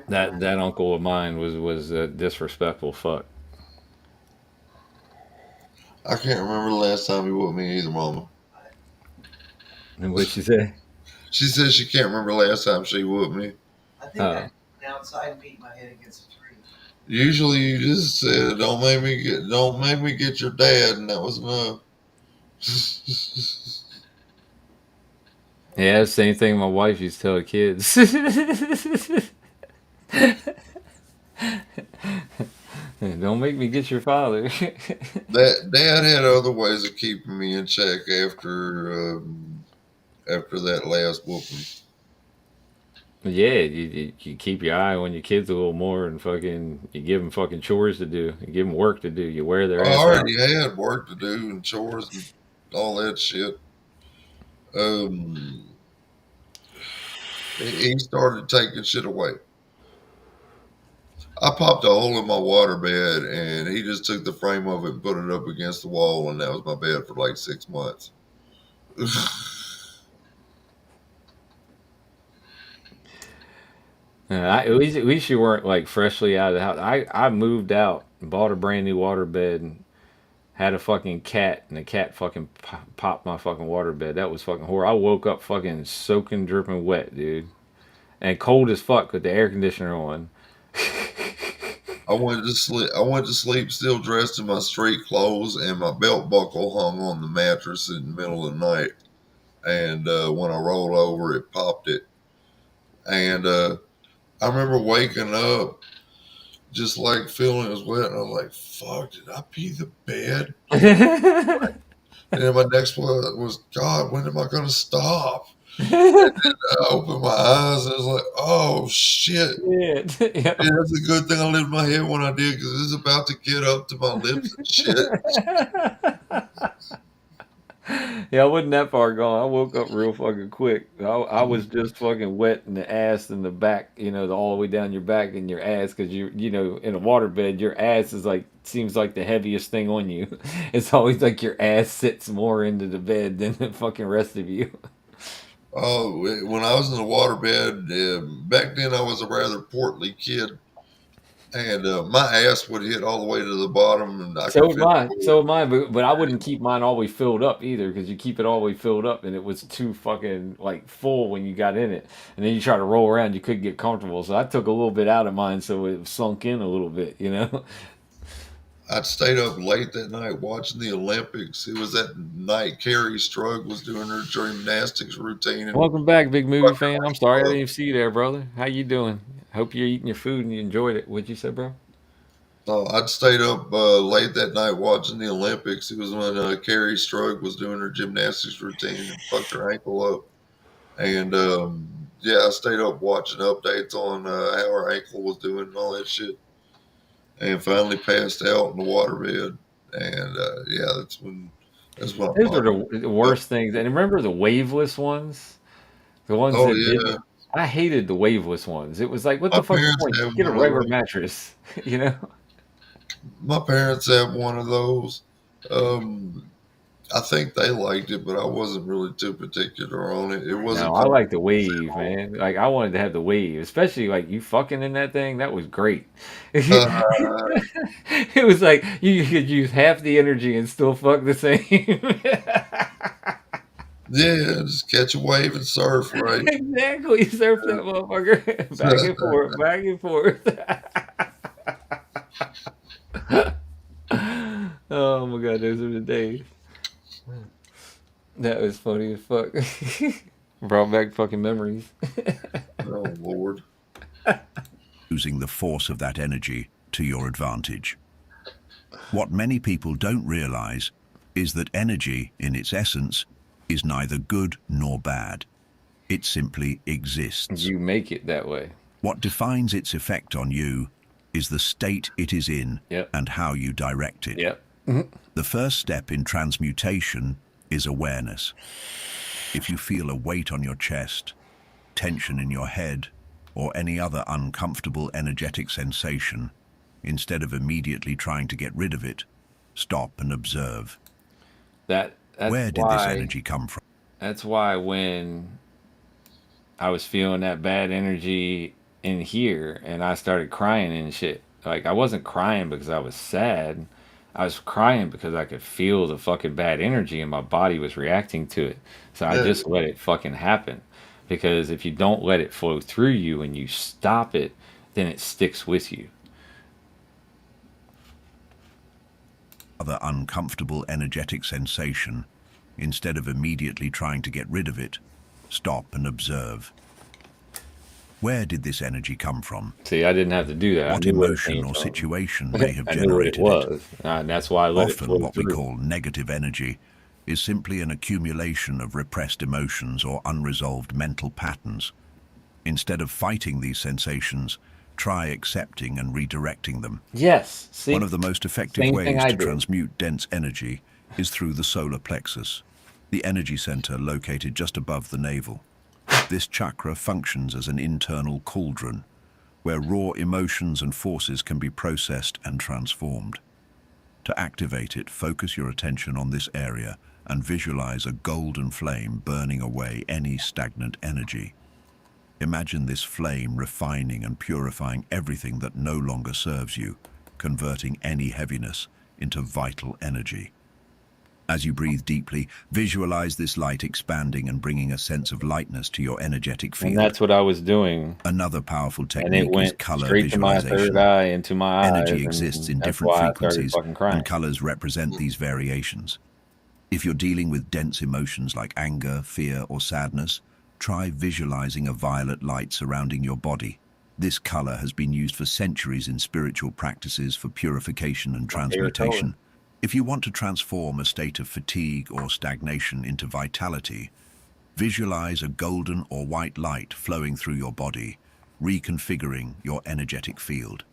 Speaker 1: that uncle of mine was a disrespectful fuck.
Speaker 2: I can't remember the last time you whooped me either, Mama.
Speaker 1: And what she say?
Speaker 2: She says she can't remember the last time she whooped me.
Speaker 1: Uh,
Speaker 2: Usually you just said, don't make me get your dad," and that was enough.
Speaker 1: yeah, same thing my wife used to tell the kids. Don't make me get your father.
Speaker 2: That dad had other ways of keeping me in check after that last whooping.
Speaker 1: Yeah, you keep your eye on your kids a little more and fucking you give them fucking chores to do. You give them work to do. You wear their
Speaker 2: I
Speaker 1: ass out.
Speaker 2: already had work to do and chores and all that shit. Um, he started taking shit away. I popped a hole in my water bed, and he just took the frame of it and put it up against the wall, and that was my bed for like 6 months.
Speaker 1: At least you weren't like freshly out of the house. I moved out, bought a brand new water bed, and had a fucking cat, and the cat fucking popped my fucking water bed. That was fucking horrible. I woke up fucking soaking, dripping wet, dude, and cold as fuck with the air conditioner on.
Speaker 2: I went to sleep. I went to sleep still dressed in my street clothes, and my belt buckle hung on the mattress in the middle of the night. And when I rolled over, it popped it. And I remember waking up just like feeling it was wet, and I was like, "Fuck! Did I pee the bed?" And then my next one was, "God, when am I gonna stop?" I opened my eyes, and I was like, "Oh shit!"
Speaker 1: Yeah.
Speaker 2: Yeah, that's a good thing I lifted my head when I did because it's about to get up to my lips and shit.
Speaker 1: Yeah, I wasn't that far gone. I woke up real fucking quick. I was just fucking wet in the ass and the back, all the way down your back and your ass, because in a waterbed, your ass is like seems like the heaviest thing on you. It's always like your ass sits more into the bed than the fucking rest of you.
Speaker 2: Oh, when I was in the waterbed, back then I was a rather portly kid, and my ass would hit all the way to the bottom, and I
Speaker 1: So
Speaker 2: could
Speaker 1: would
Speaker 2: fit.
Speaker 1: mine. So would mine. But I wouldn't keep mine all the way filled up either, because you keep it all the way filled up, and it was too fucking like full when you got in it, and then you try to roll around, you couldn't get comfortable. So I took a little bit out of mine, so it sunk in a little bit.
Speaker 2: I'd stayed up late that night watching the Olympics. It was that night Carrie Strug was doing her gymnastics routine, and
Speaker 1: Welcome back, big movie fan. I'm sorry I didn't even see you there, brother. How you doing? Hope you're eating your food and you enjoyed it. What'd you say, bro?
Speaker 2: I'd stayed up late that night watching the Olympics. It was when Carrie Strug was doing her gymnastics routine and fucked her ankle up. And yeah, I stayed up watching updates on how her ankle was doing and all that shit. And finally passed out in the waterbed. And yeah, that's when I
Speaker 1: Those are
Speaker 2: popped
Speaker 1: the
Speaker 2: up.
Speaker 1: worst things. And remember the waveless ones? The ones
Speaker 2: Oh
Speaker 1: that
Speaker 2: yeah,
Speaker 1: didn't. I hated the waveless ones. It was like, what
Speaker 2: my
Speaker 1: the fuck's the
Speaker 2: parents
Speaker 1: point?
Speaker 2: have
Speaker 1: Just get a
Speaker 2: one of
Speaker 1: regular
Speaker 2: those.
Speaker 1: mattress, you know?
Speaker 2: My parents have one of those. Um, I think they liked it, but I wasn't really too particular on it. It
Speaker 1: No,
Speaker 2: wasn't
Speaker 1: I like the
Speaker 2: comfortable
Speaker 1: wave, man. Like I wanted to have the wave, especially like you fucking in that thing. That was great.
Speaker 2: at
Speaker 1: It was like you could use half the energy and still fuck the same.
Speaker 2: Yeah, just catch a wave and surf, right?
Speaker 1: Exactly, surf that motherfucker back and forth, back and forth. Oh my god, those are the days. That was funny as fuck. Brought back fucking memories.
Speaker 2: Oh Lord.
Speaker 3: Using the force of that energy to your advantage. What many people don't realize is that energy, in its essence, is neither good nor bad. It simply exists.
Speaker 1: You make it that way.
Speaker 3: What defines its effect on you is the state it is in
Speaker 1: Yep.
Speaker 3: and how you direct it.
Speaker 1: Yep.
Speaker 3: The first step in transmutation is awareness. If you feel a weight on your chest, tension in your head, or any other uncomfortable energetic sensation, instead of immediately trying to get rid of it, stop and observe.
Speaker 1: That's
Speaker 3: Where did this energy come from?
Speaker 1: That's why when I was feeling that bad energy in here and I started crying and shit, like I wasn't crying because I was sad. I was crying because I could feel the fucking bad energy and my body was reacting to it. So I
Speaker 2: Yeah.
Speaker 1: just let it fucking happen. Because if you don't let it flow through you and you stop it, then it sticks with you.
Speaker 3: Other uncomfortable energetic sensation, instead of immediately trying to get rid of it, stop and observe. Where did this energy come from?
Speaker 1: See, I didn't have to do that.
Speaker 3: What
Speaker 1: I knew where it
Speaker 3: emotion
Speaker 1: came
Speaker 3: or
Speaker 1: from.
Speaker 3: situation may have
Speaker 1: I knew what it
Speaker 3: generated it?
Speaker 1: was. And that's why I let it
Speaker 3: Often
Speaker 1: flow
Speaker 3: what we
Speaker 1: through.
Speaker 3: call negative energy is simply an accumulation of repressed emotions or unresolved mental patterns. Instead of fighting these sensations, try accepting and redirecting them.
Speaker 1: Yes. See,
Speaker 3: One of the most effective
Speaker 1: same thing
Speaker 3: ways
Speaker 1: I
Speaker 3: to
Speaker 1: did.
Speaker 3: transmute dense energy is through the solar plexus, the energy center located just above the navel. This chakra functions as an internal cauldron, where raw emotions and forces can be processed and transformed. To activate it, focus your attention on this area and visualize a golden flame burning away any stagnant energy. Imagine this flame refining and purifying everything that no longer serves you, converting any heaviness into vital energy. As you breathe deeply, visualize this light expanding and bringing a sense of lightness to your energetic
Speaker 1: And
Speaker 3: field.
Speaker 1: that's what I was doing.
Speaker 3: Another powerful
Speaker 1: And it
Speaker 3: technique is
Speaker 1: went
Speaker 3: color
Speaker 1: straight to my third
Speaker 3: visualization.
Speaker 1: eye, into my eyes.
Speaker 3: Energy exists in
Speaker 1: And that's
Speaker 3: different
Speaker 1: why I started
Speaker 3: frequencies,
Speaker 1: fucking crying.
Speaker 3: and colors represent these variations. If you're dealing with dense emotions like anger, fear, or sadness, try visualizing a violet light surrounding your body. This color has been used for centuries in spiritual practices for purification and
Speaker 1: My favorite color.
Speaker 3: transmutation. If you want to transform a state of fatigue or stagnation into vitality, visualize a golden or white light flowing through your body, reconfiguring your energetic field.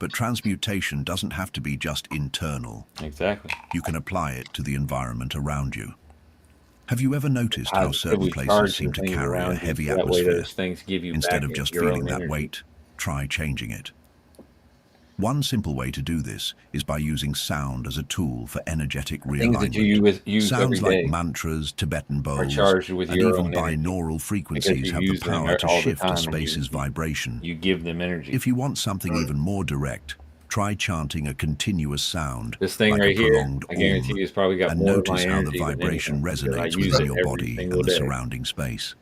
Speaker 3: But transmutation doesn't have to be just internal.
Speaker 1: Exactly.
Speaker 3: You can apply it to the environment around you. Have you ever noticed how certain
Speaker 1: Positively
Speaker 3: places
Speaker 1: charge
Speaker 3: seem
Speaker 1: the
Speaker 3: to
Speaker 1: things
Speaker 3: carry a
Speaker 1: around you.
Speaker 3: heavy
Speaker 1: So that way
Speaker 3: atmosphere?
Speaker 1: those things give you
Speaker 3: Instead
Speaker 1: back
Speaker 3: of just
Speaker 1: your
Speaker 3: feeling
Speaker 1: own
Speaker 3: that
Speaker 1: energy.
Speaker 3: weight, try changing it. One simple way to do this is by using sound as a tool for energetic
Speaker 1: Things that you
Speaker 3: realignment.
Speaker 1: use every
Speaker 3: Sounds like
Speaker 1: day
Speaker 3: mantras, Tibetan
Speaker 1: are
Speaker 3: bowls,
Speaker 1: charged with
Speaker 3: and
Speaker 1: your
Speaker 3: even
Speaker 1: own energy.
Speaker 3: binaural
Speaker 1: Because
Speaker 3: frequencies
Speaker 1: you
Speaker 3: have the
Speaker 1: use them
Speaker 3: power to
Speaker 1: all the
Speaker 3: shift a
Speaker 1: time and
Speaker 3: space's vibration.
Speaker 1: you give them energy.
Speaker 3: If you want something even more direct, try chanting a continuous sound,
Speaker 1: This thing
Speaker 3: like a
Speaker 1: right here,
Speaker 3: prolonged
Speaker 1: I guarantee you, it's probably got
Speaker 3: and
Speaker 1: more of my
Speaker 3: notice how the
Speaker 1: energy than
Speaker 3: vibration
Speaker 1: anything because I
Speaker 3: resonates
Speaker 1: use
Speaker 3: within
Speaker 1: it
Speaker 3: your
Speaker 1: every
Speaker 3: body
Speaker 1: single
Speaker 3: and the
Speaker 1: day.
Speaker 3: surrounding space.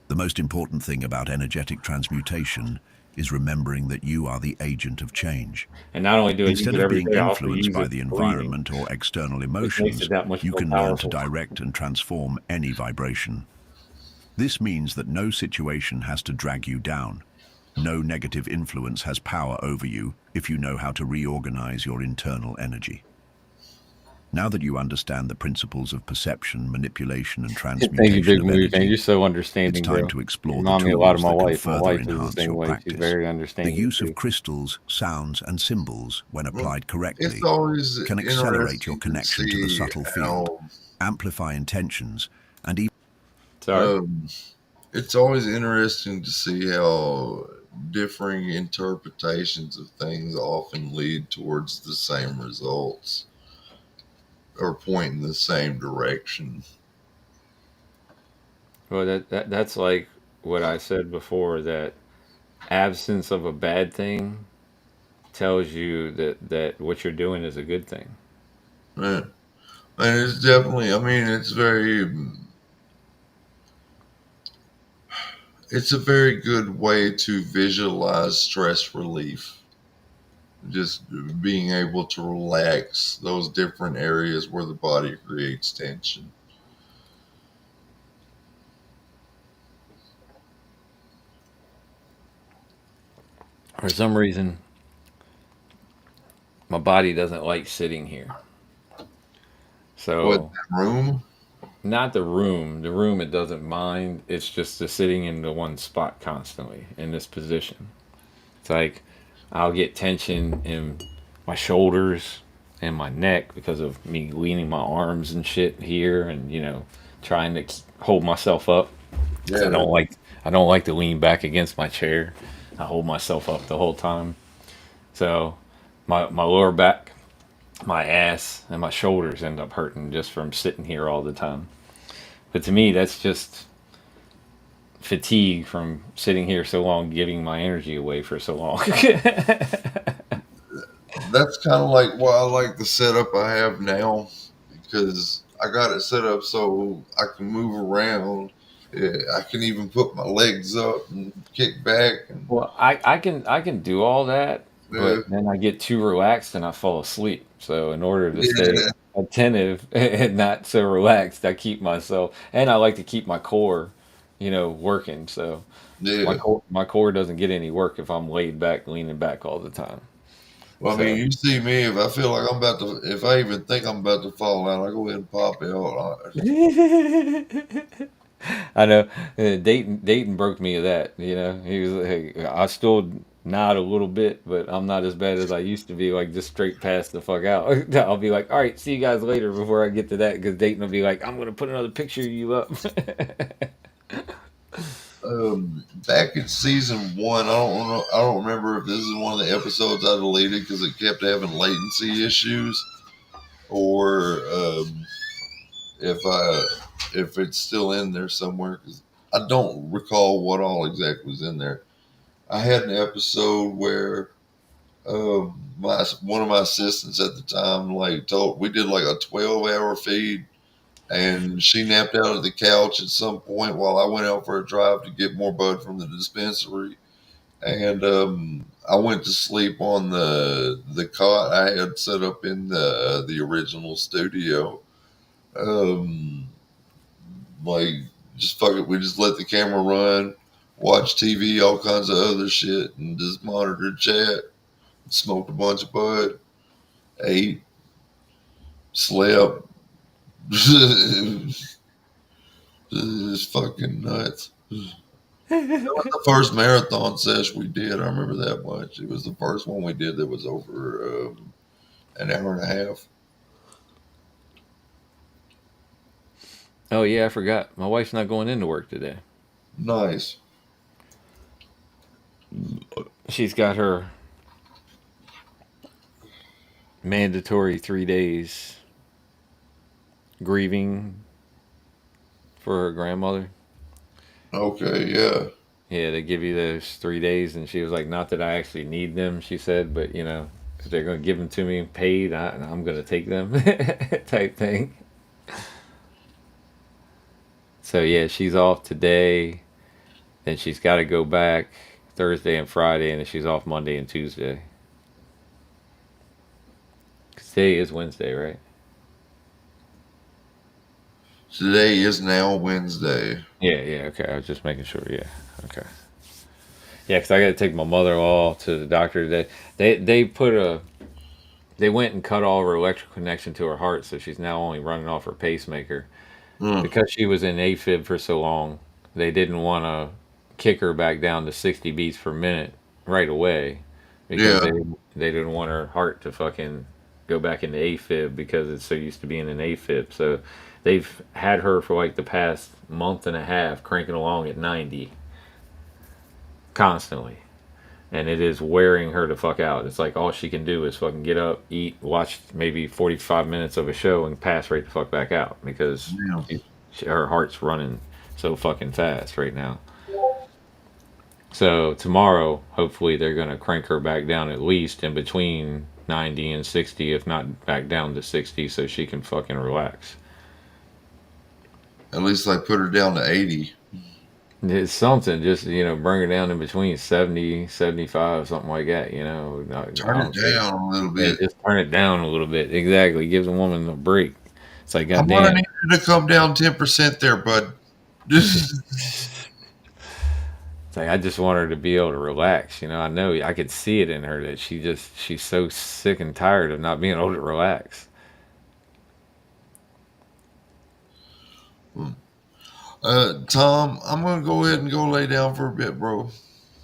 Speaker 3: The most important thing about energetic transmutation is remembering that you are the agent of change.
Speaker 1: And not only do I use
Speaker 3: Instead
Speaker 1: it
Speaker 3: of
Speaker 1: every
Speaker 3: being
Speaker 1: day, I also
Speaker 3: influenced
Speaker 1: use
Speaker 3: by
Speaker 1: it
Speaker 3: the
Speaker 1: for breathing,
Speaker 3: environment or external
Speaker 1: which makes
Speaker 3: emotions,
Speaker 1: it that much
Speaker 3: you
Speaker 1: more
Speaker 3: can learn to
Speaker 1: powerful.
Speaker 3: direct and transform any vibration. This means that no situation has to drag you down. No negative influence has power over you if you know how to reorganize your internal energy. Now that you understand the principles of perception, manipulation, and
Speaker 1: Thank you,
Speaker 3: transmutation
Speaker 1: Big
Speaker 3: of
Speaker 1: Movie Fan.
Speaker 3: energy,
Speaker 1: You're so
Speaker 3: it's
Speaker 1: understanding,
Speaker 3: time
Speaker 1: bro.
Speaker 3: to
Speaker 1: You
Speaker 3: explore the
Speaker 1: remind me a lot of
Speaker 3: tools
Speaker 1: my
Speaker 3: that can
Speaker 1: wife. My
Speaker 3: further
Speaker 1: wife is the
Speaker 3: enhance
Speaker 1: same
Speaker 3: your
Speaker 1: way. She's
Speaker 3: practice.
Speaker 1: very
Speaker 3: The
Speaker 1: understanding
Speaker 3: use
Speaker 1: too.
Speaker 3: of crystals, sounds, and symbols, when applied correctly,
Speaker 2: It's always
Speaker 3: can accelerate your
Speaker 2: interesting to
Speaker 3: connection to the
Speaker 2: see
Speaker 3: subtle field,
Speaker 2: how
Speaker 3: amplify intentions, and even
Speaker 1: Sorry.
Speaker 2: it's always interesting to see how differing interpretations of things often lead towards the same results or point in the same direction.
Speaker 1: Well, that's like what I said before. That absence of a bad thing tells you that what you're doing is a good thing.
Speaker 2: Right. And it's definitely, I mean, it's a very good way to visualize stress relief. Just being able to relax those different areas where the body creates tension.
Speaker 1: For some reason, my body doesn't like sitting here.
Speaker 2: What
Speaker 1: So,
Speaker 2: room?
Speaker 1: not the room. The room it doesn't mind. It's just the sitting in the one spot constantly in this position. It's like I'll get tension in my shoulders and my neck because of me leaning my arms and shit here, and trying to hold myself up. 'Cause
Speaker 2: Yeah,
Speaker 1: I don't like to lean back against my chair. I hold myself up the whole time. So my lower back, my ass, and my shoulders end up hurting just from sitting here all the time. But to me, that's just fatigue from sitting here so long, giving my energy away for so long.
Speaker 2: that's kind of like why I like the setup I have now because I got it set up so I can move around. Yeah, I can even put my legs up and kick back and
Speaker 1: Well, I can do all that,
Speaker 2: uh,
Speaker 1: but then I get too relaxed and I fall asleep. So in order to stay
Speaker 2: yeah,
Speaker 1: attentive and not so relaxed, I keep myself, and I like to keep my core, working. So
Speaker 2: yeah.
Speaker 1: my core doesn't get any work if I'm laid back, leaning back all the time.
Speaker 2: Well, I mean,
Speaker 1: So
Speaker 2: you see me if I feel like I'm about to, if I even think I'm about to fall out, I go ahead and pop out.
Speaker 1: I know Dayton broke me of that. He was like, hey, I still nod a little bit, but I'm not as bad as I used to be. Like just straight pass the fuck out. I'll be like, all right, see you guys later before I get to that, because Dayton will be like, I'm gonna put another picture of you up.
Speaker 2: Back in season one, I don't know, I don't remember if this is one of the episodes I deleted because it kept having latency issues, or if I if it's still in there somewhere because I don't recall what all exactly was in there. I had an episode where my one of my assistants at the time like told we did like a 12-hour feed, and she napped out of the couch at some point while I went out for a drive to get more bud from the dispensary, and I went to sleep on the cot I had set up in the original studio. Um, like just fuck it, we just let the camera run, watch TV, all kinds of other shit, and just monitor chat. Smoked a bunch of bud, ate, slept. It's fucking nuts. That was the first marathon sesh we did. I remember that much. It was the first one we did that was over an hour and a half.
Speaker 1: Oh yeah, I forgot. My wife's not going into work today.
Speaker 2: Nice.
Speaker 1: She's got her mandatory 3 days grieving for her grandmother.
Speaker 2: Okay, yeah.
Speaker 1: Yeah, they give you those 3 days, and she was like, "Not that I actually need them," she said, "but if they're going to give them to me paid, I'm going to take them," type thing. So yeah, she's off today. Then she's got to go back Thursday and Friday, and then she's off Monday and Tuesday. 'Cause today is Wednesday, right?
Speaker 2: Today is now Wednesday.
Speaker 1: Yeah, yeah. Okay, I was just making sure. Yeah, okay. Yeah, because I got to take my mother-in-law to the doctor today. They went and cut all of her electrical connection to her heart, so she's now only running off her pacemaker.
Speaker 2: Hmm.
Speaker 1: Because she was in AFib for so long, they didn't want to kick her back down to 60 beats per minute right away, because
Speaker 2: Yeah.
Speaker 1: they didn't want her heart to fucking go back into AFib because it's so used to being in AFib. So they've had her for like the past month and a half cranking along at 90 constantly. And it is wearing her the fuck out. It's like all she can do is fucking get up, eat, watch maybe 45 minutes of a show, and pass right the fuck back out because
Speaker 2: Yeah.
Speaker 1: her heart's running so fucking fast right now. So tomorrow, hopefully, they're gonna crank her back down at least in between 90 and 60, if not back down to 60, so she can fucking relax.
Speaker 2: At least I put her down to 80.
Speaker 1: It's something, just bring her down in between 70, 75, something like that. I
Speaker 2: Turn it
Speaker 1: don't care.
Speaker 2: down a little
Speaker 1: Yeah,
Speaker 2: bit.
Speaker 1: just turn it down a little bit. Exactly. Gives a woman a break. It's like,
Speaker 2: I'm gonna
Speaker 1: goddamn.
Speaker 2: need you to come down 10% there, bud.
Speaker 1: It's like I just want her to be able to relax. You know, I know I could see it in her that she's so sick and tired of not being able to relax.
Speaker 2: Tom, I'm gonna go ahead and go lay down for a bit, bro.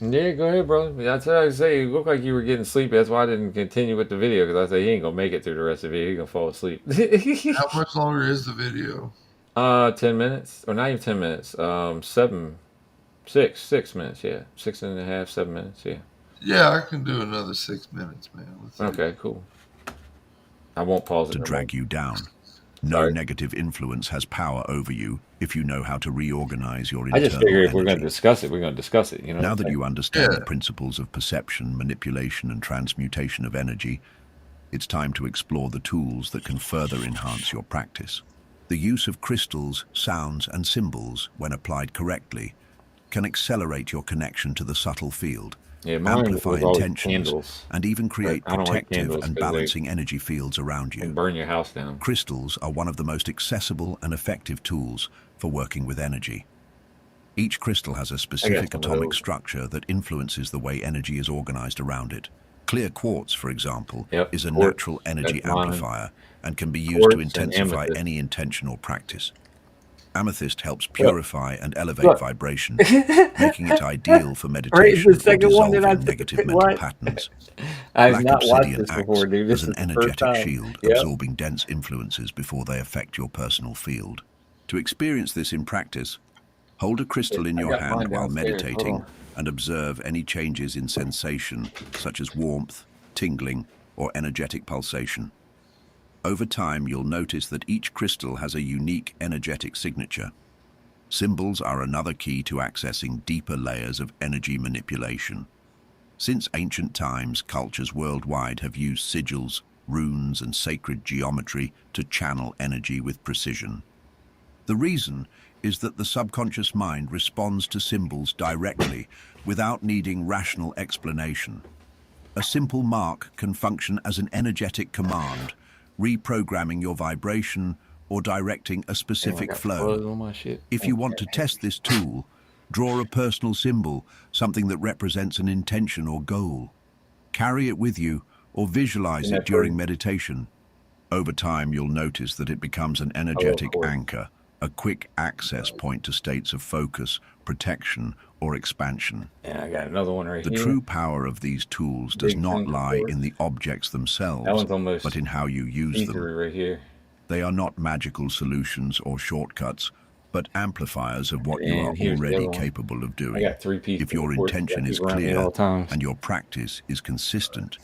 Speaker 1: Yeah, go ahead, bro. That's what I say. You look like you were getting sleepy. That's why I didn't continue with the video because I said he ain't gonna make it through the rest of the video. He gonna fall asleep.
Speaker 2: How much longer is the video?
Speaker 1: 10 minutes or not even 10 minutes. 6 minutes. Yeah, 6.5, 7 minutes. Yeah.
Speaker 2: Yeah, I can do another 6 minutes, man. Let's see.
Speaker 1: Okay, cool. I won't pause it
Speaker 3: To
Speaker 1: no more.
Speaker 3: drag you down. No
Speaker 1: Sorry.
Speaker 3: negative influence has power over you if you know how to reorganize your
Speaker 1: I just
Speaker 3: internal
Speaker 1: figured if we're gonna
Speaker 3: energy.
Speaker 1: discuss it, we're gonna discuss it. You know.
Speaker 3: Now
Speaker 1: What
Speaker 3: that
Speaker 1: I'm
Speaker 3: you understand the
Speaker 2: Yeah.
Speaker 3: principles of perception, manipulation, and transmutation of energy, it's time to explore the tools that can further enhance your practice. The use of crystals, sounds, and symbols, when applied correctly, can accelerate your connection to the subtle field,
Speaker 1: saying? Yeah, mine
Speaker 3: amplify
Speaker 1: was always
Speaker 3: intentions,
Speaker 1: candles,
Speaker 3: and even
Speaker 1: but
Speaker 3: create
Speaker 1: I don't like
Speaker 3: protective
Speaker 1: candles
Speaker 3: and
Speaker 1: because they
Speaker 3: balancing energy fields around
Speaker 1: can
Speaker 3: you.
Speaker 1: burn your house down.
Speaker 3: Crystals are one of the most accessible and effective tools for working with energy. Each crystal has a
Speaker 1: I got
Speaker 3: specific
Speaker 1: some of
Speaker 3: atomic
Speaker 1: those.
Speaker 3: structure that influences the way energy is organized around it. Clear quartz, for example,
Speaker 1: Yep,
Speaker 3: is a
Speaker 1: quartz.
Speaker 3: natural energy
Speaker 1: That's mine.
Speaker 3: amplifier and can be used to
Speaker 1: Quartz and
Speaker 3: intensify
Speaker 1: amethyst.
Speaker 3: any intentional practice. Amethyst helps
Speaker 1: Look,
Speaker 3: purify and elevate
Speaker 1: look.
Speaker 3: vibration, making it ideal for
Speaker 1: Right, it's the
Speaker 3: meditation or
Speaker 1: second one that I
Speaker 3: dissolving
Speaker 1: took.
Speaker 3: negative mental
Speaker 1: What?
Speaker 3: patterns.
Speaker 1: I have
Speaker 3: Black
Speaker 1: not watched
Speaker 3: obsidian
Speaker 1: this
Speaker 3: acts
Speaker 1: before, dude.
Speaker 3: as
Speaker 1: This
Speaker 3: an
Speaker 1: is the first
Speaker 3: energetic
Speaker 1: time.
Speaker 3: shield,
Speaker 1: Yep.
Speaker 3: absorbing dense influences before they affect your personal field. To experience this in practice, hold a crystal in
Speaker 1: I
Speaker 3: your
Speaker 1: got
Speaker 3: hand
Speaker 1: mine
Speaker 3: while
Speaker 1: downstairs. Hold
Speaker 3: meditating
Speaker 1: on.
Speaker 3: and observe any changes in sensation, such as warmth, tingling, or energetic pulsation. Over time, you'll notice that each crystal has a unique energetic signature. Symbols are another key to accessing deeper layers of energy manipulation. Since ancient times, cultures worldwide have used sigils, runes, and sacred geometry to channel energy with precision. The reason is that the subconscious mind responds to symbols directly without needing rational explanation. A simple mark can function as an energetic command, reprogramming your vibration or directing a
Speaker 1: Damn, I
Speaker 3: specific
Speaker 1: got
Speaker 3: flow.
Speaker 1: fuzz on my shit.
Speaker 3: If you want to test this tool, draw a personal symbol, something that represents an intention or goal. Carry it with you or visualize
Speaker 1: Isn't
Speaker 3: it
Speaker 1: that pretty?
Speaker 3: during meditation. Over time, you'll notice that it becomes an
Speaker 1: I love
Speaker 3: energetic
Speaker 1: quartz.
Speaker 3: anchor, a quick access point to states of focus, protection, or expansion.
Speaker 1: And I got another one right
Speaker 3: The
Speaker 1: here.
Speaker 3: true power of these tools does
Speaker 1: Big
Speaker 3: not
Speaker 1: chunk of
Speaker 3: lie in
Speaker 1: quartz.
Speaker 3: the objects
Speaker 1: That
Speaker 3: themselves,
Speaker 1: one's almost
Speaker 3: but in how you use them.
Speaker 1: see-through right here.
Speaker 3: They are not magical solutions or shortcuts, but amplifiers of what you are
Speaker 1: And here's the
Speaker 3: already
Speaker 1: other one.
Speaker 3: capable of
Speaker 1: I
Speaker 3: doing.
Speaker 1: got 3 pieces
Speaker 3: If your
Speaker 1: of quartz that
Speaker 3: intention
Speaker 1: I
Speaker 3: is
Speaker 1: keep around me at
Speaker 3: clear
Speaker 1: all times.
Speaker 3: and your practice is consistent,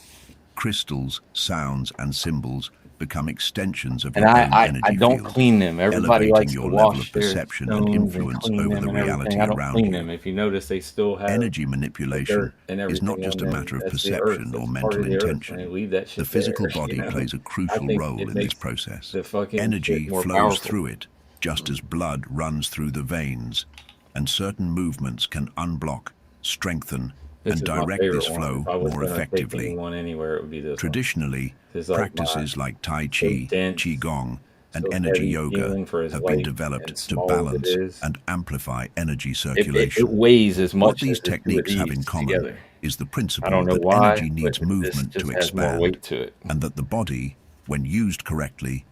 Speaker 3: crystals, sounds, and symbols become extensions of
Speaker 1: And
Speaker 3: your own
Speaker 1: I
Speaker 3: energy
Speaker 1: don't
Speaker 3: field,
Speaker 1: clean them. Everybody
Speaker 3: elevating
Speaker 1: likes to
Speaker 3: your level of
Speaker 1: wash their
Speaker 3: perception and
Speaker 1: stones and
Speaker 3: influence
Speaker 1: clean
Speaker 3: over
Speaker 1: them
Speaker 3: the
Speaker 1: and everything.
Speaker 3: reality
Speaker 1: I don't
Speaker 3: around
Speaker 1: clean
Speaker 3: you.
Speaker 1: them. If you notice, they still have
Speaker 3: Energy
Speaker 1: the
Speaker 3: manipulation
Speaker 1: dirt and
Speaker 3: is not
Speaker 1: everything
Speaker 3: just
Speaker 1: on
Speaker 3: a
Speaker 1: them.
Speaker 3: matter of
Speaker 1: That's the earth.
Speaker 3: perception or
Speaker 1: That's part
Speaker 3: mental
Speaker 1: of the earth,
Speaker 3: intention.
Speaker 1: man. Leave that
Speaker 3: The
Speaker 1: shit
Speaker 3: physical
Speaker 1: there.
Speaker 3: body
Speaker 1: You know,
Speaker 3: plays a
Speaker 1: I
Speaker 3: crucial
Speaker 1: think
Speaker 3: role
Speaker 1: it
Speaker 3: in this
Speaker 1: makes
Speaker 3: process.
Speaker 1: the fucking
Speaker 3: Energy
Speaker 1: shit more
Speaker 3: flows
Speaker 1: powerful.
Speaker 3: through it, just as blood runs through the veins, and certain movements can unblock, strengthen,
Speaker 1: This
Speaker 3: and
Speaker 1: is my
Speaker 3: direct
Speaker 1: favorite
Speaker 3: this
Speaker 1: one. If
Speaker 3: flow
Speaker 1: I was
Speaker 3: more
Speaker 1: gonna take
Speaker 3: effectively.
Speaker 1: anyone anywhere, it would be this one.
Speaker 3: Traditionally,
Speaker 1: It's like my
Speaker 3: practices like Tai
Speaker 1: so
Speaker 3: Chi,
Speaker 1: dense,
Speaker 3: Qigong, and
Speaker 1: so
Speaker 3: energy
Speaker 1: heavy
Speaker 3: yoga
Speaker 1: feeling for as
Speaker 3: have been
Speaker 1: light
Speaker 3: developed
Speaker 1: and
Speaker 3: to
Speaker 1: small as it
Speaker 3: balance
Speaker 1: is.
Speaker 3: and amplify energy
Speaker 1: It
Speaker 3: circulation.
Speaker 1: weighs as
Speaker 3: What
Speaker 1: much
Speaker 3: these
Speaker 1: as the two of
Speaker 3: techniques have
Speaker 1: these
Speaker 3: in common
Speaker 1: together.
Speaker 3: is the
Speaker 1: I
Speaker 3: principle
Speaker 1: don't know
Speaker 3: that
Speaker 1: why,
Speaker 3: energy
Speaker 1: but
Speaker 3: needs
Speaker 1: this
Speaker 3: movement
Speaker 1: just
Speaker 3: to
Speaker 1: has more
Speaker 3: expand,
Speaker 1: weight to it.
Speaker 3: and that the body, when used correctly,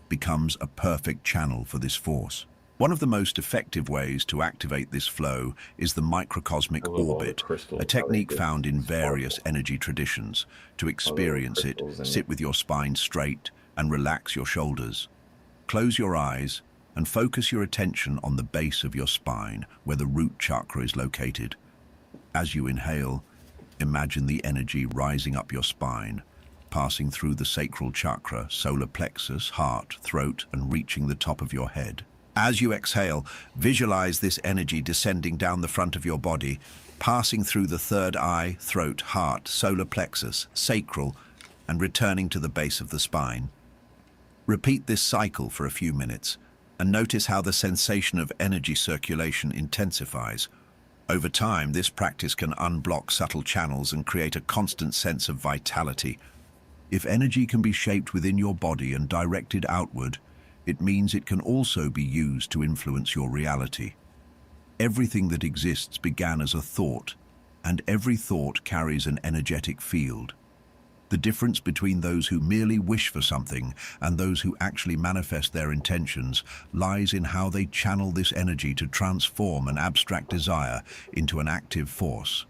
Speaker 3: becomes a perfect channel for this force. One of the most effective ways to activate this flow is the
Speaker 1: I
Speaker 3: microcosmic
Speaker 1: love all the
Speaker 3: orbit,
Speaker 1: crystals,
Speaker 3: a
Speaker 1: how they
Speaker 3: technique
Speaker 1: just
Speaker 3: found in various
Speaker 1: sparkle.
Speaker 3: energy traditions. To
Speaker 1: All the little
Speaker 3: experience it,
Speaker 1: crystals in
Speaker 3: sit
Speaker 1: it.
Speaker 3: with your spine straight and relax your shoulders. Close your eyes and focus your attention on the base of your spine, where the root chakra is located. As you inhale, imagine the energy rising up your spine, passing through the sacral chakra, solar plexus, heart, throat, and reaching the top of your head. As you exhale, visualize this energy descending down the front of your body, passing through the third eye, throat, heart, solar plexus, sacral, and returning to the base of the spine. Repeat this cycle for a few minutes, and notice how the sensation of energy circulation intensifies. Over time, this practice can unblock subtle channels and create a constant sense of vitality. If energy can be shaped within your body and directed outward, it means it can also be used to influence your reality. Everything that exists began as a thought, and every thought carries an energetic field. The difference between those who merely wish for something and those who actually manifest their intentions lies in how they channel this energy to transform an abstract desire into an active force.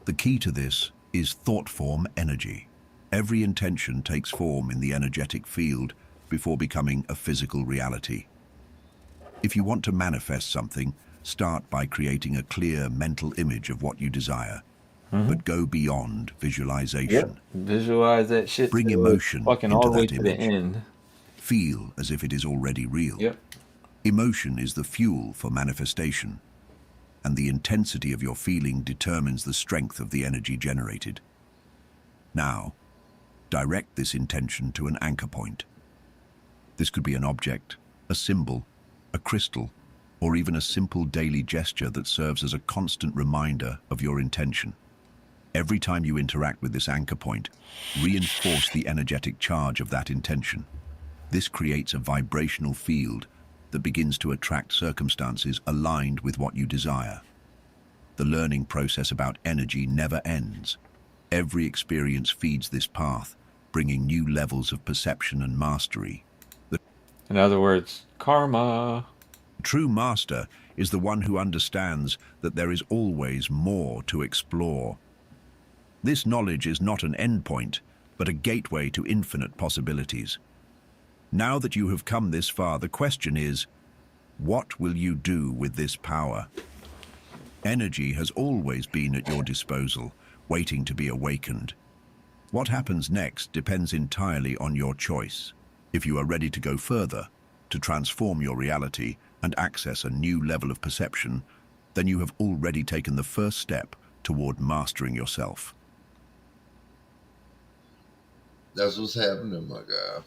Speaker 3: The key to this is thought form energy. Every intention takes form in the energetic field before becoming a physical reality. If you want to manifest something, start by creating a clear mental image of what you desire, but go beyond visualization.
Speaker 1: Yep. Visualize that shit.
Speaker 3: Bring
Speaker 1: to
Speaker 3: emotion
Speaker 1: fucking
Speaker 3: into
Speaker 1: all the way
Speaker 3: that
Speaker 1: to the
Speaker 3: image.
Speaker 1: end.
Speaker 3: Feel as if it is already real.
Speaker 1: Yep.
Speaker 3: Emotion is the fuel for manifestation, and the intensity of your feeling determines the strength of the energy generated. Now, direct this intention to an anchor point. This could be an object, a symbol, a crystal, or even a simple daily gesture that serves as a constant reminder of your intention. Every time you interact with this anchor point, reinforce the energetic charge of that intention. This creates a vibrational field that begins to attract circumstances aligned with what you desire. The learning process about energy never ends. Every experience feeds this path, bringing new levels of perception and mastery.
Speaker 1: In other words, karma.
Speaker 3: The true master is the one who understands that there is always more to explore. This knowledge is not an endpoint, but a gateway to infinite possibilities. Now that you have come this far, the question is, what will you do with this power? Energy has always been at your disposal, waiting to be awakened. What happens next depends entirely on your choice. If you are ready to go further, to transform your reality and access a new level of perception, then you have already taken the first step toward mastering yourself.
Speaker 2: That's what's happening, my guy.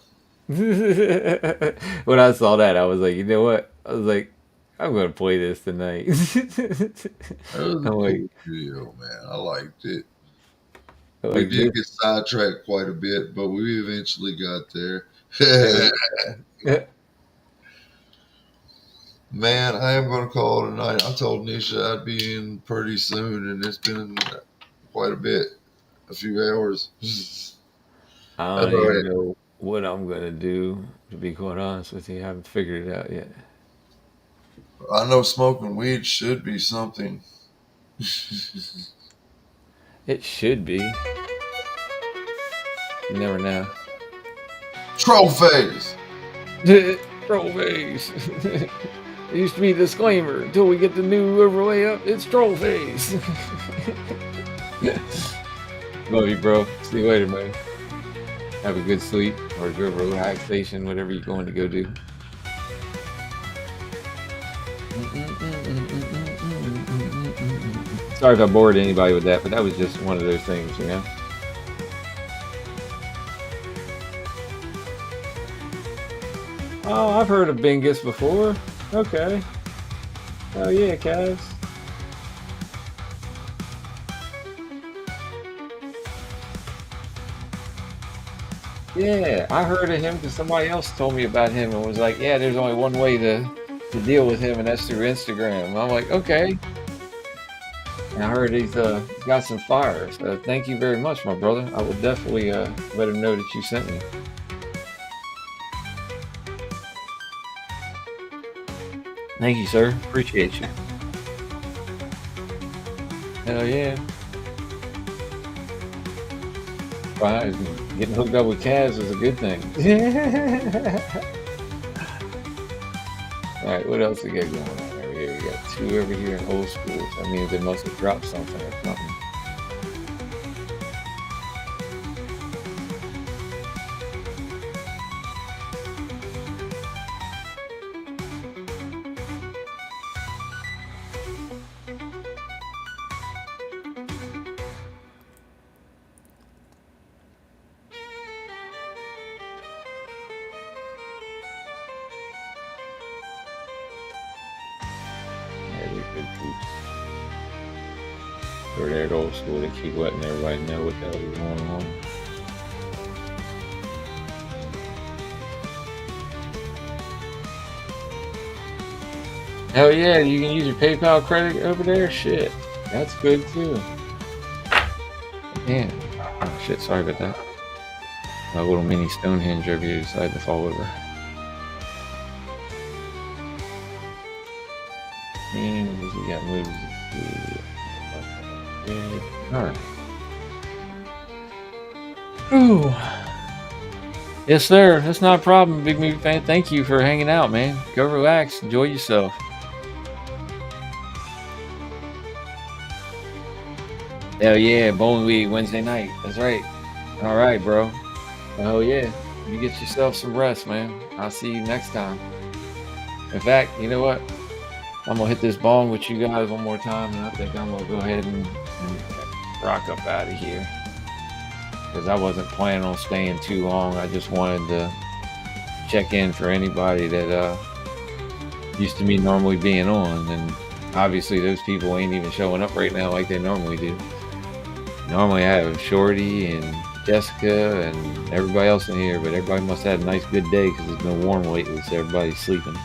Speaker 1: When I saw that, I was like, you know what? I was like, I'm gonna play this tonight.
Speaker 2: That was a
Speaker 1: I'm like,
Speaker 2: cool video, man. I liked it. We
Speaker 1: like
Speaker 2: did
Speaker 1: this.
Speaker 2: get sidetracked quite a bit, but we eventually got there.
Speaker 1: Yeah.
Speaker 2: Man, I am going to call it a night. I told Nisha I'd be in pretty soon, and it's been quite a bit, a few hours.
Speaker 1: I
Speaker 2: That's
Speaker 1: don't
Speaker 2: all
Speaker 1: even
Speaker 2: right.
Speaker 1: know what I'm gonna do. To be quite honest with you, I haven't figured it out yet.
Speaker 2: I know smoking weed should be something.
Speaker 1: It should be. You never know.
Speaker 2: Trophies!
Speaker 1: Troll face. It used to be disclaimer until we get the new overlay up. It's troll face. Love you, bro. See you later, man. Have a good sleep or good relaxation, whatever you're going to go do. Sorry if I bored anybody with that, but that was just one of those things, you know? Oh, I've heard of Bingus before. Okay. Oh yeah, Kaz. Yeah, I heard of him because somebody else told me about him and was like, yeah, there's only one way to deal with him, and that's through Instagram. And I'm like, okay. And I heard he's got some fire. So thank you very much, my brother. I will definitely let him know that you sent me. Thank you, sir. Appreciate you. Hell yeah. Right, getting hooked up with Kaz is a good thing. All right, what else we got going on over here? We got two over here in old school. That means they must have dropped something or something. Yeah, we could keep. Over there at old school, they keep letting everybody know what the hell is going on. Hell yeah, you can use your PayPal credit over there. Shit, that's good too. Yeah. Oh shit, sorry about that. A little mini Stonehenge over here decided to fall over. And we got moves. Alright. Ooh. Yes, sir. That's not a problem, big movie fan. Thank you for hanging out, man. Go relax. Enjoy yourself. Hell yeah, bowling week Wednesday night. That's right. All right, bro. Oh yeah. You get yourself some rest, man. I'll see you next time. In fact, you know what? I'm gonna hit this bong with you guys one more time, and I think I'm gonna go ahead and rock up out of here because I wasn't planning on staying too long. I just wanted to check in for anybody that used to be normally being on, and obviously those people ain't even showing up right now like they normally do. Normally I have Shorty and Jessica and everybody else in here, but everybody must have had a nice good day because it's been warm lately, so everybody's sleeping.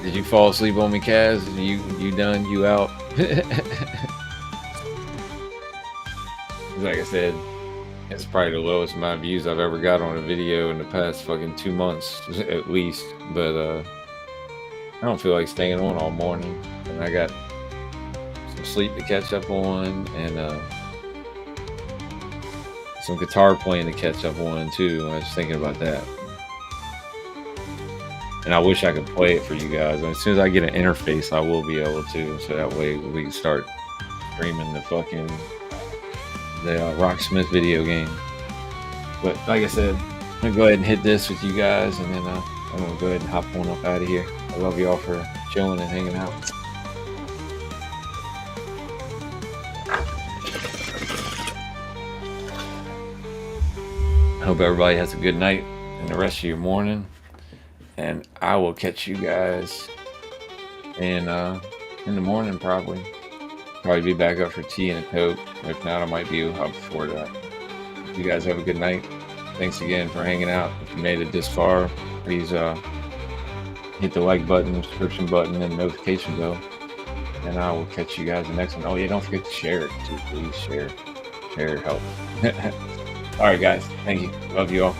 Speaker 1: Did you fall asleep on me, Kaz? You done? You out? Like I said, it's probably the lowest amount of views I've ever got on a video in the past fucking 2 months, at least. But I don't feel like staying on all morning, and I got some sleep to catch up on, and some guitar playing to catch up on too. I was thinking about that, and I wish I could play it for you guys. And as soon as I get an interface, I will be able to, so that way we can start streaming the Rocksmith video game. But like I said, I'm gonna go ahead and hit this with you guys, and then I'm gonna go ahead and hop on up out of here. I love y'all for chilling and hanging out. I hope everybody has a good night and the rest of your morning, and I will catch you guys in the morning probably. Probably be back up for tea and a Coke. If not, I might be up before that. You guys have a good night. Thanks again for hanging out. If you made it this far, please hit the like button, subscription button, and notification bell. And I will catch you guys in the next one. Oh yeah, don't forget to share it too. Please share. Share helps. All right, guys. Thank you. Love you all.